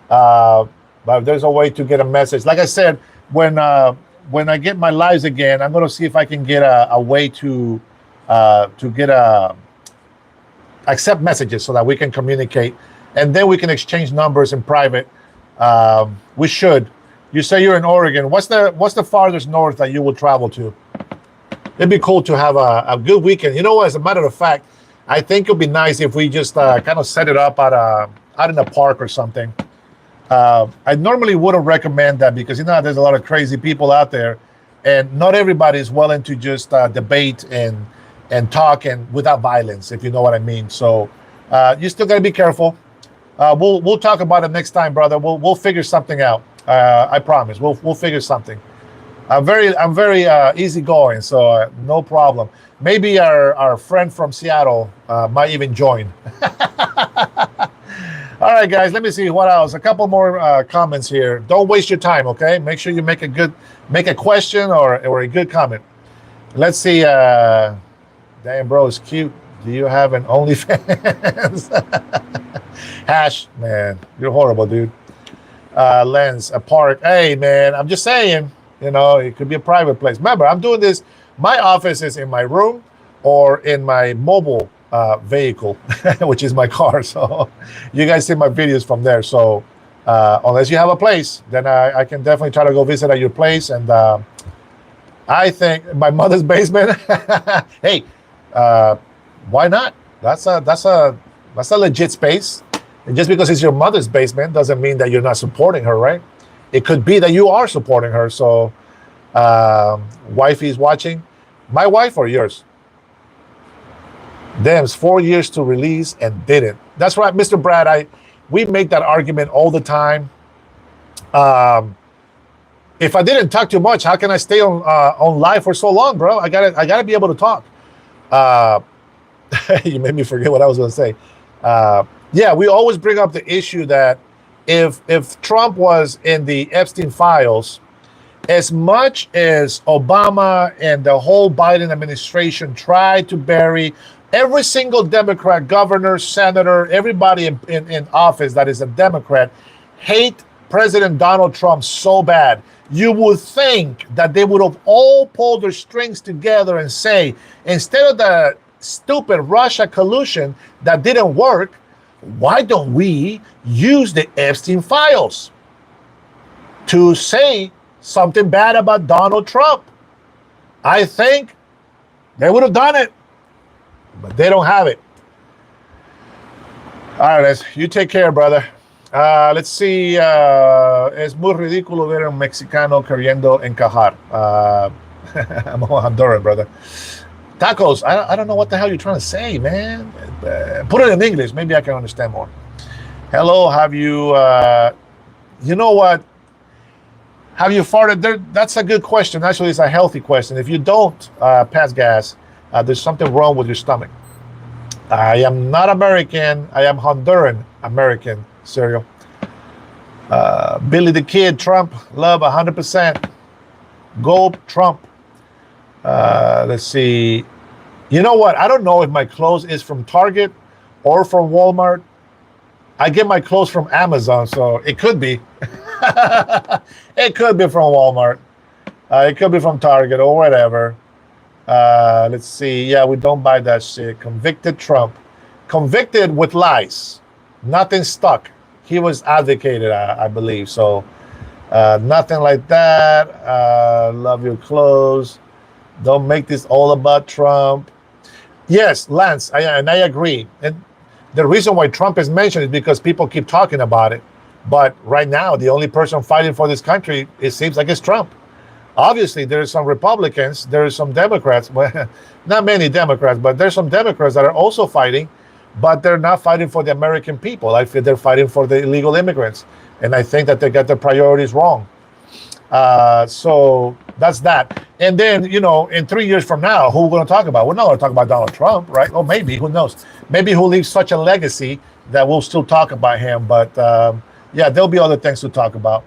But there's a way to get a message. Like I said, when I get my lives again, I'm going to see if I can get a way to accept messages so that we can communicate, and then we can exchange numbers in private. We should. You say you're in Oregon. What's the farthest north that you will travel to? It'd be cool to have a good weekend. You know what? As a matter of fact, I think it'd be nice if we just kind of set it up out in a park or something. I normally wouldn't recommend that because there's a lot of crazy people out there, and not everybody is willing to just debate and talk and without violence, if you know what I mean. So you still got to be careful. We'll talk about it next time, brother. We'll figure something out. I promise. We'll figure something. I'm very easygoing, so no problem. Maybe our friend from Seattle might even join. All right, guys. Let me see what else. A couple more comments here. Don't waste your time, okay? Make sure you make a question or a good comment. Let's see. Damn, bro, it's cute. Do you have an OnlyFans? Hash, man, you're horrible, dude. Lens, a park. Hey, man, I'm just saying. It could be a private place. Remember, I'm doing this. My office is in my room or in my mobile vehicle, which is my car. So you guys see my videos from there. So unless you have a place, then I can definitely try to go visit at your place. And I think my mother's basement. Hey, why not? That's a legit space. And just because it's your mother's basement doesn't mean that you're not supporting her, right? It could be that you are supporting her. So, wifey's watching. My wife or yours? Damn, it's 4 years to release and didn't. That's right, Mr. Brad. We make that argument all the time. If I didn't talk too much, how can I stay on live for so long, bro? I gotta be able to talk. You made me forget what I was going to say. Yeah, we always bring up the issue that if Trump was in the Epstein files, as much as Obama and the whole Biden administration tried to bury every single Democrat, governor, senator, everybody in office that is a Democrat, hate President Donald Trump so bad, you would think that they would have all pulled their strings together and say, instead of the stupid Russia collusion that didn't work, why don't we use the Epstein files to say something bad about Donald Trump? I think they would have done it, but they don't have it. All right, you take care, brother. Let's see. Es muy ridículo ver a un mexicano queriendo encajar. I'm a Honduran, brother. Tacos. I don't know what the hell you're trying to say, man. Put it in English. Maybe I can understand more. Hello, have you, you know what? Have you farted? That's a good question. Actually, it's a healthy question. If you don't pass gas, there's something wrong with your stomach. I am not American. I am Honduran American, Serial. Billy the Kid, Trump, love 100%. Go Trump. Let's see. You know what? I don't know if my clothes is from Target or from Walmart. I get my clothes from Amazon, so it could be. It could be from Walmart. It could be from Target or whatever. Let's see. Yeah, we don't buy that shit. Convicted Trump. Convicted with lies. Nothing stuck. He was advocated, I believe. So nothing like that. Love your clothes. Don't make this all about Trump. Yes, Lance, and I agree. And the reason why Trump is mentioned is because people keep talking about it. But right now, the only person fighting for this country, it seems like it's Trump. Obviously, there's some Republicans, there's some Democrats, well, not many Democrats, but there's some Democrats that are also fighting, but they're not fighting for the American people. I feel they're fighting for the illegal immigrants. And I think that they got their priorities wrong. So that's that. And then, in 3 years from now, who are we going to talk about? We're not going to talk about Donald Trump, right? Or maybe, who knows? Maybe he'll leave such a legacy that we'll still talk about him. But yeah, there'll be other things to talk about.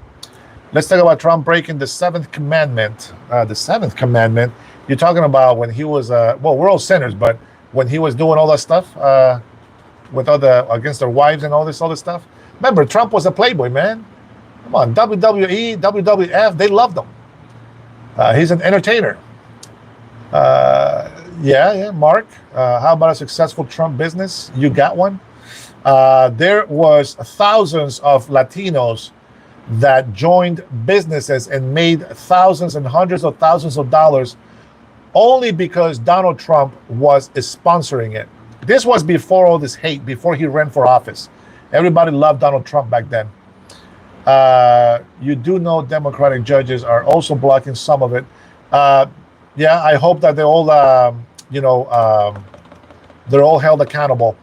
Let's talk about Trump breaking the seventh commandment. The seventh commandment, you're talking about when he was, well, we're all sinners, but when he was doing all that stuff with against their wives and all this other stuff. Remember, Trump was a playboy, man. Come on, WWE, WWF, they loved him. He's an entertainer. Yeah, Mark. How about a successful Trump business? You got one? There was thousands of Latinos that joined businesses and made thousands and hundreds of thousands of dollars only because Donald Trump was sponsoring it. This was before all this hate, before he ran for office. Everybody loved Donald Trump back then. You do know Democratic judges are also blocking some of it. Yeah, I hope that they're all, they're all held accountable.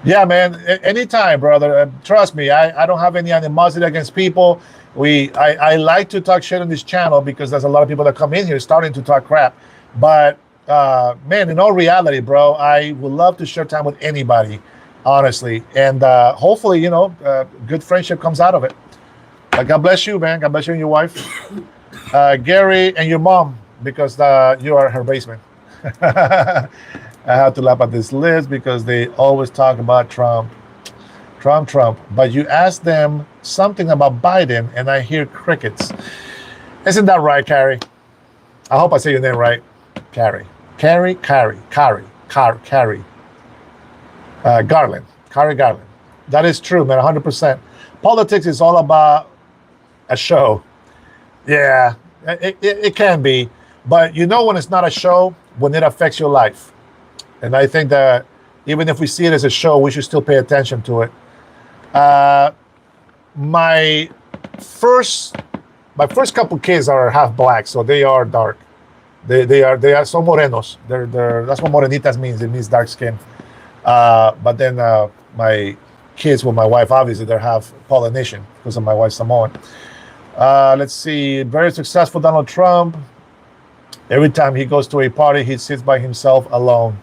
Yeah, man, anytime, brother. Trust me, I don't have any animosity against people. I like to talk shit on this channel because there's a lot of people that come in here starting to talk crap. But, man, in all reality, bro, I would love to share time with anybody, honestly. And hopefully, good friendship comes out of it. God bless you, man. God bless you and your wife. Gary and your mom, because you are her basement. I have to laugh at this list because they always talk about Trump. But you ask them something about Biden, and I hear crickets. Isn't that right, Carrie? I hope I say your name right. Carrie. Garland. Carrie Garland. That is true, man, 100%. Politics is all about a show. Yeah, it can be. But when it's not a show, when it affects your life. And I think that even if we see it as a show, we should still pay attention to it. My first couple kids are half black, so they are dark. They are so morenos. That's what morenitas means. It means dark skin. But then my kids with my wife, obviously, they're half Polynesian because of my wife's Samoan. Let's see. Very successful Donald Trump. Every time he goes to a party, he sits by himself alone.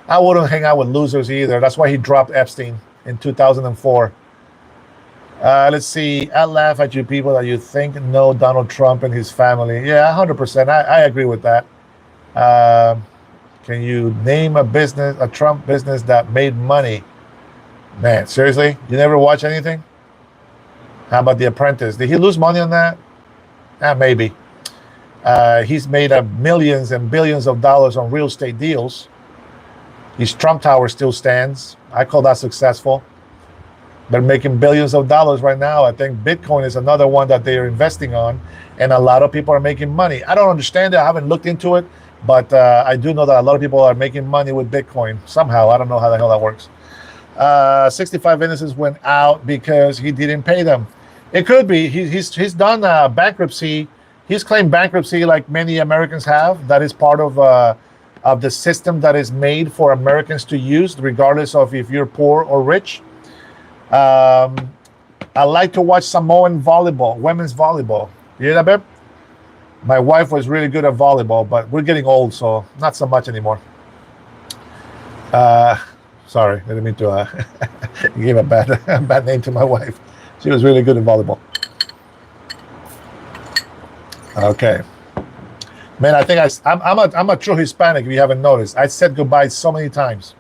I wouldn't hang out with losers either. That's why he dropped Epstein in 2004. Let's see. I laugh at you people that you think know Donald Trump and his family. Yeah, 100%. I agree with that. Can you name a Trump business that made money? Man, seriously? You never watch anything? How about The Apprentice? Did he lose money on that? Maybe. He's made millions and billions of dollars on real estate deals. His Trump Tower still stands. I call that successful. They're making billions of dollars right now. I think Bitcoin is another one that they are investing on, and a lot of people are making money. I don't understand it. I haven't looked into it, but I do know that a lot of people are making money with Bitcoin somehow. I don't know how the hell that works. 65 witnesses went out because he didn't pay them. It could be. He's done bankruptcy. He's claimed bankruptcy like many Americans have. That is part of the system that is made for Americans to use, regardless of if you're poor or rich. I like to watch Samoan volleyball, women's volleybtle. You hear that, babe? My wife was really good at volleyball, but we're getting old, so not so much anymore. Sorry, I didn't mean to give a bad name to my wife. She was really good at volleyball. Okay. Man, I think I'm a true Hispanic, if you haven't noticed. I said goodbye so many times.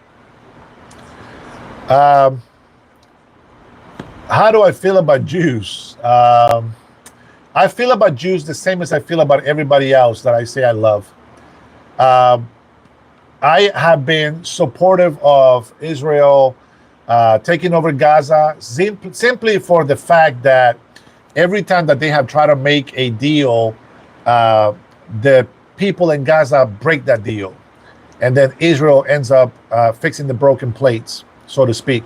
How do I feel about Jews? I feel about Jews the same as I feel about everybody else that I say I love. I have been supportive of Israel taking over Gaza simply for the fact that every time that they have tried to make a deal uh, the people in Gaza break that deal, and then Israel ends up fixing the broken plates, so to speak.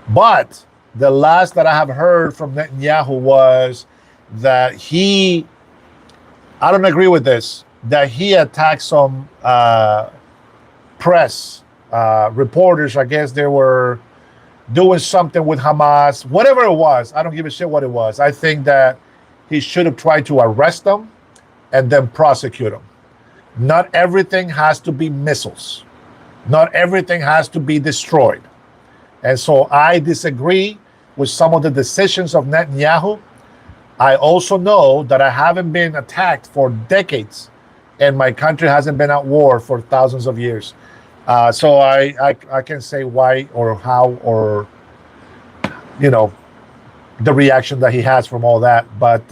But the last that I have heard from Netanyahu was that I don't agree with this, that he attacked some press reporters. I guess they were doing something with Hamas, whatever it was. I don't give a shit what it was. I think that he should have tried to arrest them and then prosecute them. Not everything has to be missiles. Not everything has to be destroyed. And so I disagree with some of the decisions of Netanyahu. I also know that I haven't been attacked for decades, and my country hasn't been at war for thousands of years. So I can say why or how or, you know, the reaction that he has from all that. But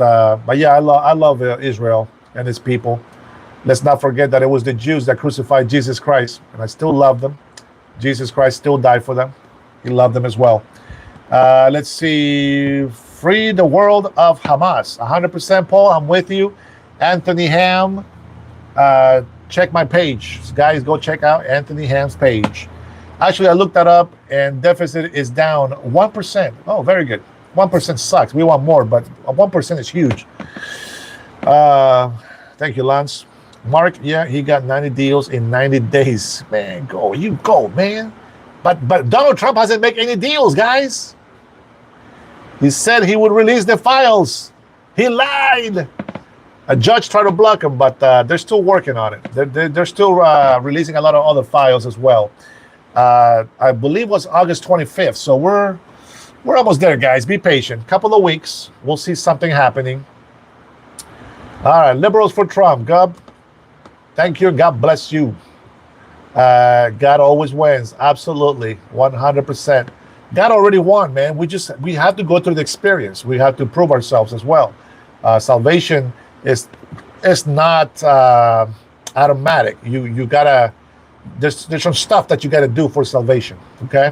yeah, I love Israel and its people. Let's not forget that it was the Jews that crucified Jesus Christ, and I still love them. Jesus Christ still died for them. He loved them as well. Let's see. Free the world of Hamas. 100%, Paul. I'm with you. Anthony Ham. Check my page. Guys, go check out Anthony Ham's page. Actually, I looked that up, and deficit is down 1%. Oh, very good. 1% sucks. We want more, but 1% is huge. Thank you, Lance. Mark, yeah, he got 90 deals in 90 days. Man, you go, man. But Donald Trump hasn't made any deals, guys. He said he would release the files. He lied. A judge tried to block him, but they're still working on it. They're still releasing a lot of other files as well. I believe it was August 25th. So we're almost there, guys. Be patient. Couple of weeks. We'll see something happening. All right, liberals for Trump. God, thank you. God bless you. God always wins. Absolutely. 100%. God already won, man. We have to go through the experience. We have to prove ourselves as well. Salvation is not automatic. You gotta, there's some stuff that you gotta do for salvation. Okay.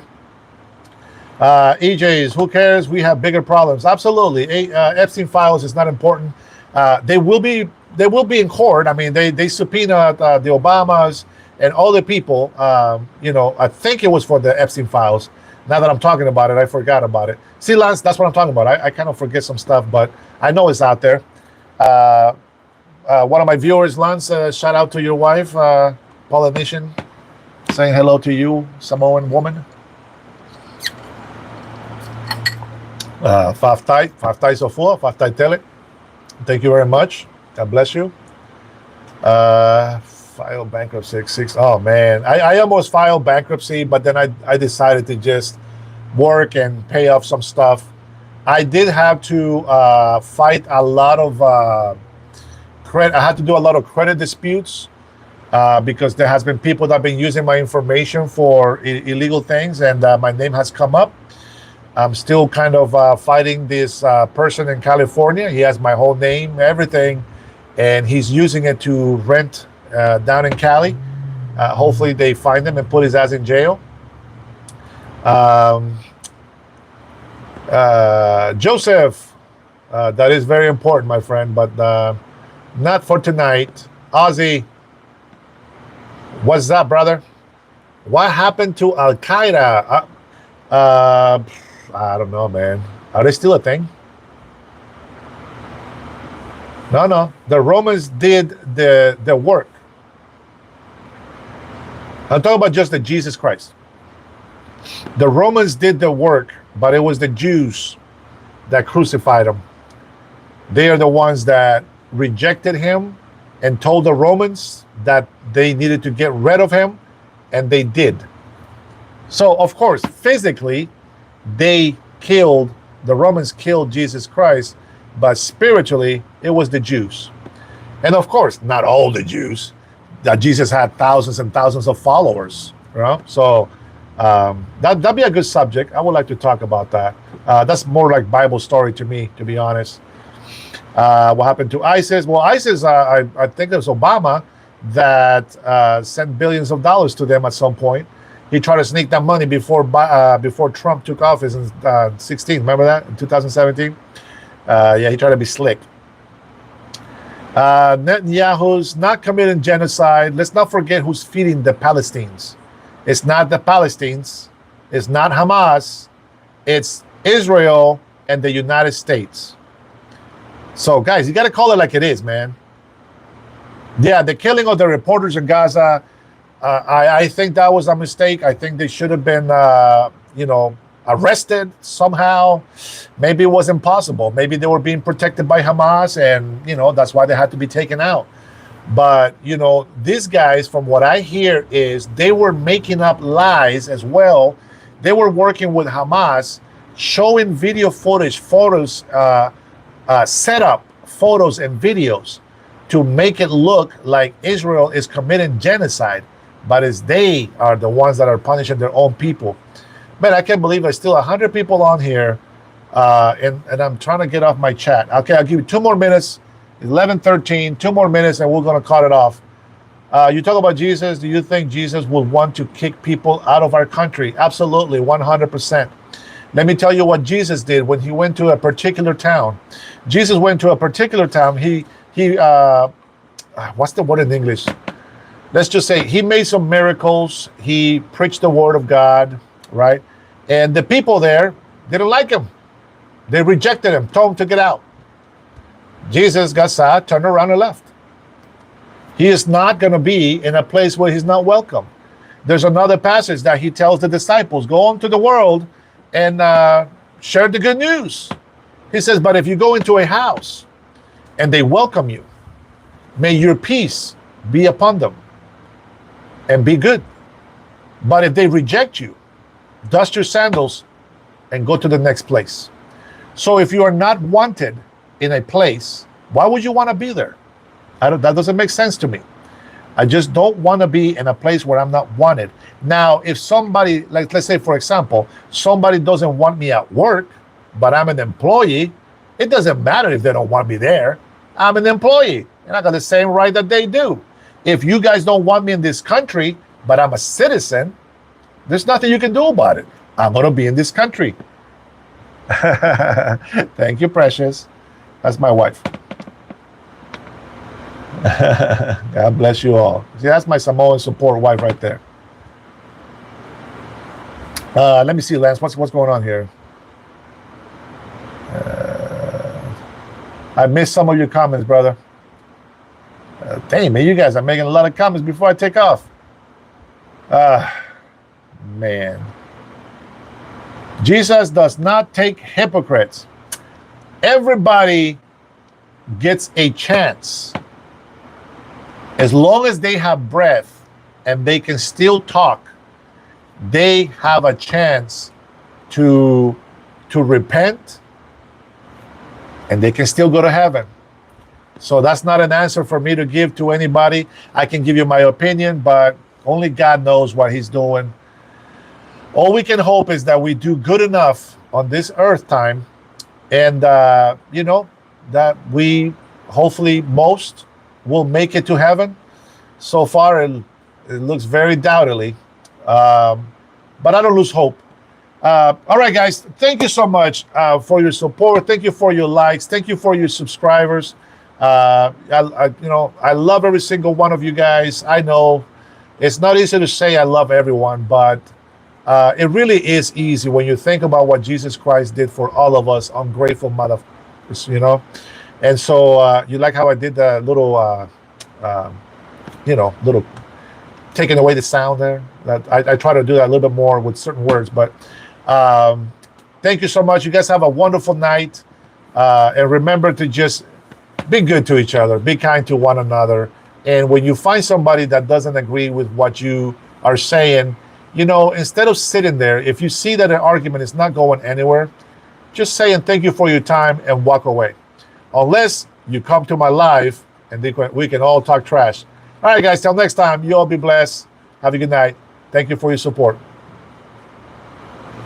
EJs, who cares? We have bigger problems. Absolutely. Epstein files is not important. They will be in court. I mean, they subpoenaed the Obamas and all the people. I think it was for the Epstein files. Now that I'm talking about it, I forgot about it. See, Lance, that's what I'm talking about. I kind of forget some stuff, but I know it's out there. One of my viewers, Lance, shout out to your wife, Polynesian, saying hello to you, Samoan woman. Faftai Sofua, Faftai Tele. Thank you very much. God bless you. File bankruptcy 6. Oh man, I almost filed bankruptcy, but then I decided to just work and pay off some stuff. I did have to fight a lot of credit. I had to do a lot of credit disputes because there has been people that have been using my information for illegal things, and my name has come up. I'm still kind of fighting this person in California. He has my whole name, everything, and he's using it to rent down in Cali. Hopefully they find him and put his ass in jail. Joseph, that is very important, my friend, but not for tonight. Ozzy, what's up, brother? What happened to Al Qaeda? I don't know, man. Are they still a thing? No. The Romans did the work. I'm talking about just the Jesus Christ. The Romans did the work, but it was the Jews that crucified him. They are the ones that rejected him and told the Romans that they needed to get rid of him, and they did. So, of course, physically, the Romans killed Jesus Christ, but spiritually, it was the Jews. And of course, not all the Jews. That Jesus had thousands and thousands of followers. You know? So that'd be a good subject. I would like to talk about that. That's more like Bible story to me, to be honest. What happened to ISIS? Well, ISIS, I think it was Obama that sent billions of dollars to them at some point. He tried to sneak that money before Trump took office in 2016. Remember that? In 2017? Yeah, he tried to be slick. Netanyahu's not committing genocide. Let's not forget who's feeding the Palestinians. It's not the Palestinians. It's not Hamas. It's Israel and the United States. So, guys, you got to call it like it is, man. Yeah, the killing of the reporters in Gaza, I think that was a mistake. I think they should have been, arrested somehow. Maybe it was impossible. Maybe they were being protected by Hamas, and, that's why they had to be taken out. But, these guys, from what I hear, is they were making up lies as well. They were working with Hamas, showing video footage, photos, set up photos and videos to make it look like Israel is committing genocide, but as they are the ones that are punishing their own people. Man, I can't believe there's still 100 people on here, and I'm trying to get off my chat. Okay, I'll give you 2 more minutes, 11:13, 2 more minutes, and we're going to cut it off. You talk about Jesus. Do you think Jesus would want to kick people out of our country? Absolutely, 100%. Let me tell you what Jesus did when he went to a particular town. Jesus went to a particular town. He what's the word in English? Let's just say he made some miracles. He preached the word of God, right? And the people there didn't like him. They rejected him, told him to get out. Jesus got sad, turned around and left. He is not going to be in a place where he's not welcome. There's another passage that he tells the disciples, go into the world and share the good news. He says, but if you go into a house and they welcome you, may your peace be upon them and be good. But if they reject you, dust your sandals and go to the next place. So if you are not wanted in a place, why would you want to be there? That doesn't make sense to me. I just don't want to be in a place where I'm not wanted. Now, if somebody, like let's say, for example, somebody doesn't want me at work, but I'm an employee, it doesn't matter if they don't want me there. I'm an employee, and I got the same right that they do. If you guys don't want me in this country, but I'm a citizen, there's nothing you can do about it. I'm going to be in this country. Thank you, Precious. That's my wife. God bless you all. See, that's my Samoan support wife right there. Let me see, Lance. What's going on here? I missed some of your comments, brother. Dang, man, you guys are making a lot of comments before I take off. Man. Jesus does not take hypocrites. Everybody gets a chance. As long as they have breath and they can still talk, they have a chance to repent, and they can still go to heaven. So that's not an answer for me to give to anybody. I can give you my opinion, but only God knows what he's doing. All we can hope is that we do good enough on this earth time, and that we hopefully most will make it to heaven. So far, it looks very doubtedly, but I don't lose hope. All right, guys, thank you so much for your support. Thank you for your likes. Thank you for your subscribers. I love every single one of you guys. I know it's not easy to say I love everyone, but it really is easy when you think about what Jesus Christ did for all of us, ungrateful motherfuckers, And so you like how I did the little, little taking away the sound there? I try to do that a little bit more with certain words, but thank you so much. You guys have a wonderful night. And remember to just be good to each other, be kind to one another. And when you find somebody that doesn't agree with what you are saying, instead of sitting there, if you see that an argument is not going anywhere, just say and thank you for your time and walk away. Unless you come to my live and we can all talk trash. All right, guys, till next time, you all be blessed. Have a good night. Thank you for your support.